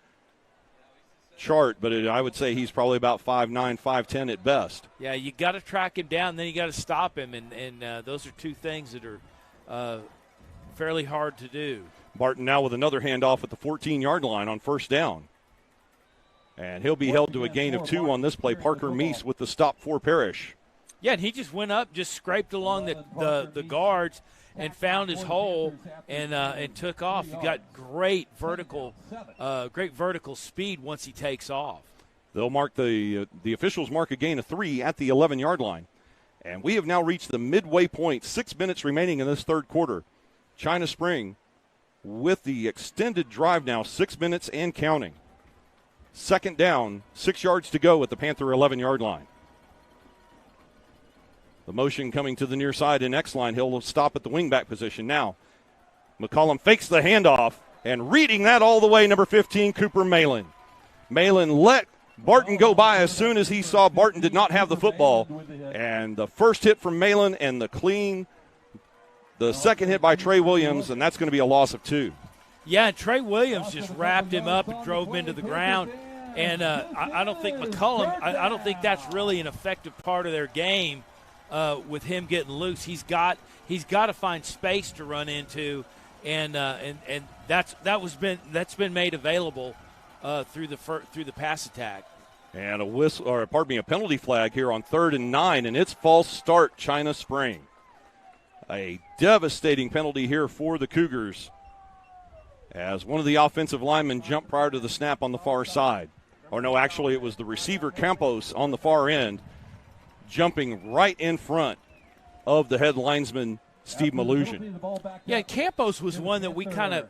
chart, but I would say he's probably about 5'9", 5'10" at best. Yeah, you got to track him down, then you got to stop him, and those are two things that are fairly hard to do. Barton now with another handoff at the 14-yard line on 1st down. And he'll be held to a gain of 2 on this play. Parker Meese with the stop for Parish. Yeah, and he just went up, just scraped along the guards and found his hole and took off. He got great vertical speed once he takes off. They'll mark the officials mark a gain of 3 at the 11-yard line. And we have now reached the midway point. 6 minutes remaining in this 3rd quarter. China Spring with the extended drive now, 6 minutes and counting. Second down, 6 yards to go at the Panther 11-yard line. The motion coming to the near side in X line. He'll stop at the wingback position. Now, McCollum fakes the handoff, and reading that all the way, number 15, Cooper Malin. Malin let Barton go by as soon as he saw Barton did not have the football. And the first hit from Malin and the second hit by Trey Williams, and that's going to be a loss of 2. Yeah, and Trey Williams just wrapped him up and drove him into the ground. And I don't think McCollum, I don't think that's really an effective part of their game with him getting loose. He's got to find space to run into, and that's been made available through the pass attack. And a penalty flag here on 3rd and 9, and it's false start, China Spring. A devastating penalty here for the Cougars as one of the offensive linemen jumped prior to the snap on the far side. Or no, actually it was the receiver Campos on the far end jumping right in front of the head lineman Steve Malusian. Yeah, Campos was one that we kind of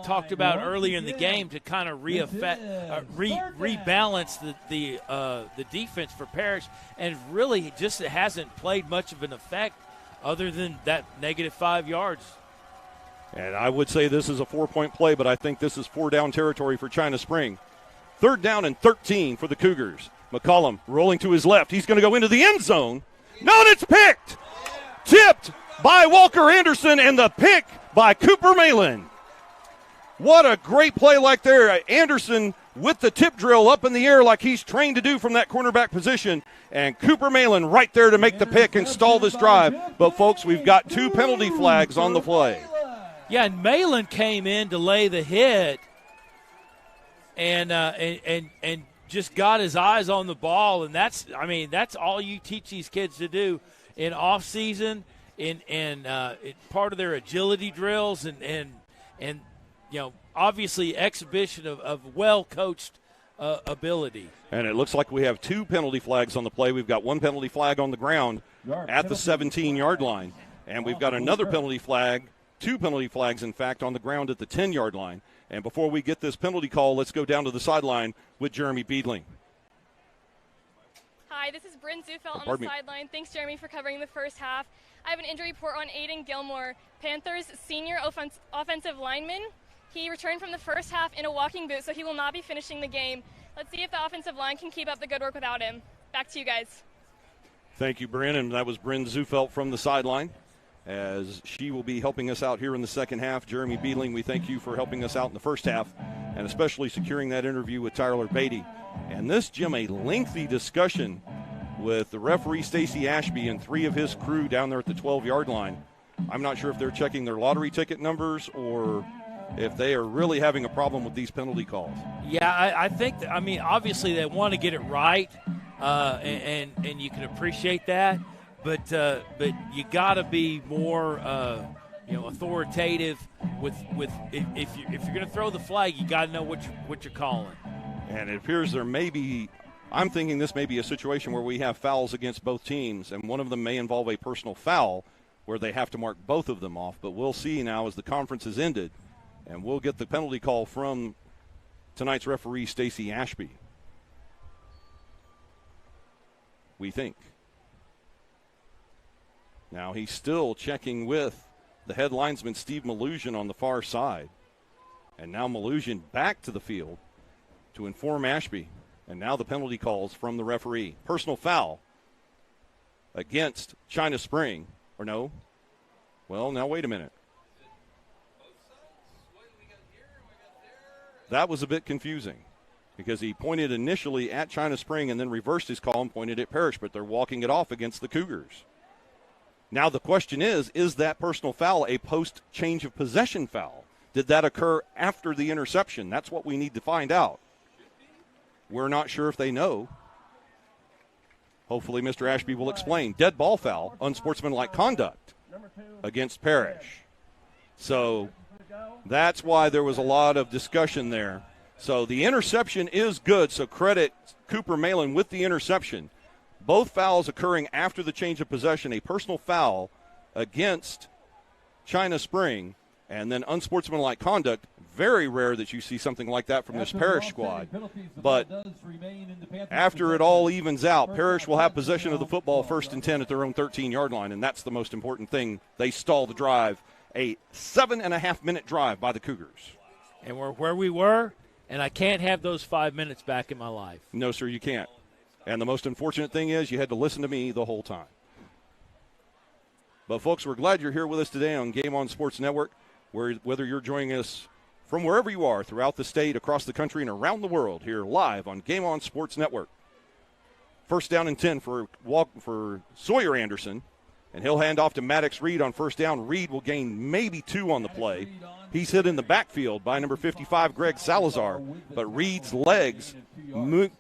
talked about earlier in the game to kind of rebalance the defense for Parish, and really just it hasn't played much of an effect other than that -5 yards. And I would say this is a 4-point play, but I think this is 4-down territory for China Spring. 3rd down and 13 for the Cougars. McCollum rolling to his left. He's going to go into the end zone. No, and it's picked. Tipped by Walker Anderson, and the pick by Cooper Malin. What a great play like there. Anderson with the tip drill up in the air like he's trained to do from that cornerback position. And Cooper Malin right there to make the pick and stall this drive. But, folks, we've got 2 penalty flags on the play. Yeah, and Malin came in to lay the hit and just got his eyes on the ball. And that's all you teach these kids to do in off season, in part of their agility drills, and obviously exhibition of well-coached ability. And it looks like we have 2 penalty flags on the play. We've got 1 penalty flag on the ground at the 17-yard line, and we've got another penalty flag, 2 penalty flags, in fact, on the ground at the 10-yard line. And before we get this penalty call, let's go down to the sideline with Jeremy Beedling. Hi, this is Bryn Zufelt on the sideline. Thanks, Jeremy, for covering the first half. I have an injury report on Aiden Gilmore, Panthers' senior offensive lineman. He returned from the first half in a walking boot, so he will not be finishing the game. Let's see if the offensive line can keep up the good work without him. Back to you guys. Thank you, Bryn. And that was Bryn Zufelt from the sideline, as she will be helping us out here in the second half. Jeremy Beedling, we thank you for helping us out in the first half, and especially securing that interview with Tyler Beatty. And this, Jim, a lengthy discussion with the referee Stacey Ashby and 3 of his crew down there at the 12-yard line. I'm not sure if they're checking their lottery ticket numbers or if they are really having a problem with these penalty calls. Yeah, I think obviously they want to get it right, and you can appreciate that, but you got to be more authoritative with if you're going to throw the flag, you got to know what you're calling. And it appears I'm thinking this may be a situation where we have fouls against both teams, and one of them may involve a personal foul where they have to mark both of them off. But we'll see now as the conference has ended, and we'll get the penalty call from tonight's referee, Stacey Ashby. We think. Now he's still checking with the head linesman, Steve Malusian, on the far side. And now Malusian back to the field to inform Ashby. And now the penalty calls from the referee. Personal foul against China Spring. Or no? Well, now wait a minute. That was a bit confusing because he pointed initially at China Spring and then reversed his call and pointed at Parish, but they're walking it off against the Cougars. Now the question is that personal foul a post-change of possession foul? Did that occur after the interception? That's what we need to find out. We're not sure if they know. Hopefully Mr. Ashby will explain. Dead ball foul, unsportsmanlike conduct against Parish. So that's why there was a lot of discussion there. So the interception is good, so credit Cooper Malin with the interception. Both fouls occurring after the change of possession, a personal foul against China Spring, And then unsportsmanlike conduct, very rare that you see something like that from this Parish squad. But after it all evens out, Parish will have possession of the football 1st and 10 at their own 13-yard line, and that's the most important thing. They stall the drive, a 7.5-minute drive by the Cougars. And we're where we were, and I can't have those 5 minutes back in my life. No, sir, you can't. And the most unfortunate thing is you had to listen to me the whole time. But, folks, we're glad you're here with us today on Game On Sports Network, whether you're joining us from wherever you are throughout the state, across the country, and around the world, here live on Game On Sports Network. 1st down and 10 for Sawyer Anderson, and he'll hand off to Maddox Reed on 1st down. Reed will gain maybe 2 on the play. He's hit in the backfield by number 55, Greg Salazar, but Reed's legs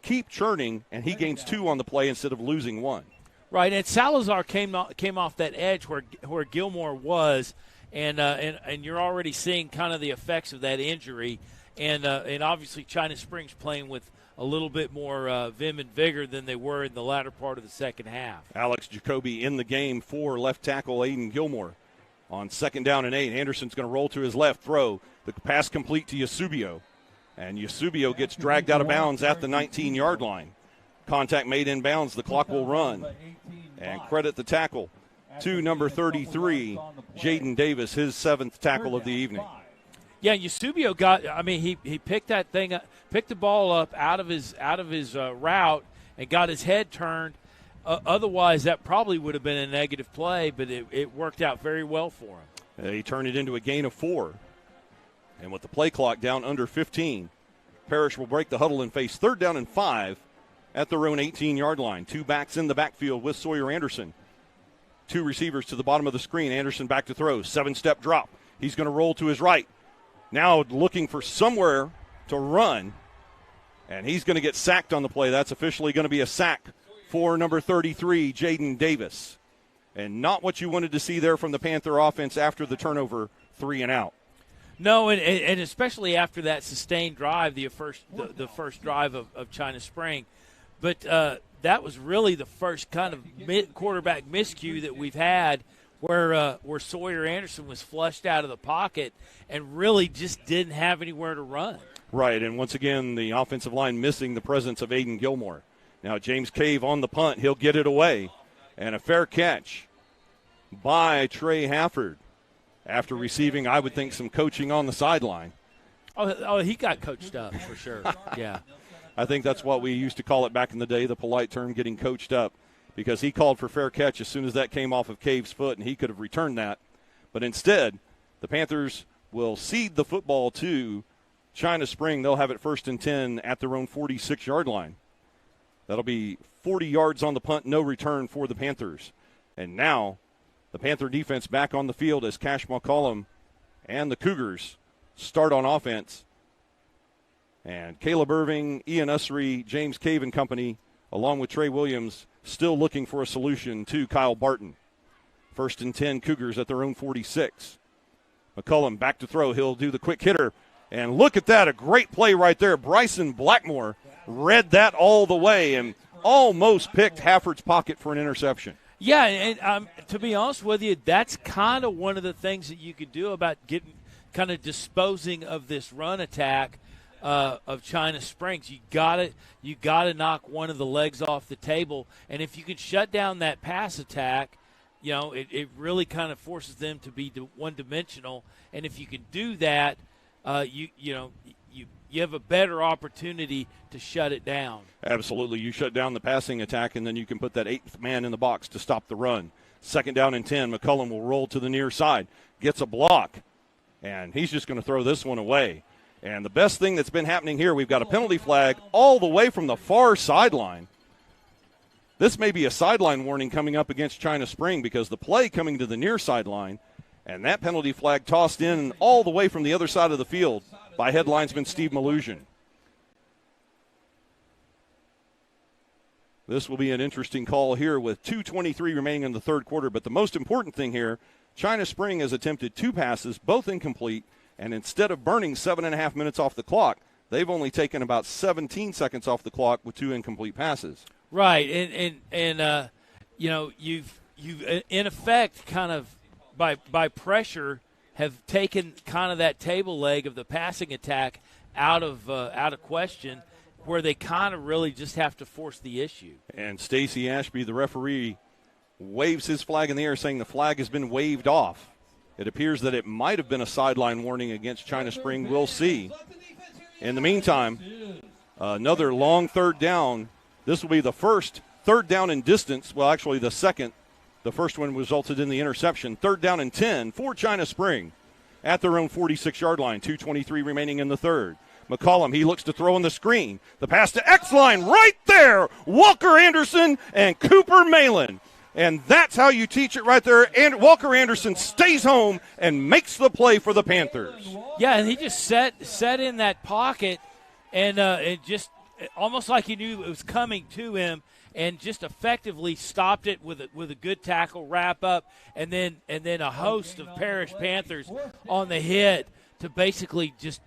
keep churning, and he gains 2 on the play instead of losing 1. Right, and Salazar came off that edge where Gilmore was, and you're already seeing kind of the effects of that injury, and obviously China Springs playing with a little bit more vim and vigor than they were in the latter part of the second half. Alex Jacoby in the game for left tackle Aiden Gilmore. On 2nd down and 8, Anderson's going to roll to his left, throw. The pass complete to Yasubio, and Yasubio gets dragged out of bounds at the 19-yard line. Contact made in bounds, the clock will run. And credit the tackle to number 33, Jaden Davis, his 7th tackle of the evening. Yeah, Eusebio he picked that thing up, picked the ball up out of his route and got his head turned. Otherwise, that probably would have been a negative play, but it worked out very well for him. He turned it into a gain of 4. And with the play clock down under 15, Parish will break the huddle and face 3rd down and 5 at their own 18-yard line. 2 backs in the backfield with Sawyer Anderson. 2 receivers to the bottom of the screen. Anderson back to throw. 7-step drop. He's going to roll to his right. Now looking for somewhere to run. And he's going to get sacked on the play. That's officially going to be a sack for number 33, Jaden Davis. And not what you wanted to see there from the Panther offense after the turnover, 3 and out. No, and especially after that sustained drive, the first drive of China Spring. But that was really the first kind of quarterback miscue that we've had where Sawyer Anderson was flushed out of the pocket and really just didn't have anywhere to run. Right, and once again, the offensive line missing the presence of Aiden Gilmore. Now James Cave on the punt. He'll get it away. And a fair catch by Trey Hafford after receiving, I would think, some coaching on the sideline. Oh, he got coached up for sure, yeah. I think that's what we used to call it back in the day, the polite term, getting coached up, because he called for fair catch as soon as that came off of Cave's foot, and he could have returned that. But instead, the Panthers will cede the football to China Spring. They'll have it 1st and 10 at their own 46-yard line. That'll be 40 yards on the punt, no return for the Panthers. And now the Panther defense back on the field as Cash McCollum and the Cougars start on offense. And Caleb Irving, Ian Ussery, James Cave and company, along with Trey Williams, still looking for a solution to Kyle Barton. 1st and 10, Cougars at their own 46. McCollum back to throw. He'll do the quick hitter. And look at that, a great play right there. Bryson Blackmore read that all the way and almost picked Hafford's pocket for an interception. Yeah, and to be honest with you, that's kind of one of the things that you could do about kind of disposing of this run attack of China Springs. You gotta knock one of the legs off the table, and if you can shut down that pass attack, it really kind of forces them to be one-dimensional. And if you can do that, you have a better opportunity to shut it down. Absolutely. You shut down the passing attack, and then you can put that 8th man in the box to stop the run. 2nd down and 10. McCullum will roll to the near side, gets a block, and he's just going to throw this one away. And the best thing that's been happening here, we've got a penalty flag all the way from the far sideline. This may be a sideline warning coming up against China Spring because the play coming to the near sideline, and that penalty flag tossed in all the way from the other side of the field by head linesman Steve Malusian. This will be an interesting call here with 2:23 remaining in the third quarter. But the most important thing here, China Spring has attempted 2 passes, both incomplete, and instead of burning 7.5 minutes off the clock, they've only taken about 17 seconds off the clock with 2 incomplete passes. Right, and you've in effect kind of by pressure have taken kind of that table leg of the passing attack out of question, where they kind of really just have to force the issue. And Stacy Ashby, the referee, waves his flag in the air, saying the flag has been waved off. It appears that it might have been a sideline warning against China Spring. We'll see. In the meantime, another long third down. This will be the first third down in distance. Well, actually the second. The first one resulted in the interception. Third down and 10 for China Spring at their own 46-yard line. 2:23 remaining in the third. McCollum, he looks to throw on the screen. The pass to X-line right there. Walker Anderson and Cooper Malin. And that's how you teach it right there. And Walker Anderson stays home and makes the play for the Panthers. Yeah, and he just set in that pocket and it just almost like he knew it was coming to him, and just effectively stopped it with a good tackle, wrap up, and then a host of Parish Panthers on the hit to basically just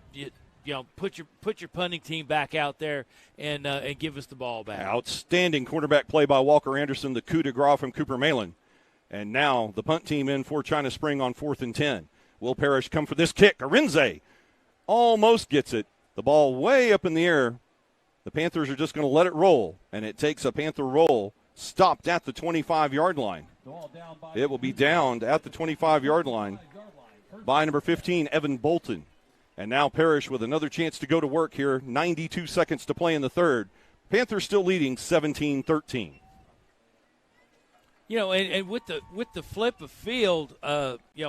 put your punting team back out there and give us the ball back. Outstanding quarterback play by Walker Anderson, the coup de grace from Cooper Malin. And now the punt team in for China Spring on 4th and 10. Will Parish come for this kick? Arinze almost gets it. The ball way up in the air. The Panthers are just going to let it roll, and it takes a Panther roll stopped at the 25-yard line. It will be downed at the 25-yard line by number 15, Evan Bolton. And now Parish with another chance to go to work here. 92 seconds to play in the third. Panthers still leading 17-13. And with the flip of field,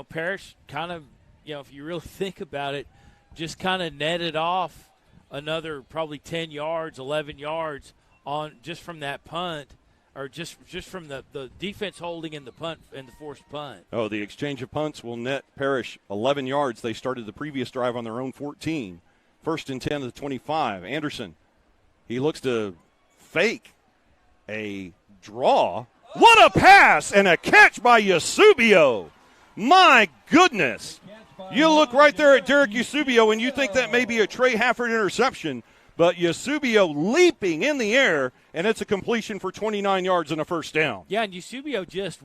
Parish kind of, if you really think about it, just kind of netted off another probably 10 yards, 11 yards on just from that punt, or just from the defense holding in the punt and the forced punt. Oh, the exchange of punts will net Parish 11 yards. They started the previous drive on their own 14. 1st and 10 to the 25. Anderson, he looks to fake a draw. What a pass and a catch by Eusebio. My goodness. You look right there at Derek Eusebio and you think that may be a Trey Hafford interception, but Eusebio leaping in the air, and it's a completion for 29 yards and a first down. Yeah, and Eusebio just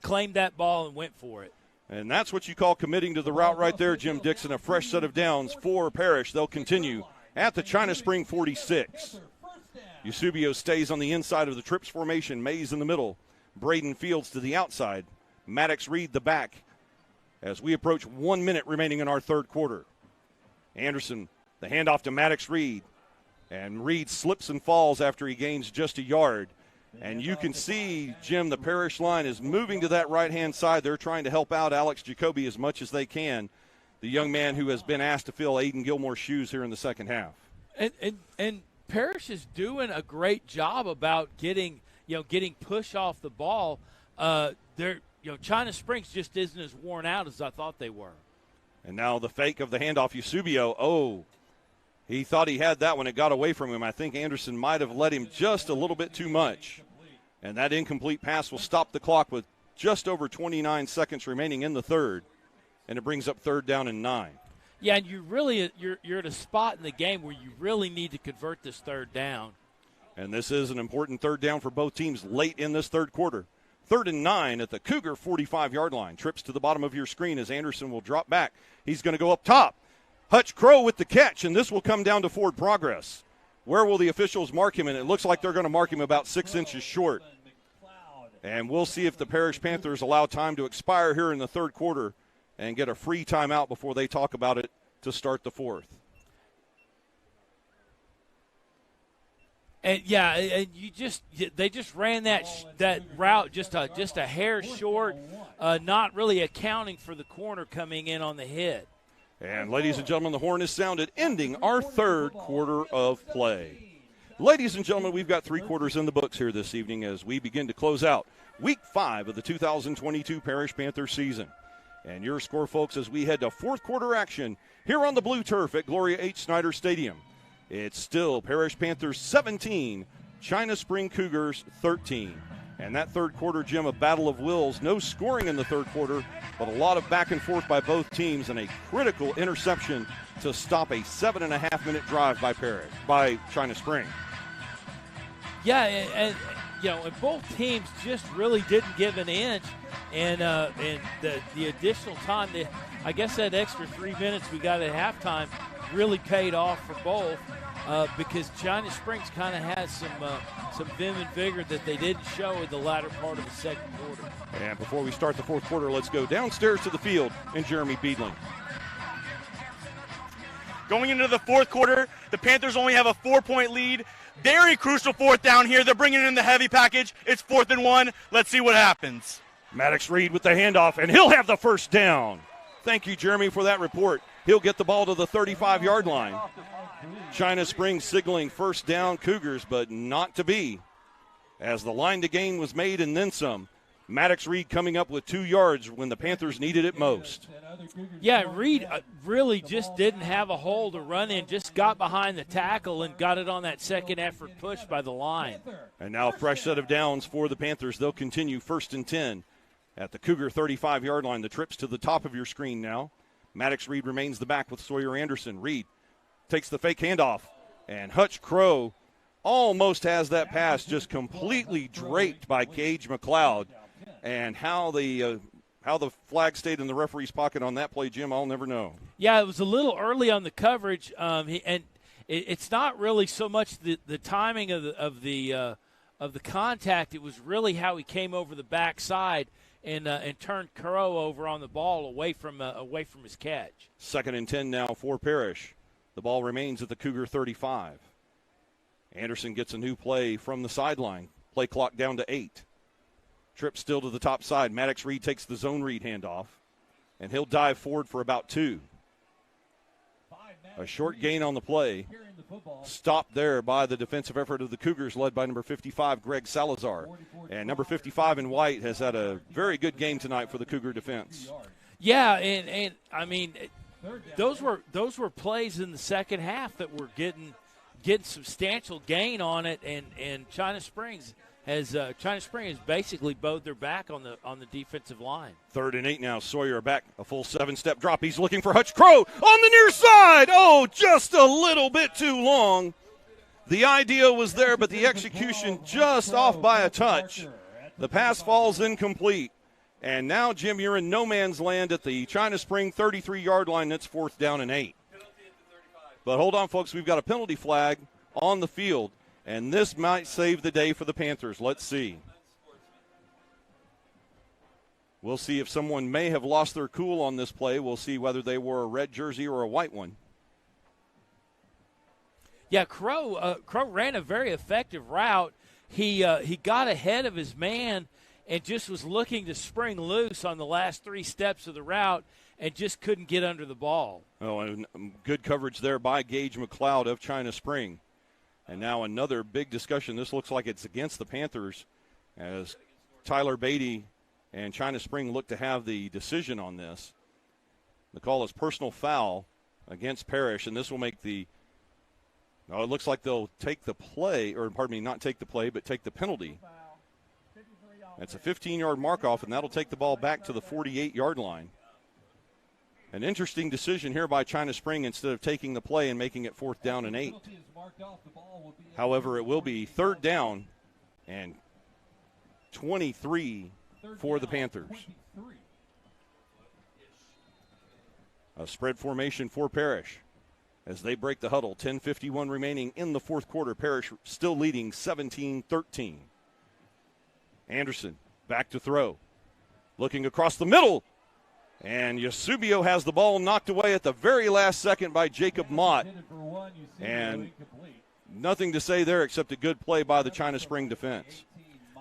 claimed that ball and went for it. And that's what you call committing to the route right there, Jim Dixon. A fresh set of downs for Parish. They'll continue at the China Spring 46. Eusebio stays on the inside of the trips formation. Mays in the middle. Braden Fields to the outside. Maddox Reed the back. As we approach 1 minute remaining in our third quarter. Anderson, the handoff to Maddox Reed. And Reed slips and falls after he gains just a yard. And you can see, Jim, the Parish line is moving to that right-hand side. They're trying to help out Alex Jacoby as much as they can, the young man who has been asked to fill Aiden Gilmore's shoes here in the second half. And Parish is doing a great job about getting push off the ball. China Springs just isn't as worn out as I thought they were. And now the fake of the handoff, Eusebio. Oh, he thought he had that one. It got away from him. I think Anderson might have let him just a little bit too much. And that incomplete pass will stop the clock with just over 29 seconds remaining in the third. And it brings up 3rd down and 9. Yeah, and you're at a spot in the game where you really need to convert this 3rd down. And this is an important 3rd down for both teams late in this third quarter. 3rd and 9 at the Cougar 45-yard line. Trips to the bottom of your screen as Anderson will drop back. He's going to go up top. Hutch Crow with the catch, and this will come down to forward progress. Where will the officials mark him? And it looks like they're going to mark him about 6 inches short. And we'll see if the Parish Panthers allow time to expire here in the third quarter and get a free timeout before they talk about it to start the fourth. And they just ran that route just a hair short, not really accounting for the corner coming in on the hit. And ladies and gentlemen, the horn is sounded, ending our third quarter of play. Ladies and gentlemen, we've got 3 quarters in the books here this evening as we begin to close out Week 5 of the 2022 Parish Panthers season. And your score, folks, as we head to fourth quarter action here on the blue turf at Gloria H. Snyder Stadium. It's still Parish Panthers 17, China Spring Cougars 13. And that third quarter, Jim, a battle of wills. No scoring in the third quarter, but a lot of back and forth by both teams and a critical interception to stop a 7.5-minute drive by China Spring. Yeah, and both teams just really didn't give an inch, and the additional time, I guess that extra 3 minutes we got at halftime really paid off for both, because China Springs kind of has some vim and vigor that they didn't show in the latter part of the second quarter. And before we start the fourth quarter, let's go downstairs to the field and Jeremy Beadling. Going into the fourth quarter, the Panthers only have a 4-point lead. Very crucial fourth down here. They're bringing in the heavy package. It's 4th and 1. Let's see what happens. Maddox Reed with the handoff, and he'll have the first down. Thank you, Jeremy, for that report. He'll get the ball to the 35-yard line. China Springs signaling first down Cougars, but not to be, as the line to gain was made and then some. Maddox Reed coming up with 2 yards when the Panthers needed it most. Yeah, Reed really just didn't have a hole to run in, just got behind the tackle and got it on that second effort push by the line. And now fresh set of downs for the Panthers. They'll continue 1st and 10 at the Cougar 35-yard line. The trips to the top of your screen now. Maddox Reed remains the back with Sawyer Anderson. Reed takes the fake handoff, and Hutch Crow almost has that pass just completely draped by Gage McLeod. And how the flag stayed in the referee's pocket on that play, Jim, I'll never know. Yeah, it was a little early on the coverage, and it's not really so much the timing of the contact. It was really how he came over the backside and turned Crow over on the ball away from his catch. 2nd and 10 now for Parish. The ball remains at the Cougar 35. Anderson gets a new play from the sideline. Play clock down to 8. Trip still to the top side. Maddox Reed takes the zone read handoff, and he'll dive forward for about 2. A short gain on the play. Stopped there by the defensive effort of the Cougars, led by number 55, Greg Salazar. And number 55 in white has had a very good game tonight for the Cougar defense. Yeah, and I mean, those were plays in the second half that were getting substantial gain on it, and China Springs has basically bowed their back on the defensive line. 3rd and 8 now. Sawyer back, a full 7-step drop. He's looking for Hutch Crow on the near side. Oh, just a little bit too long. The idea was there, but the execution just off by a touch. The pass falls incomplete. And now, Jim, you're in no man's land at the China Spring 33-yard line. That's 4th down and 8. But hold on, folks. We've got a penalty flag on the field. And this might save the day for the Panthers. Let's see. We'll see if someone may have lost their cool on this play. We'll see whether they wore a red jersey or a white one. Yeah, Crow ran a very effective route. He got ahead of his man and just was looking to spring loose on the last 3 steps of the route and just couldn't get under the ball. Oh, and good coverage there by Gage McLeod of China Spring. And now another big discussion. This looks like it's against the Panthers as Tyler Beatty and China Spring look to have the decision on this. The call is personal foul against Parish, and this will make it looks like they'll take the play, or pardon me, not take the play, but take the penalty. That's a 15-yard mark-off, and that'll take the ball back to the 48-yard line. An interesting decision here by China Spring instead of taking the play and making it 4th down and 8. However, it will be 3rd down and 23 for the Panthers. A spread formation for Parish as they break the huddle. 10:51 remaining in the fourth quarter. Parish still leading 17-13. Anderson back to throw. Looking across the middle. And Yasubio has the ball knocked away at the very last second by Jacob Mott. And nothing to say there except a good play by the China Spring defense.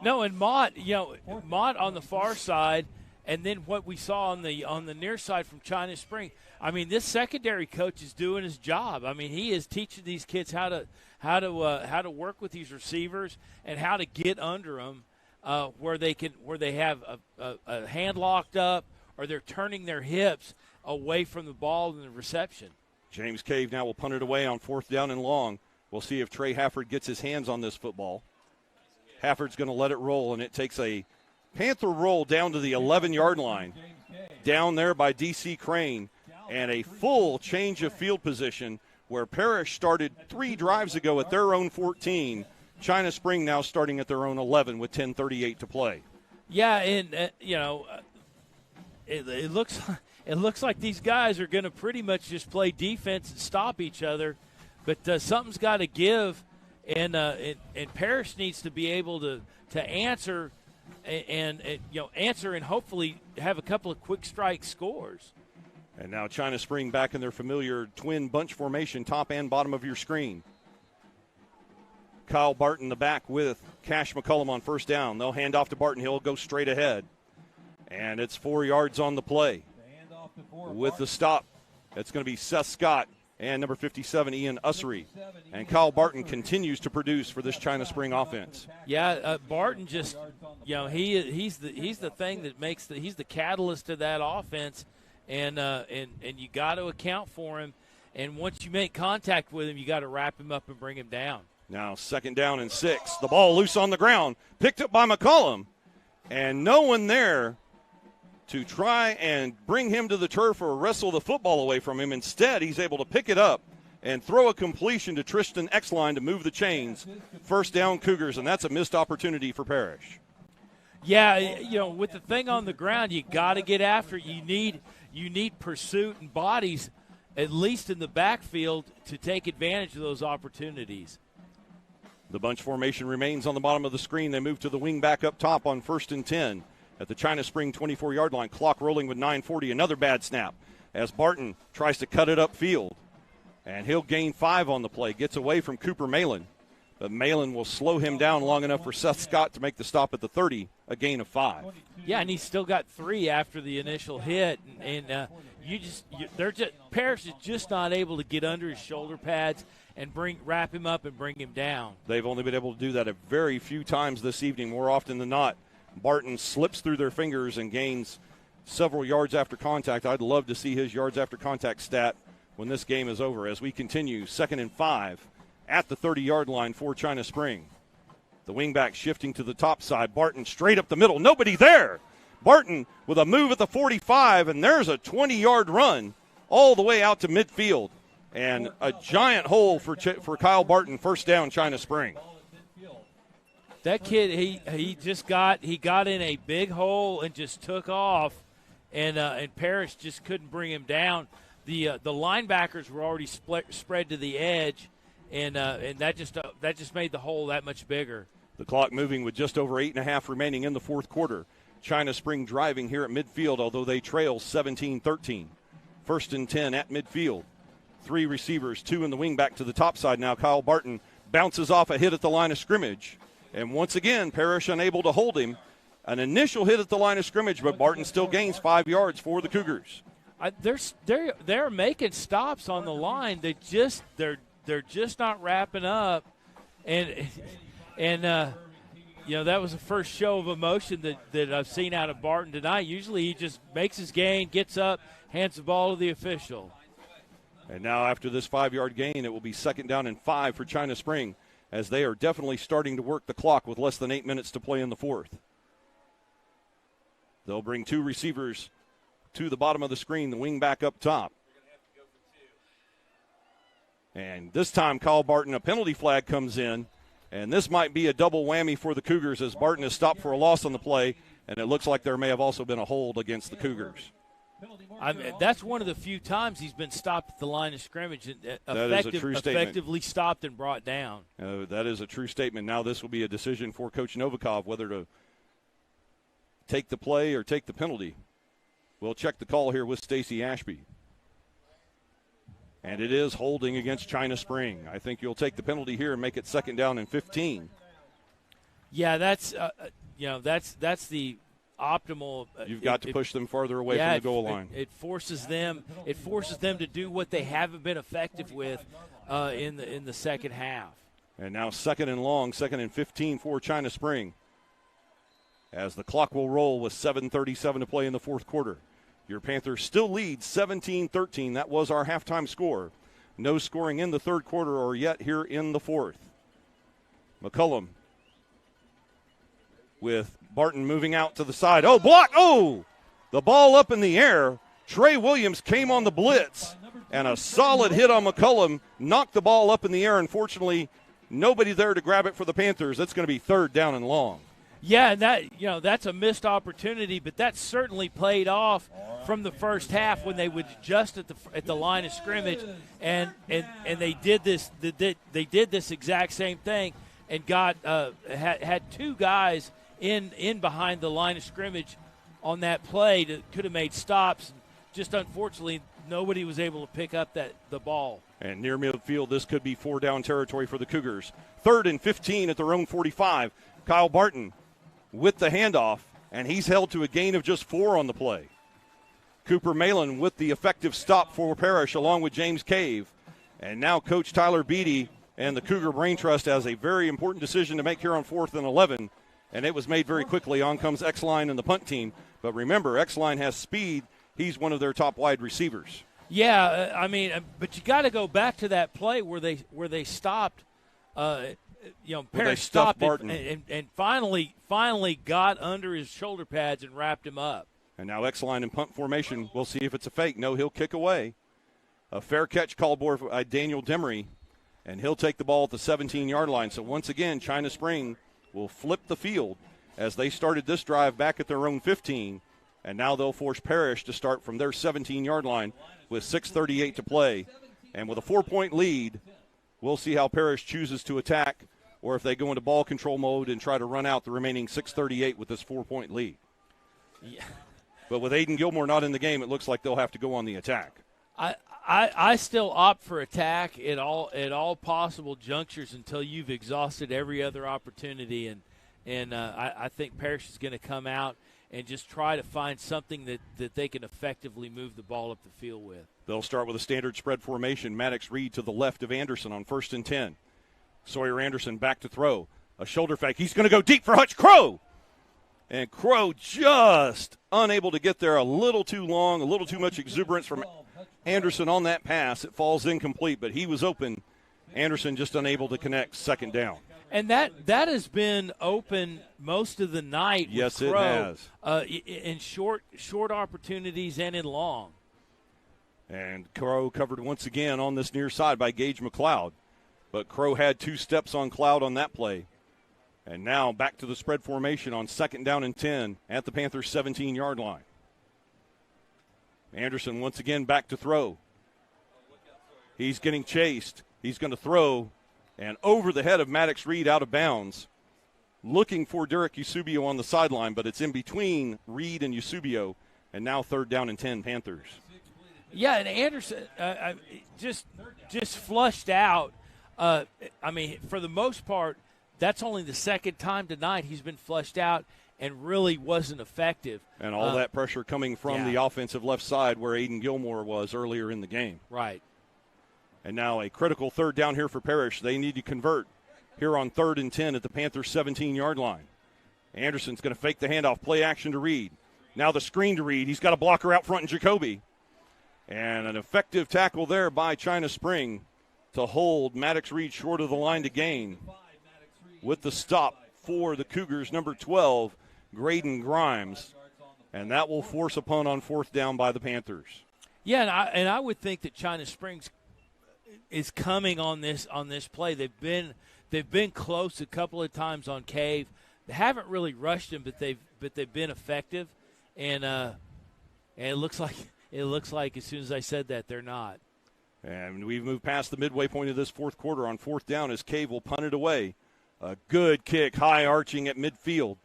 No, and Mott on the far side, and then what we saw on the near side from China Spring. I mean, this secondary coach is doing his job. I mean, he is teaching these kids how to work with these receivers and how to get under them where they have a hand locked up, or they're turning their hips away from the ball and the reception. James Cave now will punt it away on 4th down and long. We'll see if Trey Hafford gets his hands on this football. Hafford's going to let it roll, and it takes a Panther roll down to the 11-yard line. Down there by D.C. Crane, and a full change of field position where Parish started 3 drives ago at their own 14. China Spring now starting at their own 11 with 10:38 to play. Yeah, and it looks like these guys are going to pretty much just play defense and stop each other, but something's got to give, and Parish needs to be able to answer and hopefully have a couple of quick strike scores. And now China Spring back in their familiar twin bunch formation, top and bottom of your screen. Kyle Barton the back with Cash McCullum on first down. They'll hand off to Barton. He'll go straight ahead. And it's 4 yards on the play. With the stop, it's going to be Seth Scott and number 57, Ian Ussery. And Kyle Barton continues to produce for this China Spring offense. Yeah, Barton just, he's the thing that he's the catalyst to that offense, and you got to account for him. And once you make contact with him, you got to wrap him up and bring him down. Now 2nd down and 6. The ball loose on the ground, picked up by McCullum, and no one there to try and bring him to the turf or wrestle the football away from him. Instead, he's able to pick it up and throw a completion to Tristan Exline to move the chains. 1st down Cougars, and that's a missed opportunity for Parish. Yeah, with the thing on the ground, you got to get after it. You need pursuit and bodies, at least in the backfield, to take advantage of those opportunities. The bunch formation remains on the bottom of the screen. They move to the wing back up top on 1st and 10 at the China Spring 24-yard line. Clock rolling with 9:40. Another bad snap as Barton tries to cut it upfield. And he'll gain 5 on the play. Gets away from Cooper Malin. But Malin will slow him down long enough for Seth Scott to make the stop at the 30, a gain of 5. Yeah, and he's still got 3 after the initial hit. And Parish is just not able to get under his shoulder pads and wrap him up and bring him down. They've only been able to do that a very few times this evening. More often than not, Barton slips through their fingers and gains several yards after contact. I'd love to see his yards after contact stat when this game is over. As we continue, 2nd and 5 at the 30-yard line for China Spring. The wingback shifting to the top side. Barton straight up the middle. Nobody there. Barton with a move at the 45, and there's a 20-yard run all the way out to midfield. And a giant hole for Kyle Barton. 1st down, China Spring. That kid, he got in a big hole and just took off, and Parish just couldn't bring him down. The linebackers were already spread to the edge, and that just made the hole that much bigger. The clock moving with just over 8.5 remaining in the 4th quarter. China Spring driving here at midfield, although they trail 17-13. 1st and 10 at midfield. 3 receivers, 2 in the wing back to the top side now. Kyle Barton bounces off a hit at the line of scrimmage. And once again, Parish unable to hold him. An initial hit at the line of scrimmage, but Barton still gains 5 yards for the Cougars. They're making stops on the line. They're just not wrapping up. And that was the first show of emotion that I've seen out of Barton tonight. Usually he just makes his gain, gets up, hands the ball to the official. And now after this 5-yard gain, it will be 2nd down and 5 for China Spring, as they are definitely starting to work the clock with less than 8 minutes to play in the 4th. They'll bring 2 receivers to the bottom of the screen, the wing back up top. And this time, Kyle Barton, a penalty flag comes in, and this might be a double whammy for the Cougars as Barton is stopped for a loss on the play, and it looks like there may have also been a hold against the Cougars. That's one of the few times he's been stopped at the line of scrimmage and effectively stopped and brought down. That is a true statement. Now this will be a decision for Coach Novikov whether to take the play or take the penalty. We'll check the call here with Stacy Ashby. And it is holding against China Spring. I think you'll take the penalty here and make it 2nd down and 15. Yeah, that's the optimal. You've got to push them farther away from the goal line. It forces them to do what they haven't been effective with in the second half. And now 2nd and long, 2nd and 15 for China Spring, as the clock will roll with 7:37 to play in the 4th quarter. Your Panthers still lead 17-13. That was our halftime score. No scoring in the 3rd quarter or yet here in the 4th. McCullum with Barton moving out to the side. Oh, block! Oh! The ball up in the air. Trey Williams came on the blitz, and a solid hit on McCullum knocked the ball up in the air. Unfortunately, Nobody there to grab it for the Panthers. That's going to be 3rd down and long. Yeah, and that's a missed opportunity, but that certainly played off from the first half when they would adjust at the line of scrimmage, and they did this exact same thing and had 2 guys in behind the line of scrimmage on that play that could have made stops. Just unfortunately, nobody was able to pick up the ball. And near midfield, this could be 4-down territory for the Cougars. 3rd and 15 at their own 45. Kyle Barton with the handoff, and he's held to a gain of just 4 on the play. Cooper Malin with the effective stop for Parish along with James Cave. And now Coach Tyler Beatty and the Cougar Brain Trust has a very important decision to make here on 4th and 11, and it was made very quickly. On comes X-Line and the punt team. But remember, X-Line has speed. He's one of their top wide receivers. Yeah, but you got to go back to that play where they stopped. Parish stopped Barton. and finally got under his shoulder pads and wrapped him up. And now X-line in punt formation. We'll see if it's a fake. No, he'll kick away. A fair catch called by Daniel Demery, and he'll take the ball at the 17-yard line. So once again, China Spring will flip the field as they started this drive back at their own 15, and now they'll force Parish to start from their 17-yard line with 6:38 to play. And with a 4-point lead, we'll see how Parish chooses to attack or if they go into ball control mode and try to run out the remaining 6:38 with this 4-point lead. Yeah. But with Aiden Gilmore not in the game, it looks like they'll have to go on the attack. I still opt for attack at all possible junctures until you've exhausted every other opportunity, and I think Parish is going to come out and just try to find something that they can effectively move the ball up the field with. They'll start with a standard spread formation. Maddox Reed to the left of Anderson on 1st and 10. Sawyer Anderson back to throw. A shoulder fake. He's going to go deep for Hutch Crow. And Crow just unable to get there, a little too long, a little too much exuberance from Anderson on that pass. It falls incomplete, but he was open. Anderson just unable to connect, 2nd down. And that has been open most of the night. Yes, with Crow, it has. In short opportunities and in long. And Crow covered once again on this near side by Gage McLeod. But Crow had 2 steps on Cloud on that play. And now back to the spread formation on 2nd down and 10 at the Panthers' 17-yard line. Anderson once again back to throw. He's getting chased. He's going to throw, and over the head of Maddox Reed out of bounds. Looking for Derek Eusebio on the sideline, but it's in between Reed and Eusebio, and now 3rd down and 10 Panthers. Yeah, and Anderson just flushed out. For the most part, that's only the 2nd time tonight he's been flushed out and really wasn't effective. And all that pressure coming from the offensive left side where Aiden Gilmore was earlier in the game. Right. And now a critical 3rd down here for Parish. They need to convert here on 3rd and 10 at the Panthers' 17-yard line. Anderson's going to fake the handoff, play action to Reed. Now the screen to Reed. He's got a blocker out front in Jacoby. And an effective tackle there by China Spring to hold Maddox Reed short of the line to gain. With the stop for the Cougars, number 12, Graydon Grimes. And that will force a punt on 4th down by the Panthers. Yeah, and I would think that China Springs is coming on this play. They've been close a couple of times on Cave. They haven't really rushed him, but they've been effective. And it looks like as soon as I said that, they're not. And we've moved past the midway point of this 4th quarter on 4th down as Cave will punt it away. A good kick, high arching at midfield.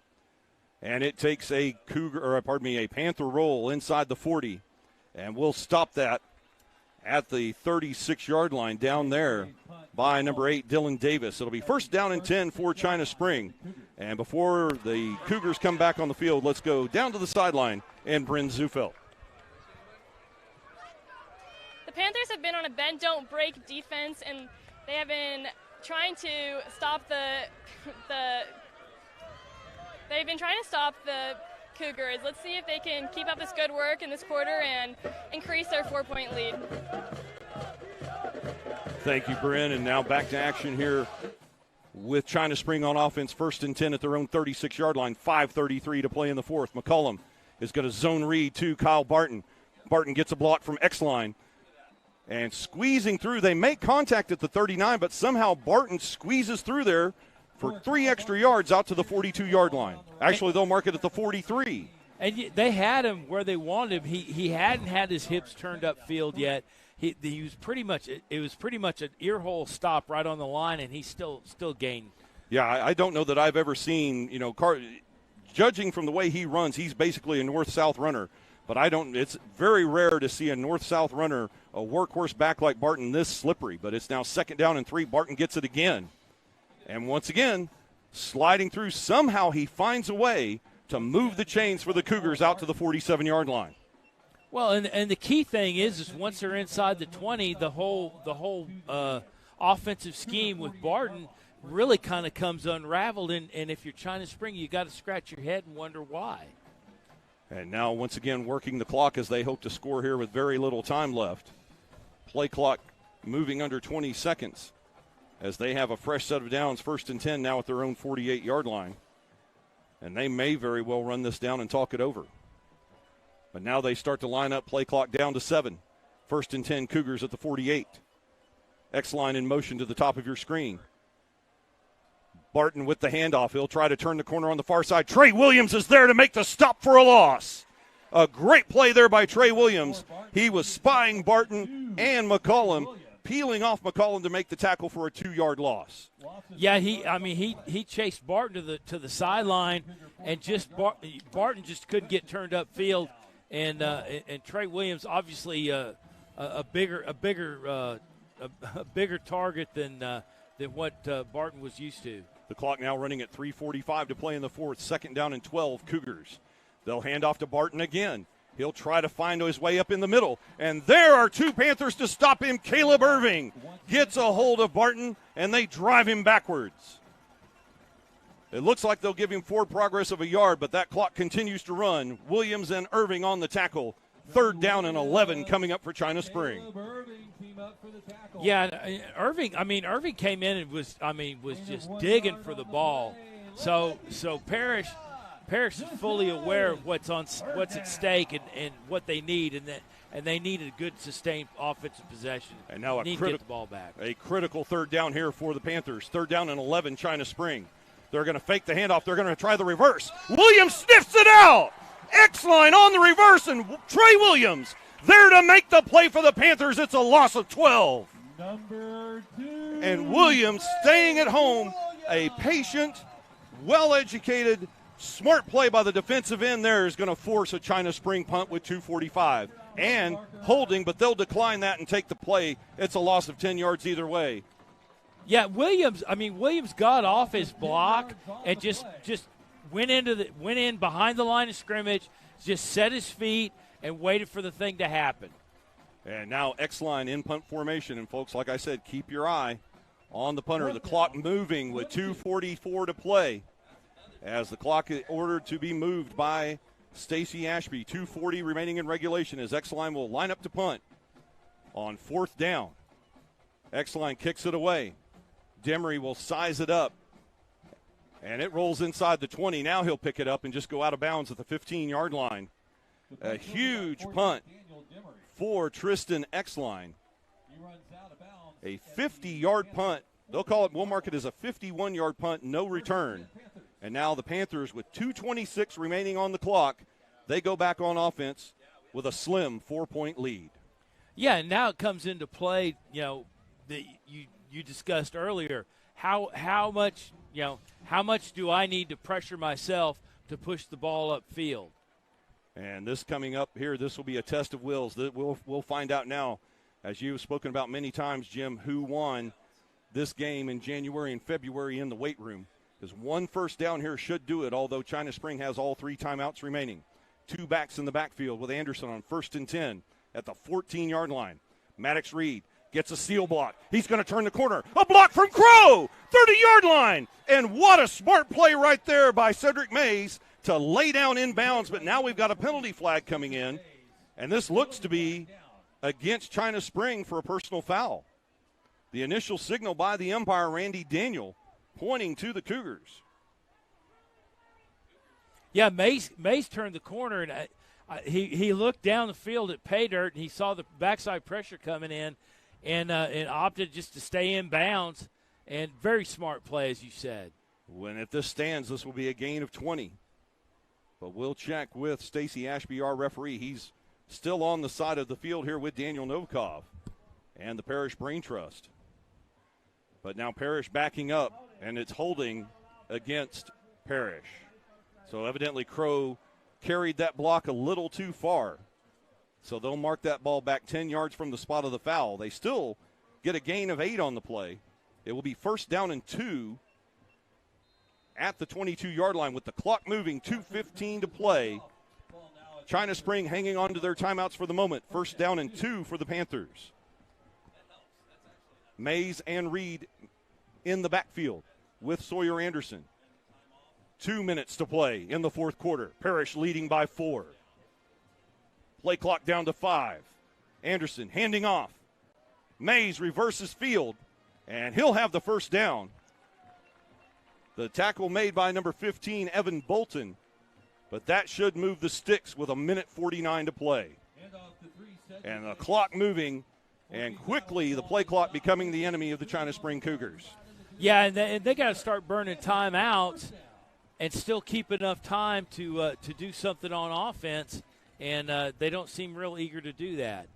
And it takes a Panther roll inside the 40. And we'll stop that at the 36-yard line down there by number 8, Dylan Davis. It'll be 1st down and 10 for China Spring. And before the Cougars come back on the field, let's go down to the sideline and Bryn Zufeld. The Panthers have been on a bend, don't break defense, and they have been trying to stop they've been trying to stop the Cougars. Let's see if they can keep up this good work in this quarter and increase their 4-point lead. Thank you, Bryn. And now back to action here with China Spring on offense. 1st and 10 at their own 36-yard line. 5:33 to play in the 4th. McCollum is going to zone Reed to Kyle Barton. Barton gets a block from X-Line. and squeezing through. They make contact at the 39, but somehow Barton squeezes through there for 3 extra yards out to the 42-yard line. Actually, they'll mark it at the 43. And they had him where they wanted him. He hadn't had his hips turned up field yet. He was pretty much an earhole stop right on the line, and he still gained. Yeah, I don't know that I've ever seen, judging from the way he runs, he's basically a north-south runner. But it's very rare to see a north-south runner, a workhorse back like Barton, this slippery. But it's now 2nd down and 3. Barton gets it again. And once again, sliding through, somehow he finds a way to move the chains for the Cougars out to the 47-yard line. Well, and the key thing is once they're inside the 20, the whole offensive scheme with Barton really kind of comes unraveled. And if you're China Spring, you got to scratch your head and wonder why. And now, once again, working the clock as they hope to score here with very little time left. Play clock moving under 20 seconds as they have a fresh set of downs, 1st and 10 now at their own 48-yard line. And they may very well run this down and talk it over. But now they start to line up, play clock down to 7. 1st and 10, Cougars at the 48. X-line in motion to the top of your screen. Barton with the handoff. He'll try to turn the corner on the far side. Trey Williams is there to make the stop for a loss. A great play there by Trey Williams. He was spying Barton and McCollum, peeling off McCollum to make the tackle for a 2-yard loss. Yeah, he chased Barton to the sideline, and Barton just couldn't get turned upfield, and Trey Williams obviously a bigger target than what Barton was used to. The clock now running at 3:45 to play in the 4th. 2nd down and 12, Cougars. They'll hand off to Barton again. He'll try to find his way up in the middle. And there are 2 Panthers to stop him. Caleb Irving gets a hold of Barton, and they drive him backwards. It looks like they'll give him forward progress of a yard, but that clock continues to run. Williams and Irving on the tackle. 3rd down and 11 coming up for China Spring. Yeah, Irving came in and was just digging for the ball. So Parish is fully aware of what's at stake and what they need, and they need a good sustained offensive possession. And now to get the ball back. A critical 3rd down here for the Panthers. 3rd down and 11, China Spring. They're going to fake the handoff. They're going to try the reverse. Williams sniffs it out. X-line on the reverse, and Trey Williams there to make the play for the Panthers. It's a loss of 12. Number 2. And Williams staying at home. A patient, well-educated, smart play by the defensive end there is going to force a China Spring punt with 2:45. And holding, but they'll decline that and take the play. It's a loss of 10 yards either way. Yeah, Williams got off his block and just went in behind the line of scrimmage, just set his feet and waited for the thing to happen. And now X-line in punt formation. And, folks, like I said, keep your eye on the punter. The clock moving with 2:44 to play as the clock is ordered to be moved by Stacy Ashby. 2:40 remaining in regulation as X-line will line up to punt on 4th down. X-line kicks it away. Demery will size it up. And it rolls inside the 20. Now he'll pick it up and just go out of bounds at the 15-yard line. A huge punt for Tristan X-line. A 50-yard punt. We'll mark it as a 51-yard punt, no return. And now the Panthers, with 2:26 remaining on the clock, they go back on offense with a slim 4-point lead. Yeah, and now it comes into play, that you discussed earlier. How much do I need to pressure myself to push the ball upfield? And this coming up here, this will be a test of wills. We'll find out now, as you've spoken about many times, Jim, who won this game in January and February in the weight room. Because 1 first down here should do it, although China Spring has all 3 timeouts remaining. 2 backs in the backfield with Anderson on 1st and 10 at the 14-yard line. Maddox Reed gets a seal block. He's going to turn the corner. A block from Crow, 30-yard line. And what a smart play right there by Cedric Mays to lay down inbounds. But now we've got a penalty flag coming in. And this looks to be against China Spring for a personal foul. The initial signal by the umpire, Randy Daniel, pointing to the Cougars. Yeah, Mays turned the corner, and he looked down the field at pay dirt, and he saw the backside pressure coming in, and opted just to stay in bounds. And very smart play, as you said. When if this stands, this will be a gain of 20. But we'll check with Stacy Ashby, our referee. He's still on the side of the field here with Daniel Novkov and the Parish Brain Trust. But now Parish backing up, and it's holding against Parish. So evidently Crow carried that block a little too far. So they'll mark that ball back 10 yards from the spot of the foul. They still get a gain of 8 on the play. It will be 1st down and 2 at the 22-yard line with the clock moving, 2:15 to play. China Spring hanging on to their timeouts for the moment. 1st down and 2 for the Panthers. Mays and Reed in the backfield with Sawyer Anderson. 2 minutes to play in the 4th quarter. Parish leading by 4. Play clock down to 5. Anderson handing off. Mays reverses field, and he'll have the 1st down. The tackle made by number 15, Evan Bolton, but that should move the sticks with 1:49 to play. And the clock moving, and quickly the play clock becoming the enemy of the China Spring Cougars. Yeah, and they got to start burning timeouts and still keep enough time to do something on offense, and they don't seem real eager to do that.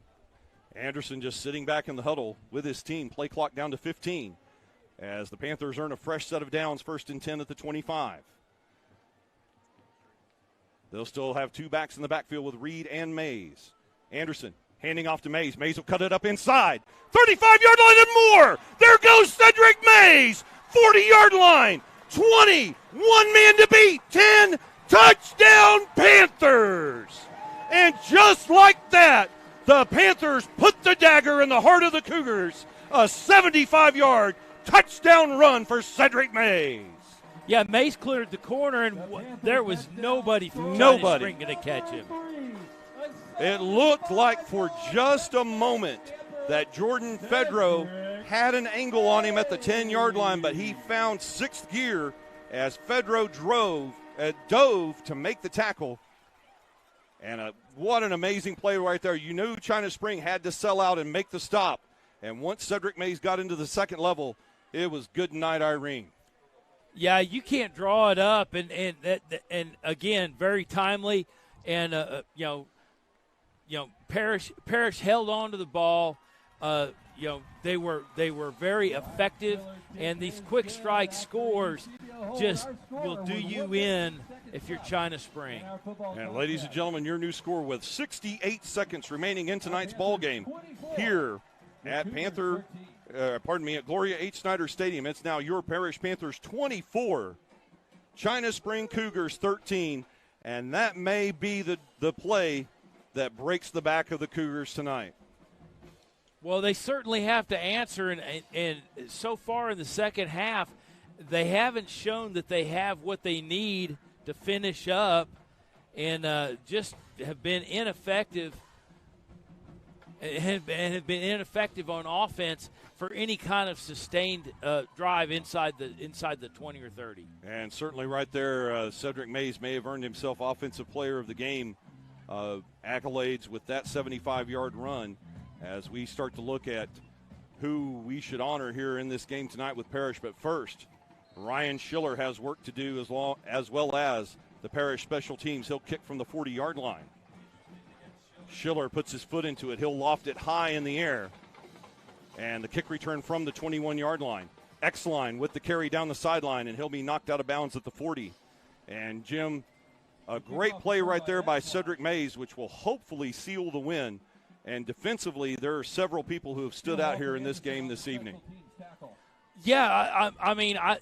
Anderson just sitting back in the huddle with his team. Play clock down to 15 as the Panthers earn a fresh set of downs, 1st and 10 at the 25. They'll still have 2 backs in the backfield with Reed and Mays. Anderson handing off to Mays. Mays will cut it up inside. 35-yard line and more. There goes Cedric Mays. 40-yard line. 20. 1 man to beat. 10. Touchdown Panthers. And just like that, the Panthers put the dagger in the heart of the Cougars. A 75-yard touchdown run for Cedric Mays. Yeah, Mays cleared the corner, and there was nobody from China Spring going to catch him. It looked like for just a moment that Jordan Fedro had an angle on him at the 10-yard line, but he found 6th gear as Fedro dove to make the tackle. And what an amazing play right there. You knew China Spring had to sell out and make the stop. And once Cedric Mays got into the 2nd level, it was good night, Irene. Yeah, you can't draw it up, and again, very timely. And Parish held on to the ball. They were very effective, and these quick strike scores just will do you in if you're China Spring. And ladies and gentlemen, your new score with 68 seconds remaining in tonight's ball game here at Gloria H. Snyder Stadium. It's now your Parish Panthers 24, China Spring Cougars 13, and that may be the play that breaks the back of the Cougars tonight. Well, they certainly have to answer, and so far in the second half, they haven't shown that they have what they need to finish up, and just have been ineffective. And have been ineffective on offense for any kind of sustained drive inside the 20 or 30. And certainly right there, Cedric Mays may have earned himself Offensive Player of the Game accolades with that 75-yard run as we start to look at who we should honor here in this game tonight with Parish. But first, Ryan Schiller has work to do as well as the Parish special teams. He'll kick from the 40-yard line. Schiller puts his foot into it. He'll loft it high in the air. And the kick return from the 21-yard line. X-line with the carry down the sideline, and he'll be knocked out of bounds at the 40. And, Jim, a great play right there by Cedric Mays, which will hopefully seal the win. And defensively, there are several people who have stood out here in this game this evening. Yeah, I mean, I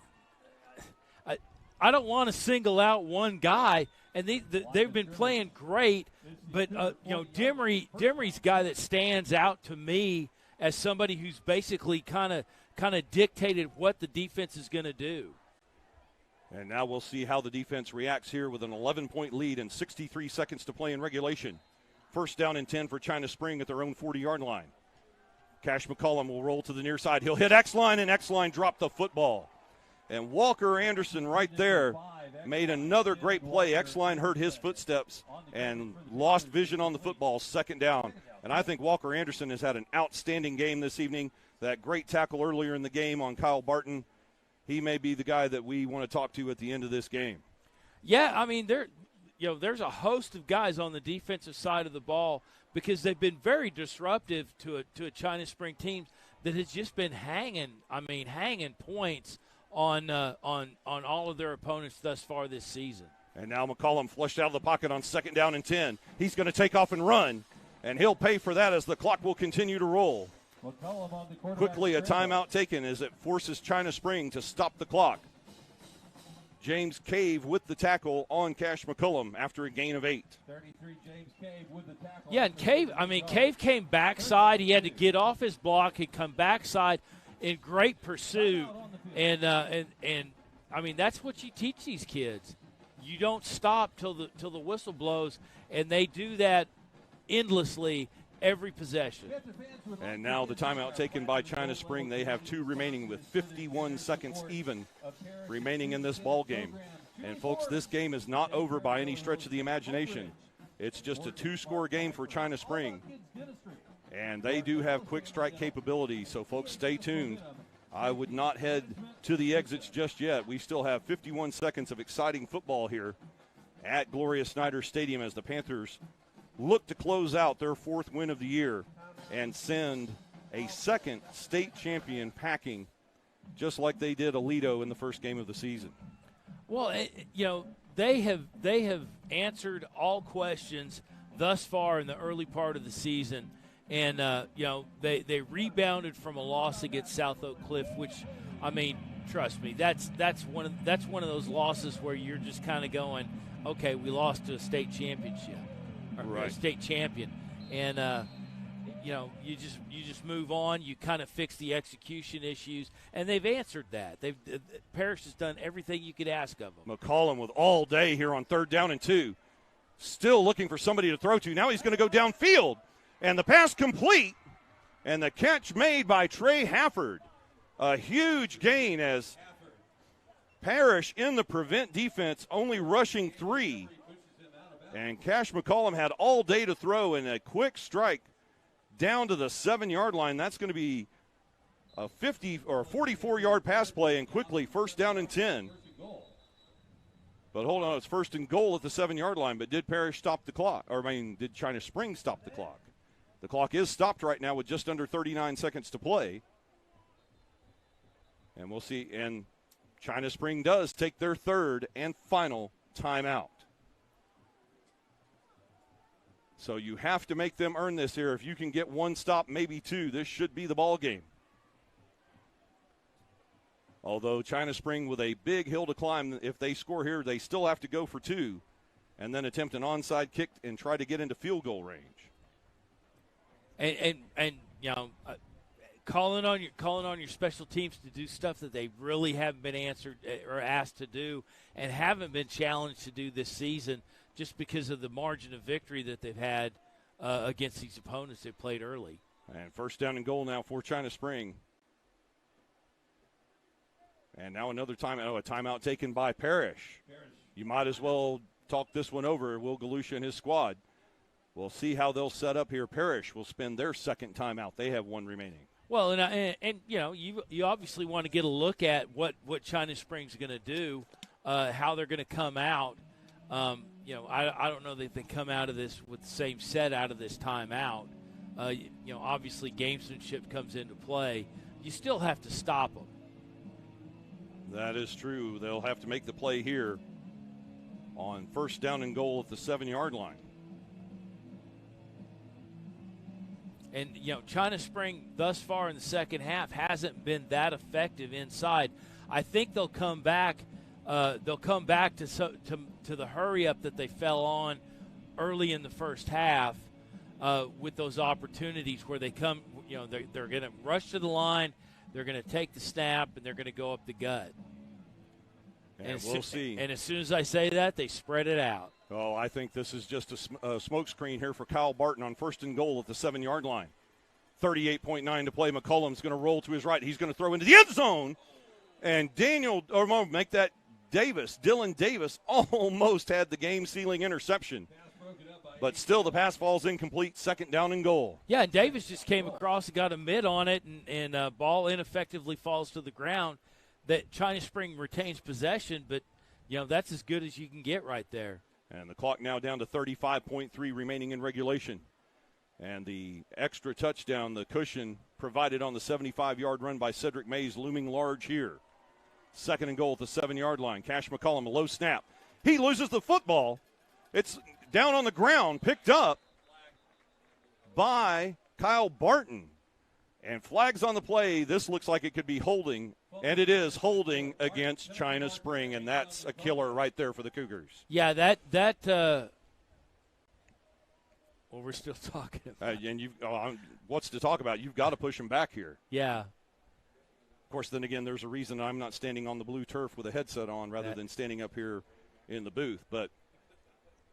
don't want to single out one guy, and they've been playing great. But, Demery's guy that stands out to me as somebody who's basically kind of dictated what the defense is going to do. And now we'll see how the defense reacts here with an 11-point lead and 63 seconds to play in regulation. 1st down and 10 for China Spring at their own 40-yard line. Cash McCollum will roll to the near side. He'll hit X-line, and X-line dropped the football. And Walker Anderson right there made another great play. X-Line heard his footsteps and lost vision on the football, second down. And I think Walker Anderson has had an outstanding game this evening. That great tackle earlier in the game on Kyle Barton, he may be the guy that we want to talk to at the end of this game. Yeah, I mean, there's a host of guys on the defensive side of the ball because they've been very disruptive to a China Spring team that has just been hanging points on all of their opponents thus far this season. And now McCollum flushed out of the pocket on second down and 10. He's going to take off and run, and he'll pay for that as the clock will continue to roll. Quickly a timeout taken as it forces China Spring to stop the clock. James Cave with the tackle on Cash McCullum after a gain of 8. 33 James Cave with the tackle. Yeah, and Cave came backside. He had to get off his block. He'd come backside in great pursuit. And I mean, that's what you teach these kids. You don't stop till the whistle blows, and they do that endlessly every possession. And now the timeout taken by China Spring. They have 2 remaining with 51 seconds even remaining in this ball game. And folks, this game is not over by any stretch of the imagination. It's just a 2-score game for China Spring. And they do have quick strike capability, so folks, stay tuned. I would not head to the exits just yet. We still have 51 seconds of exciting football here at Gloria Snyder Stadium as the Panthers look to close out their 4th win of the year and send a second state champion packing, just like they did Aledo in the first game of the season. Well, they have answered all questions thus far in the early part of the season, and they rebounded from a loss against South Oak Cliff, which, I mean, trust me, that's one of those losses where you're just kind of going, okay, we lost to a state championship. Right. A state champion, and you just move on. You kind of fix the execution issues, and they've answered that. Parish has done everything you could ask of them. McCollum with all day here on 3rd down and 2, still looking for somebody to throw to. Now he's going to go downfield, and the pass complete, and the catch made by Trey Hafford. A huge gain as Parish in the prevent defense, only rushing 3. And Cash McCollum had all day to throw in a quick strike down to the 7-yard line. That's going to be a 50 or 44-yard pass play, and quickly 1st down and 10. But hold on, it's 1st and goal at the 7-yard line. But did Parish stop the clock? Did China Spring stop the clock? The clock is stopped right now with just under 39 seconds to play. And we'll see. And China Spring does take their 3rd and final timeout. So you have to make them earn this here. If you can get 1 stop, maybe 2, this should be the ball game. Although China Spring with a big hill to climb, if they score here, they still have to go for 2 and then attempt an onside kick and try to get into field goal range. And calling on your special teams to do stuff that they really haven't been answered or asked to do and haven't been challenged to do this season, just because of the margin of victory that they've had against these opponents they played early. And 1st down and goal now for China Spring. And now another timeout. A timeout taken by Parish. You might as well talk this one over. Will Galusha and his squad. We'll see how they'll set up here. Parish will spend their 2nd timeout. They have 1 remaining. Well, and you obviously want to get a look at what China Spring's going to do, how they're going to come out. I don't know that they come out of this with the same set out of this timeout. Obviously gamesmanship comes into play. You still have to stop them. That is true. They'll have to make the play here on 1st down and goal at the 7-yard line. And, China Spring thus far in the second half hasn't been that effective inside. I think they'll come back. They'll come back to the hurry up that they fell on early in the first half with those opportunities where they come. They're going to rush to the line. They're going to take the snap, and they're going to go up the gut. And we'll see. And as soon as I say that, they spread it out. Oh, I think this is just a smoke screen here for Kyle Barton on 1st and goal at the 7-yard line. 38.9 to play. McCollum's going to roll to his right. He's going to throw into the end zone. And Dylan Davis almost had the game-sealing interception. But still, the pass falls incomplete, second down and goal. Yeah, Davis just came across and got a mid on it, and ball ineffectively falls to the ground. That China Spring retains possession, but, that's as good as you can get right there. And the clock now down to 35.3 remaining in regulation. And the extra touchdown, the cushion provided on the 75-yard run by Cedric Mays, looming large here. Second and goal at the 7-yard line. Cash McCollum, a low snap. He loses the football. It's down on the ground, picked up by Kyle Barton. And flags on the play. This looks like it could be holding, and it is holding against China Spring, and that's a killer right there for the Cougars. Yeah, well, we're still talking about. And what's to talk about? You've got to push them back here. Yeah. Of course, then again, there's a reason I'm not standing on the blue turf with a headset on rather than standing up here in the booth. But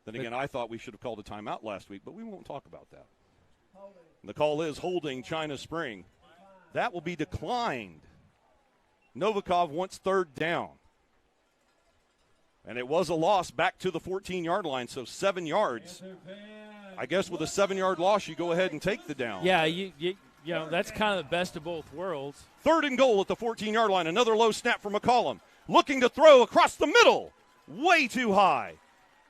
then again, I thought we should have called a timeout last week, but we won't talk about that. The call is holding China Spring. That will be declined. Novikov wants third down. And it was a loss back to the 14-yard line, so 7 yards. I guess with a 7-yard loss, you go ahead and take the down. Yeah, that's kind of the best of both worlds. Third and goal at the 14-yard line. Another low snap from McCollum. Looking to throw across the middle. Way too high.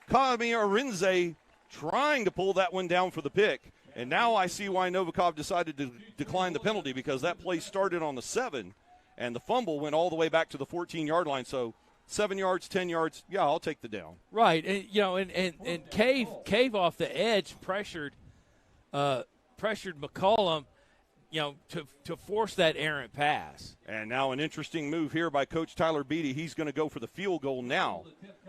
Kami Arinze trying to pull that one down for the pick. And now I see why Novikov decided to decline the penalty, because that play started on the 7, and the fumble went all the way back to the 14-yard line. So 7 yards, 10 yards, yeah, I'll take the down. Right, and Cave off the edge pressured McCollum, to force that errant pass. And now an interesting move here by Coach Tyler Beatty. He's going to go for the field goal now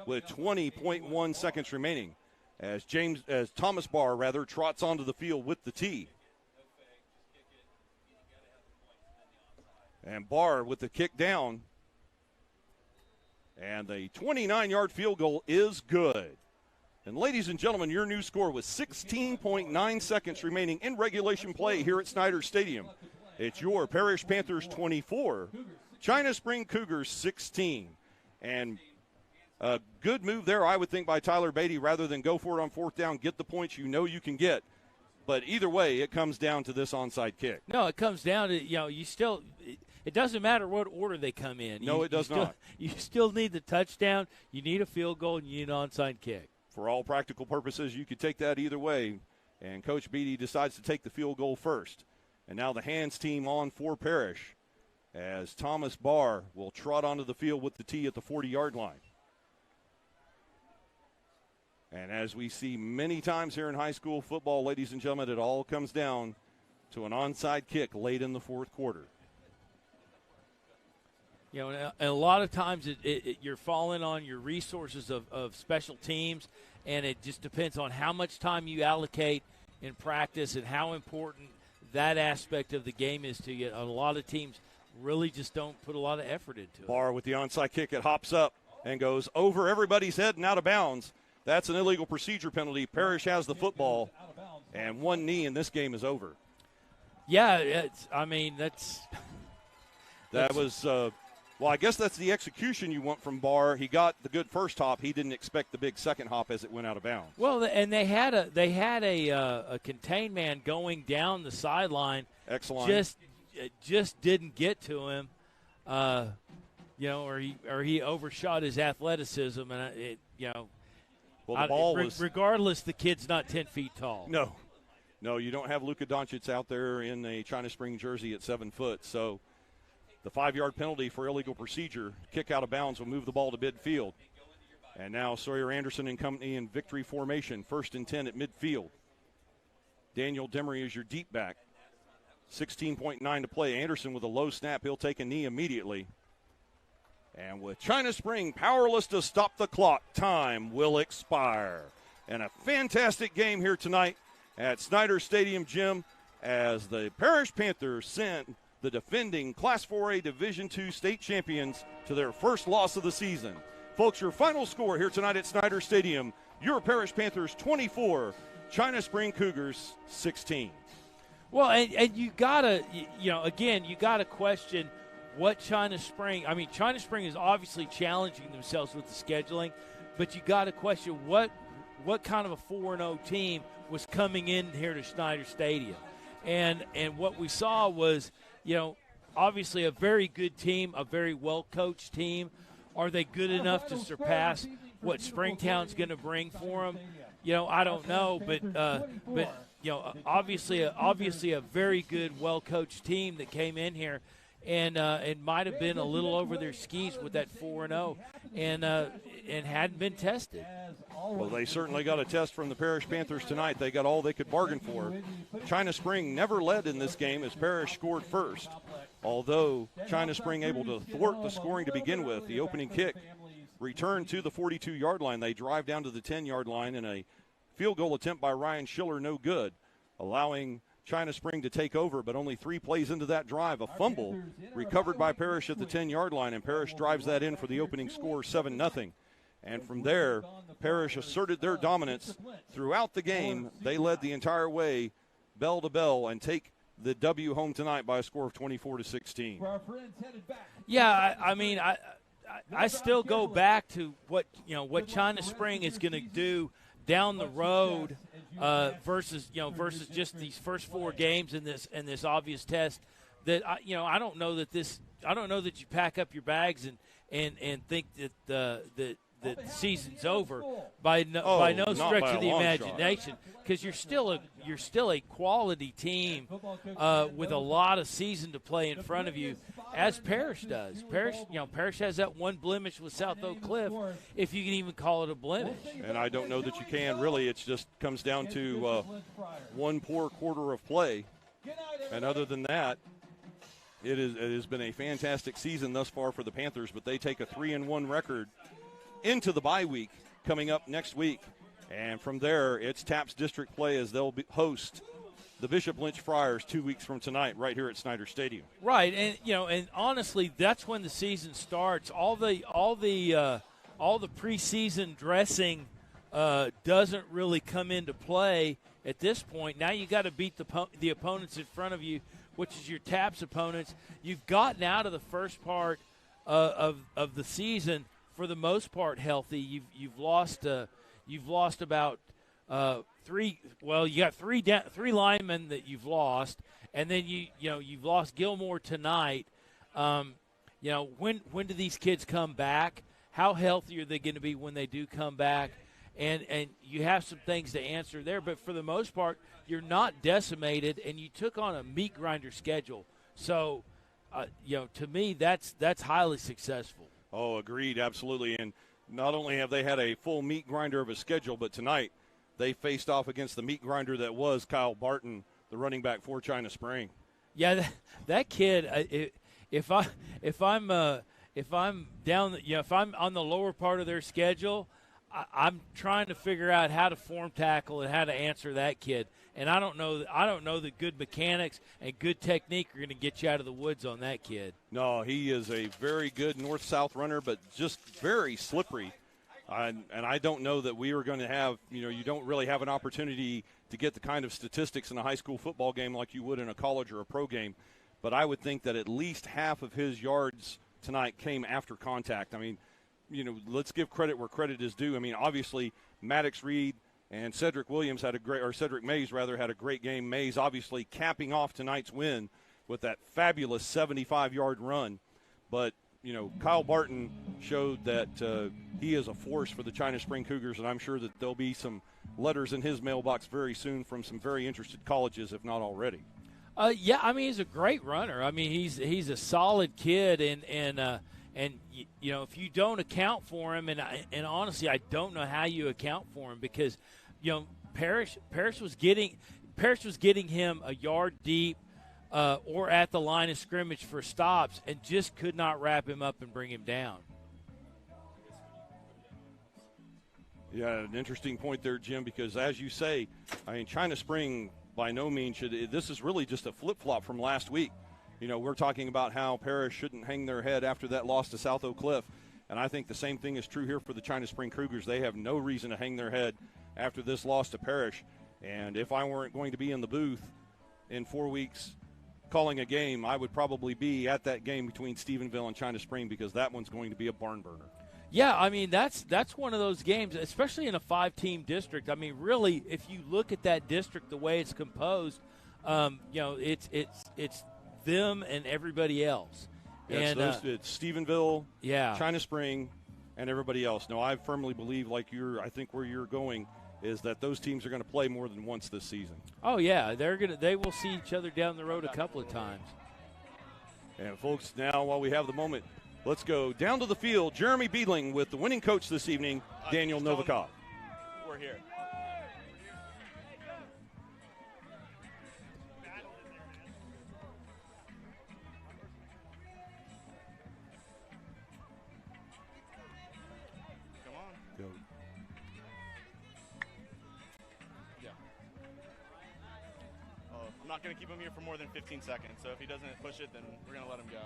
with 20.1 seconds remaining as Thomas Barr trots onto the field with the tee. And Barr with the kick down. And the 29-yard field goal is good. And ladies and gentlemen, your new score with 16.9 seconds remaining in regulation play here at Snyder Stadium. It's your Parish Panthers 24, China Spring Cougars 16. And a good move there, I would think, by Tyler Beatty, rather than go for it on fourth down, get the points you know you can get. But either way, it comes down to this onside kick. No, it comes down to, it doesn't matter what order they come in. No, it does not. You still need the touchdown, you need a field goal, and you need an onside kick. For all practical purposes, you could take that either way. And Coach Beatty decides to take the field goal first. And now the hands team on for Parish as Thomas Barr will trot onto the field with the tee at the 40-yard line. And as we see many times here in high school football, ladies and gentlemen, it all comes down to an onside kick late in the fourth quarter. And a lot of times you're falling on your resources of special teams, and it just depends on how much time you allocate in practice and how important that aspect of the game is to you. A lot of teams really just don't put a lot of effort into it. Barr with the onside kick. It hops up and goes over everybody's head and out of bounds. That's an illegal procedure penalty. Parish has the football, and one knee, and this game is over. Yeah, that was well, I guess that's the execution you want from Barr. He got the good first hop. He didn't expect the big second hop as it went out of bounds. Well, and they had a contained man going down the sideline. Excellent. Just didn't get to him, or he overshot his athleticism, and well, the ball was. Regardless, the kid's not 10 feet tall. No, you don't have Luka Doncic out there in a China Spring jersey at 7 foot. So the 5-yard penalty for illegal procedure, kick out of bounds, will move the ball to midfield. And now Sawyer Anderson and company in victory formation, 1st and 10 at midfield. Daniel Demery is your deep back. 16.9 to play. Anderson with a low snap. He'll take a knee immediately. And with China Spring powerless to stop the clock, time will expire. And a fantastic game here tonight at Snyder Stadium Gym as the Parish Panthers send the defending Class 4A Division II state champions to their first loss of the season. Folks, your final score here tonight at Snyder Stadium, your Parish Panthers 24, China Spring Cougars 16. Well, and you gotta, you gotta question what China Spring is obviously challenging themselves with the scheduling, but you got to question what kind of a 4-0 team was coming in here to Snyder Stadium. And what we saw was, obviously a very good team, a very well-coached team. Are they good enough to surpass what Springtown's going to bring for them? I don't know, but obviously a very good, well-coached team that came in here, and it might have been a little over their skis with that 4-0, and hadn't been tested. Well, they certainly got a test from the Parish Panthers tonight. They got all they could bargain for. China Spring never led in this game as Parish scored first. Although China Spring able to thwart the scoring to begin with, the opening kick returned to the 42-yard line. They drive down to the 10-yard line, and a field goal attempt by Ryan Schiller, no good, allowing China Spring to take over, but only 3 plays into that drive. A fumble recovered by Parish at the 10-yard line, and Parish drives that in for the opening score, 7-0. And from there, Parish asserted their dominance throughout the game. They led the entire way, bell to bell, and take the W home tonight by a score of 24-16. Yeah, I still go back to what China Spring is going to do down the road versus just these first 4 games in this obvious test. That I don't know that you pack up your bags and think that the season's over by no stretch of the imagination, because you're still a quality team with a lot of season to play in front of you, as Parish does. Parish has that one blemish with South Oak Cliff, if you can even call it a blemish. And I don't know that you can really. It just comes down to one poor quarter of play, and other than that, it has been a fantastic season thus far for the Panthers. But they take a 3-1 record into the bye week coming up next week. And from there, it's TAPS district play as they'll host the Bishop Lynch Friars 2 weeks from tonight right here at Snyder Stadium. Right, and honestly, that's when the season starts. All the preseason dressing doesn't really come into play at this point. Now you got to beat the opponents in front of you, which is your TAPS opponents. You've gotten out of the first part of the season for the most part healthy. You've lost about 3. Well, you got 3 linemen that you've lost, and then you've lost Gilmore tonight. When do these kids come back? How healthy are they going to be when they do come back? And you have some things to answer there, but for the most part, you're not decimated, and you took on a meat grinder schedule. So, to me, that's highly successful. Oh, agreed, absolutely. And not only have they had a full meat grinder of a schedule, but tonight they faced off against the meat grinder that was Kyle Barton, the running back for China Spring. Yeah, that kid. If I'm down, if I'm on the lower part of their schedule, I'm trying to figure out how to form tackle and how to answer that kid. And I don't know that good mechanics and good technique are going to get you out of the woods on that kid. No, he is a very good north-south runner, but just very slippery. And I don't know that we are going to have, you don't really have an opportunity to get the kind of statistics in a high school football game like you would in a college or a pro game. But I would think that at least half of his yards tonight came after contact. I mean, let's give credit where credit is due. I mean, obviously, Maddox Reed and Cedric Mays had a great game. Mays obviously capping off tonight's win with that fabulous 75-yard run. But, Kyle Barton showed that he is a force for the China Spring Cougars, and I'm sure that there'll be some letters in his mailbox very soon from some very interested colleges, if not already. He's a great runner. I mean, he's a solid kid, and if you don't account for him, and honestly, I don't know how you account for him, because Parish was getting him a yard deep or at the line of scrimmage for stops, and just could not wrap him up and bring him down. Yeah, an interesting point there, Jim, because as you say, China Spring by no means this is really just a flip-flop from last week. We're talking about how Parish shouldn't hang their head after that loss to South Oak Cliff, and I think the same thing is true here for the China Spring Cougars. They have no reason to hang their head after this loss to Parish, and if I weren't going to be in the booth in 4 weeks calling a game, I would probably be at that game between Stephenville and China Spring because that one's going to be a barn burner. Yeah, I mean, that's one of those games, especially in a 5-team district. I mean, really, if you look at that district, the way it's composed, it's them and everybody else. Yeah, and it's Stephenville, yeah, China Spring, and everybody else. No, I firmly believe, I think where you're going is that those teams are going to play more than once this season. Oh yeah, they will see each other down the road a couple of times. And folks, now while we have the moment, let's go down to the field. Jeremy Beedling with the winning coach this evening, Daniel Novikov. We're here. Come on. Go. Yeah. I'm not going to keep him here for more than 15 seconds, so if he doesn't push it, then we're going to let him go.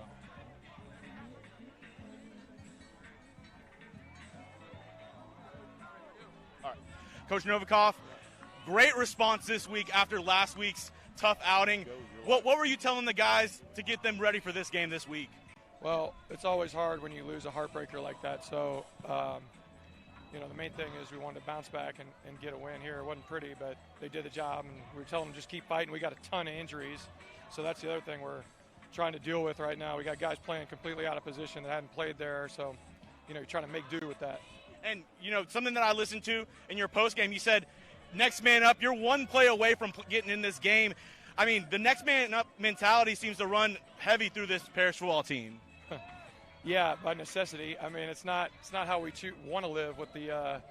All right. Coach Novikov, great response this week after last week's tough outing. What were you telling the guys to get them ready for this game this week? Well, it's always hard when you lose a heartbreaker like that. So, the main thing is we wanted to bounce back and get a win here. It wasn't pretty, but they did the job, and we were telling them just keep fighting. We got a ton of injuries, so that's the other thing we're trying to deal with right now. We got guys playing completely out of position that hadn't played there, so, you're trying to make do with that. And, something that I listened to in your postgame, you said, next man up, you're one play away from getting in this game. I mean, the next man up mentality seems to run heavy through this Parish football team. Yeah, by necessity. I mean, it's not how we want to live with the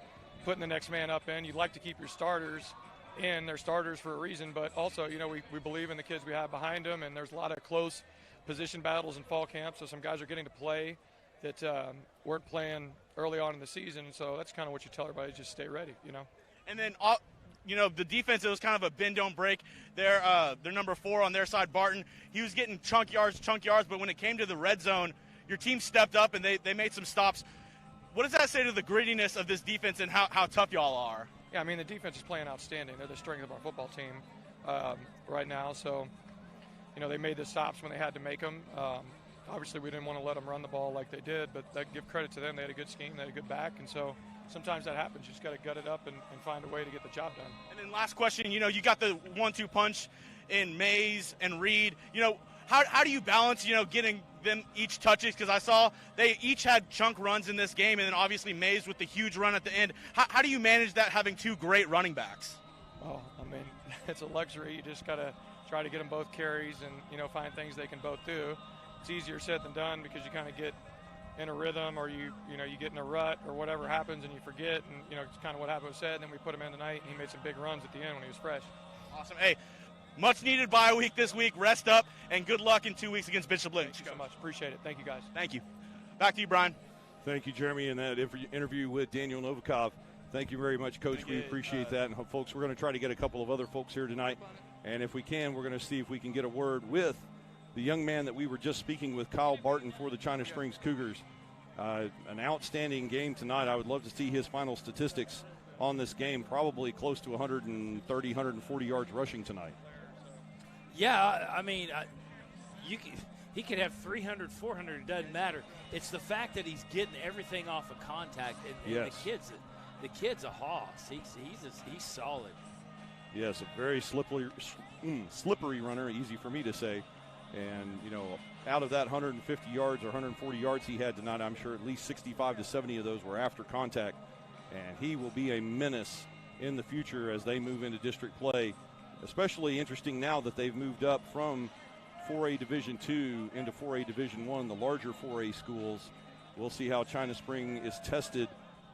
putting the next man up in. You'd like to keep your starters in. They're starters for a reason, but also, we believe in the kids we have behind them, and there's a lot of close position battles in fall camp, so some guys are getting to play that weren't playing early on in the season, so that's kind of what you tell everybody, just stay ready, And then, the defense, it was kind of a bend, don't break. They're number 4 on their side, Barton. He was getting chunk yards, but when it came to the red zone, your team stepped up and they made some stops. What does that say to the grittiness of this defense and how tough y'all are? Yeah, I mean, the defense is playing outstanding. They're the strength of our football team right now, so, they made the stops when they had to make them. Obviously, we didn't want to let them run the ball like they did, but I give credit to them. They had a good scheme. They had a good back, and so sometimes that happens. You just got to gut it up and find a way to get the job done. And then last question, you got the 1-2 punch in Mays and Reed. How do you balance, getting them each touches? Because I saw they each had chunk runs in this game, and then obviously Mays with the huge run at the end. How do you manage that, having 2 great running backs? Oh, I mean, it's a luxury. You just got to try to get them both carries and, find things they can both do. It's easier said than done because you kind of get in a rhythm or you get in a rut or whatever happens and you forget. And, it's kind of what happened with Seth. And then we put him in tonight, and he made some big runs at the end when he was fresh. Awesome. Hey, much needed bye week this week. Rest up, and good luck in 2 weeks against Bishop Lynch. Thank you so much. Appreciate it. Thank you, guys. Thank you. Back to you, Brian. Thank you, Jeremy, in that interview with Daniel Novikov. Thank you very much, Coach. We appreciate that. And, folks, we're going to try to get a couple of other folks here tonight. And if we can, we're going to see if we can get a word with the young man that we were just speaking with, Kyle Barton, for the China Springs Cougars. An outstanding game tonight. I would love to see his final statistics on this game, probably close to 130, 140 yards rushing tonight. Yeah, I mean, he could have 300, 400. It doesn't matter. It's the fact that he's getting everything off of contact. And yes. the kid's a hoss. He's solid. Yes, a very slippery runner, easy for me to say. And, out of that 150 yards or 140 yards he had tonight, I'm sure at least 65 to 70 of those were after contact. And he will be a menace in the future as they move into district play. Especially interesting now that they've moved up from 4A Division II into 4A Division I, the larger 4A schools. We'll see how China Spring is tested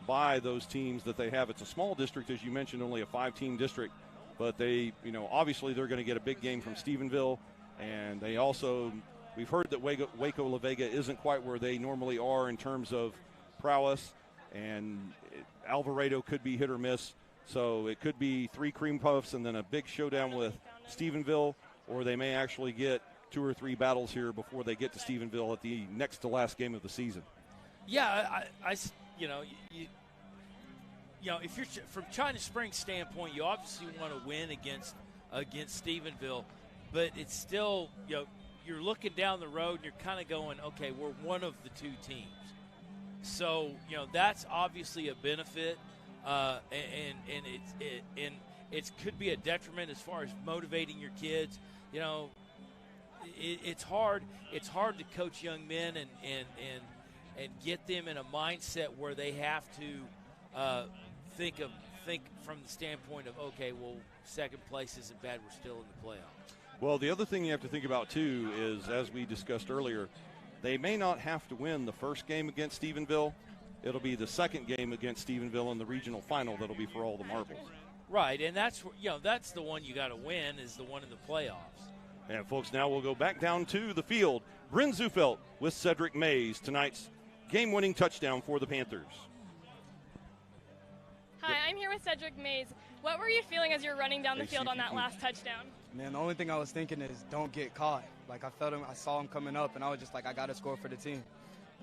by those teams that they have. It's a small district, as you mentioned, only a 5-team district. But they, obviously they're going to get a big game from Stephenville. And they also, we've heard that Waco La Vega isn't quite where they normally are in terms of prowess. And Alvarado could be hit or miss. So it could be 3 cream puffs and then a big showdown with Stephenville, or they may actually get 2 or 3 battles here before they get to Stephenville at the next to last game of the season. Yeah, if you're from China Springs standpoint, you obviously want to win against Stephenville, but it's still, you're looking down the road and you're kind of going, okay, we're one of the two teams. So, that's obviously a benefit, and it could be a detriment as far as motivating your kids. It's hard. It's hard to coach young men and get them in a mindset where they have to think from the standpoint of, okay, well, second place isn't bad. We're still in the playoffs. Well, the other thing you have to think about, too, is, as we discussed earlier, they may not have to win the first game against Stephenville. It'll be the second game against Stephenville in the regional final that'll be for all the marbles. Right, and that's the one you got to win, is the one in the playoffs. And, folks, now we'll go back down to the field. Bryn Zufelt with Cedric Mays, tonight's game-winning touchdown for the Panthers. Hi, I'm here with Cedric Mays. What were you feeling as you're running down the field on that last touchdown? Man, the only thing I was thinking is don't get caught. Like, I felt him, I saw him coming up, and I was just like, I got to score for the team.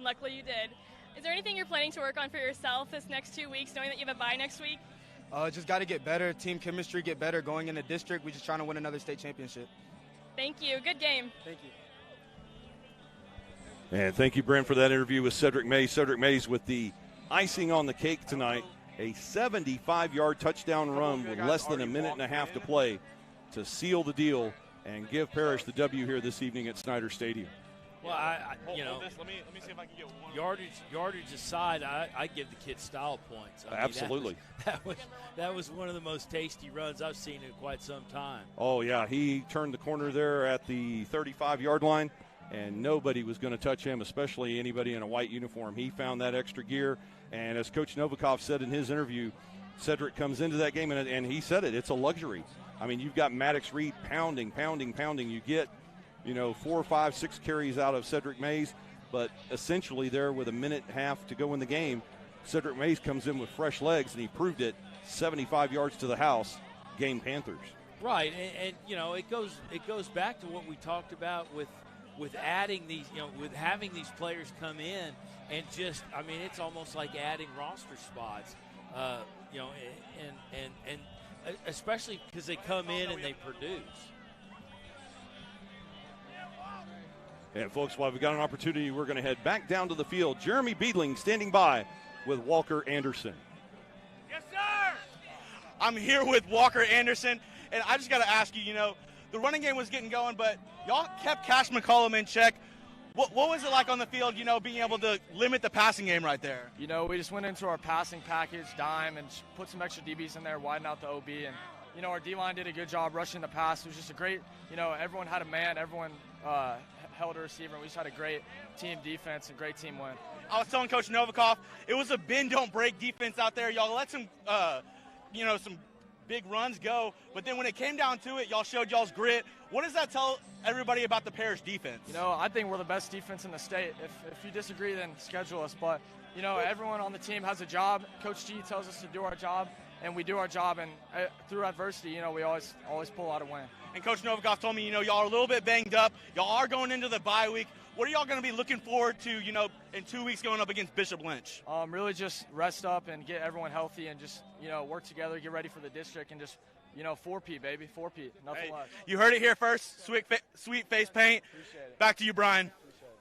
Luckily you did. Is there anything you're planning to work on for yourself this next 2 weeks, knowing that you have a bye next week? Just got to get better, team chemistry, get better. Going into district, we're just trying to win another state championship. Thank you. Good game. Thank you. And thank you, Brent, for that interview with Cedric Mays. Cedric Mays with the icing on the cake tonight. A 75-yard touchdown run with less than a minute and a half to play to seal the deal and give Parish the W here this evening at Snyder Stadium. Well, let me see if I can get one. Yardage aside, I give the kid style points. Absolutely. That was one of the most tasty runs I've seen in quite some time. Oh, yeah. He turned the corner there at the 35-yard line, and nobody was going to touch him, especially anybody in a white uniform. He found that extra gear, and as Coach Novikov said in his interview, Cedric comes into that game, and he said it. It's a luxury. I mean, you've got Maddox Reed pounding. You get 4, 5, 6 carries out of Cedric Mays, but essentially there with a minute and a half to go in the game, Cedric Mays comes in with fresh legs, and he proved it. 75 yards to the house, game Panthers. Right, and it goes back to what we talked about with adding these, with having these players come in and just, it's almost like adding roster spots, and especially because they come in and they produce. And, folks, while we've got an opportunity, we're going to head back down to the field. Jeremy Beedling standing by with Walker Anderson. Yes, sir! I'm here with Walker Anderson, and I just got to ask you, the running game was getting going, but y'all kept Cash McCollum in check. What was it like on the field, being able to limit the passing game right there? We just went into our passing package, dime, and put some extra DBs in there, widen out the OB, and, our D-line did a good job rushing the pass. It was just a great, everyone had a man, everyone held a receiver, and we just had a great team defense and great team win. I was telling Coach Novikov, it was a bend, don't break defense out there. Y'all let some, some big runs go, but then when it came down to it, y'all showed y'all's grit. What does that tell everybody about the Parish defense? I think we're the best defense in the state. If you disagree, then schedule us. But, everyone on the team has a job. Coach G tells us to do our job, and we do our job. And through adversity, we always pull out a win. And Coach Novikov told me, y'all are a little bit banged up. Y'all are going into the bye week. What are y'all going to be looking forward to, in 2 weeks going up against Bishop Lynch? Really just rest up and get everyone healthy and just, work together, get ready for the district, and just, 4-P, baby, 4-P, nothing less. You heard it here first, sweet face paint. Appreciate it. Back to you, Brian.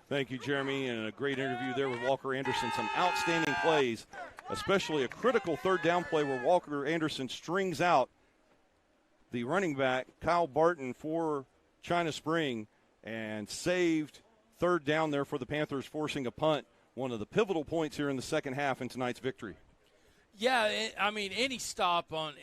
Thank you, Jeremy, and a great interview there with Walker Anderson. Some outstanding plays, especially a critical third down play where Walker Anderson strings out the running back, Kyle Barton, for China Spring and saved third down there for the Panthers, forcing a punt, one of the pivotal points here in the second half in tonight's victory. Yeah, any stop on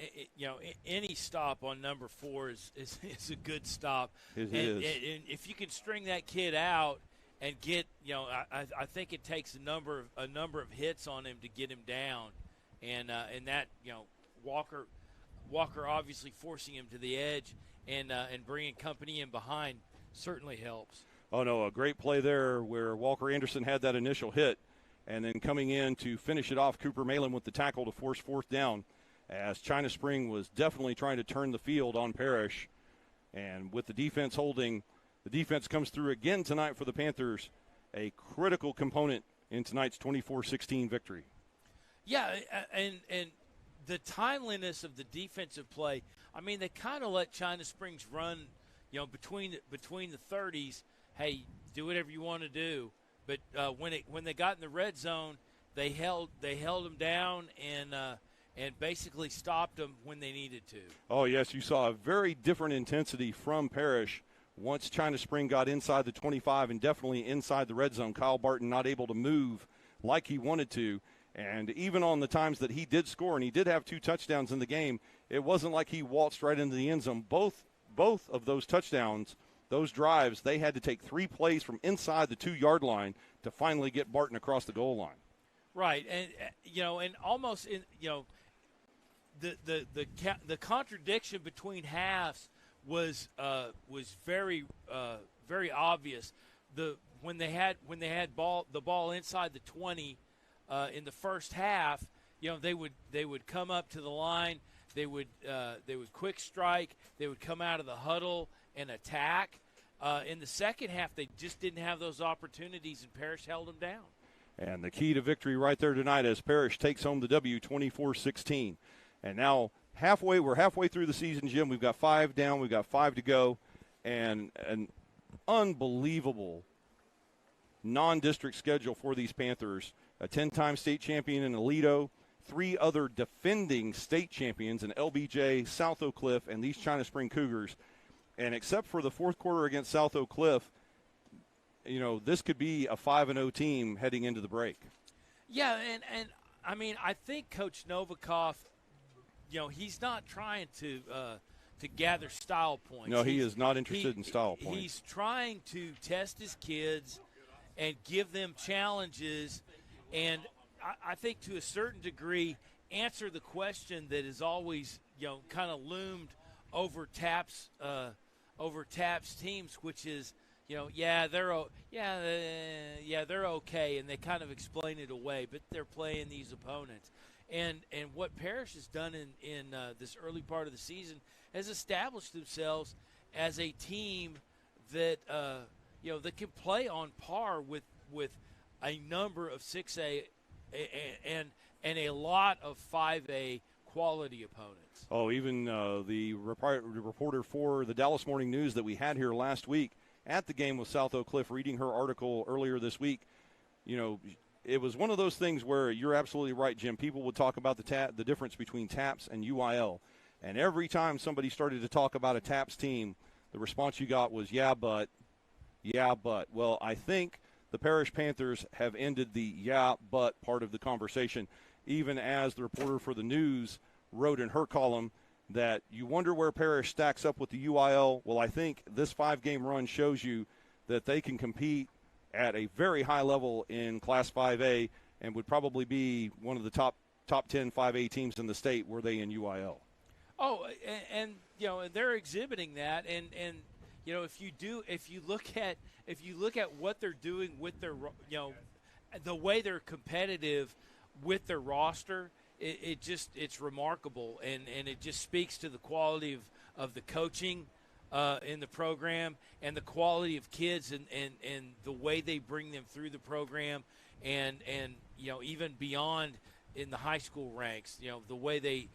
number 4 is a good stop. It is. is. And if you can string that kid out and get, I think it takes a number of hits on him to get him down, and that, Walker obviously forcing him to the edge and bringing company in behind certainly helps. Oh, no, a great play there where Walker Anderson had that initial hit, and then coming in to finish it off, Cooper Malin with the tackle to force fourth down, as China Spring was definitely trying to turn the field on Parish. And with the defense holding, the defense comes through again tonight for the Panthers, a critical component in tonight's 24-16 victory. Yeah, and the timeliness of the defensive play, they kind of let China Springs run, between the 30s, hey, do whatever you want to do. But when they got in the red zone, they held them down and basically stopped them when they needed to. Oh yes, you saw a very different intensity from Parish once China Spring got inside the 25 and definitely inside the red zone. Kyle Barton not able to move like he wanted to. And even on the times that he did score, and he did have 2 touchdowns in the game, it wasn't like he waltzed right into the end zone. Both of those touchdowns, those drives, they had to take 3 plays from inside the 2-yard line to finally get Barton across the goal line. Right, and and almost the contradiction between halves was very very obvious. When they had the ball inside the 20. In the first half, they would come up to the line, they would quick strike, they would come out of the huddle and attack. In the second half, they just didn't have those opportunities, and Parish held them down. And the key to victory right there tonight as Parish takes home the W 24-16. And now we're halfway through the season, Jim. We've got 5 down, we've got 5 to go, and an unbelievable non-district schedule for these Panthers. A 10-time state champion in Aledo, 3 other defending state champions in LBJ, South Oak Cliff, and these China Spring Cougars. And except for the fourth quarter against South Oak Cliff, this could be a 5-0 team heading into the break. Yeah, and I mean, I think Coach Novikov, he's not trying to gather style points. No, he is not interested in style points. He's trying to test his kids and give them challenges, and I think to a certain degree answer the question that is always kind of loomed over TAP's teams, which is they're okay, and they kind of explain it away, but they're playing these opponents. And what Parish has done in this early part of the season has established themselves as a team that that can play on par with a number of 6A and a lot of 5A quality opponents. Oh, even the reporter for the Dallas Morning News that we had here last week at the game with South Oak Cliff, reading her article earlier this week, it was one of those things where you're absolutely right, Jim. People would talk about the difference between TAPS and UIL. And every time somebody started to talk about a TAPS team, the response you got was, yeah, but. Well, I think the Parish Panthers have ended the yeah, but part of the conversation, even as the reporter for the News wrote in her column that you wonder where Parish stacks up with the UIL. Well, I think this 5-game run shows you that they can compete at a very high level in Class 5A and would probably be one of the top 10 5A teams in the state were they in UIL. Oh, and they're exhibiting that, and if you look at what they're doing with their the way they're competitive with their roster, it's remarkable, and it just speaks to the quality of the coaching in the program and the quality of kids and the way they bring them through the program and even beyond in the high school ranks, the way they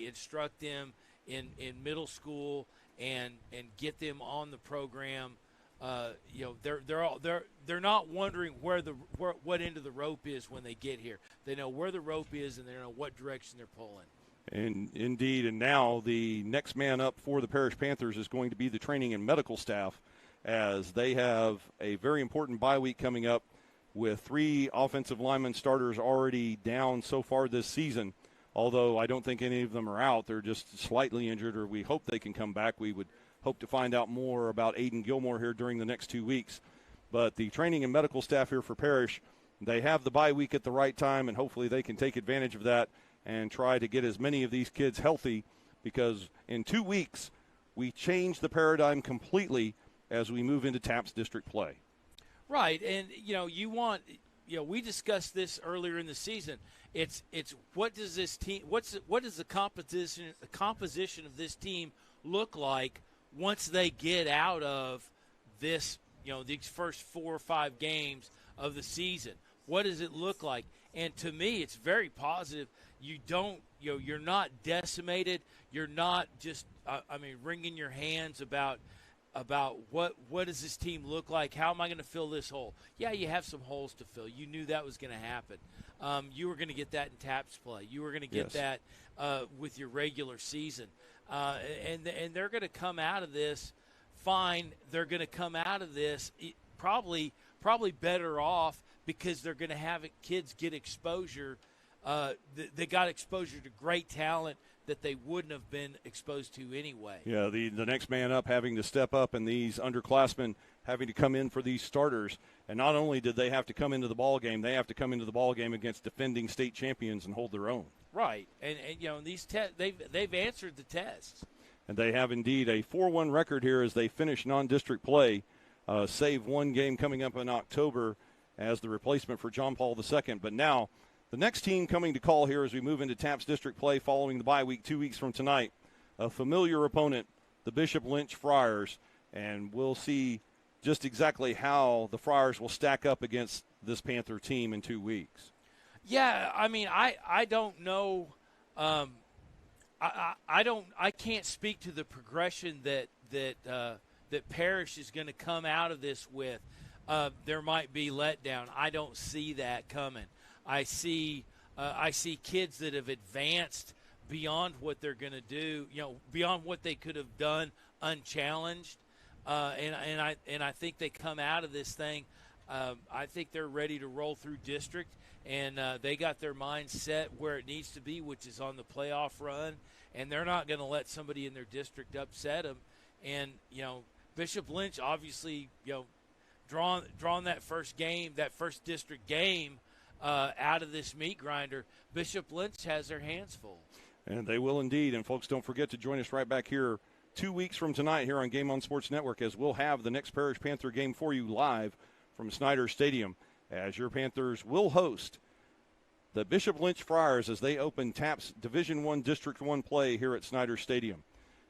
instruct them in middle school and get them on the program. They're not wondering what end of the rope is when they get here. They know where the rope is and they know what direction they're pulling. And indeed, and now the next man up for the Parish Panthers is going to be the training and medical staff, as they have a very important bye week coming up with 3 offensive lineman starters already down so far this season. Although I don't think any of them are out. They're just slightly injured, or we hope they can come back. We would hope to find out more about Aiden Gilmore here during the next 2 weeks. But the training and medical staff here for Parish, they have the bye week at the right time, and hopefully they can take advantage of that and try to get as many of these kids healthy, because in 2 weeks we change the paradigm completely as we move into TAPS district play. Right, and we discussed this earlier in the season. It's what does this team what does the composition of this team look like once they get out of this, these first 4 or 5 games of the season? What does it look like? And to me, it's very positive. You're not decimated. You're not just, wringing your hands about what does this team look like? How am I going to fill this hole? Yeah, you have some holes to fill. You knew that was going to happen. You were going to get that in TAPS play. You were going to get that with your regular season. And they're going to come out of this fine. They're going to come out of this probably better off because they're going to have kids get exposure. They got exposure to great talent that they wouldn't have been exposed to anyway. Yeah, the next man up having to step up, and these underclassmen having to come in for these starters. And not only did they have to come into the ball game, they have to come into the ball game against defending state champions and hold their own. Right, and these they've answered the tests. And they have indeed a 4-1 record here as they finish non-district play, save one game coming up in October as the replacement for John Paul II. But now the next team coming to call here as we move into TAPS district play following the bye week 2 weeks from tonight, a familiar opponent, the Bishop Lynch Friars, and we'll see just exactly how the Friars will stack up against this Panther team in 2 weeks. Yeah, I mean, I don't know. I can't speak to the progression that Parish is going to come out of this with. There might be letdown. I don't see that coming. I see kids that have advanced beyond what they're going to do, beyond what they could have done unchallenged. And I think they come out of this thing. I think they're ready to roll through district, and they got their mind set where it needs to be, which is on the playoff run. And they're not going to let somebody in their district upset them. And Bishop Lynch obviously drawn that first game, that first district game. Out of this meat grinder, Bishop Lynch has their hands full. And they will indeed. And, folks, don't forget to join us right back here 2 weeks from tonight here on Game On Sports Network as we'll have the next Parish Panther game for you live from Snyder Stadium as your Panthers will host the Bishop Lynch Friars as they open TAPS Division I District I play here at Snyder Stadium.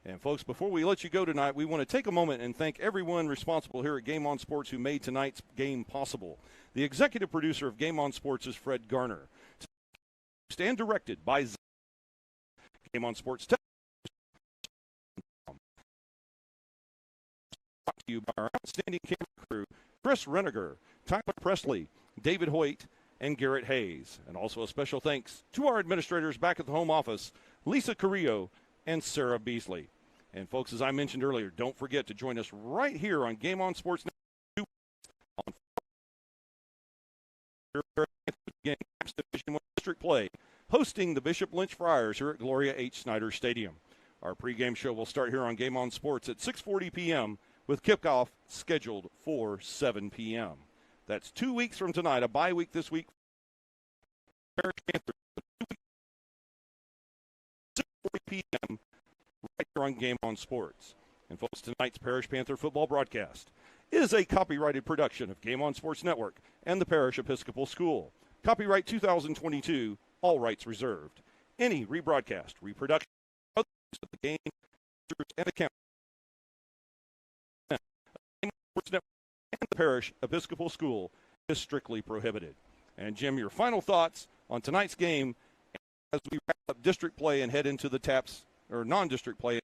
And, folks, before we let you go tonight, we want to take a moment and thank everyone responsible here at Game On Sports who made tonight's game possible. The executive producer of Game On Sports is Fred Garner. And directed by Game On Sports. Brought to you by our outstanding camera crew, Chris Reniger, Tyler Presley, David Hoyt, and Garrett Hayes. And also a special thanks to our administrators back at the home office, Lisa Carrillo and Sarah Beasley. And, folks, as I mentioned earlier, don't forget to join us right here on Game On Sports Network on Division I District play, hosting the Bishop Lynch Friars here at Gloria H. Snyder Stadium. Our pregame show will start here on Game On Sports at 6:40 p.m. with kickoff scheduled for 7 p.m. That's 2 weeks from tonight, a bye week this week. Parish Panthers, 6:40 p.m. right here on Game On Sports. And, folks, tonight's Parish Panther football broadcast is a copyrighted production of Game On Sports Network and the Parish Episcopal School. Copyright 2022, all rights reserved. Any rebroadcast, reproduction, of the game, and account and the Parish Episcopal School is strictly prohibited. And, Jim, your final thoughts on tonight's game as we wrap up district play and head into the TAPS or non-district play.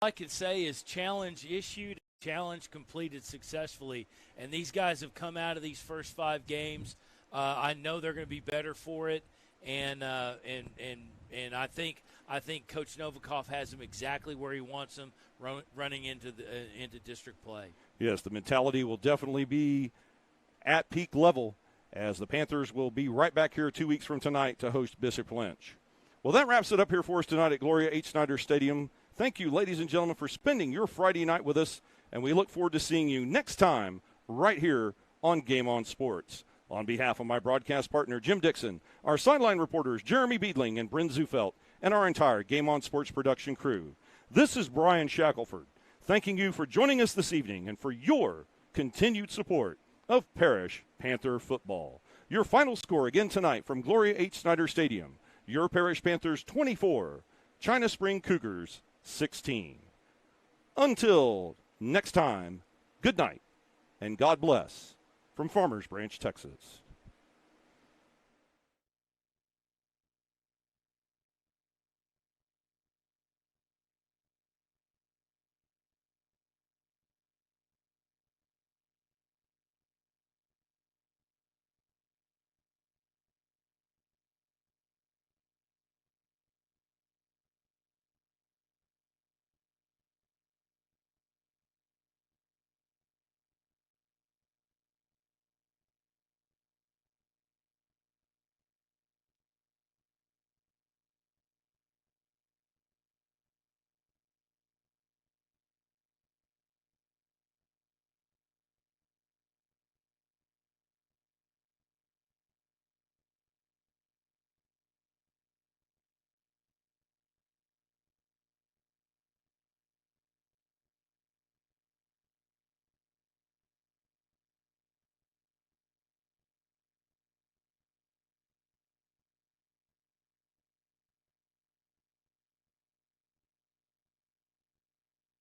All I can say is challenge issued, challenge completed successfully, and these guys have come out of these first 5 games. I know they're going to be better for it, and I think Coach Novikov has them exactly where he wants them running into district play. Yes, the mentality will definitely be at peak level as the Panthers will be right back here 2 weeks from tonight to host Bishop Lynch. Well, that wraps it up here for us tonight at Gloria H. Snyder Stadium. Thank you, ladies and gentlemen, for spending your Friday night with us, and we look forward to seeing you next time right here on Game On Sports. On behalf of my broadcast partner, Jim Dixon, our sideline reporters, Jeremy Beedling and Bryn Zufelt, and our entire Game On Sports production crew, this is Brian Shackelford, thanking you for joining us this evening and for your continued support of Parish Panther football. Your final score again tonight from Gloria H. Snyder Stadium, your Parish Panthers 24, China Spring Cougars 16. Until next time, good night and God bless from Farmers Branch, Texas.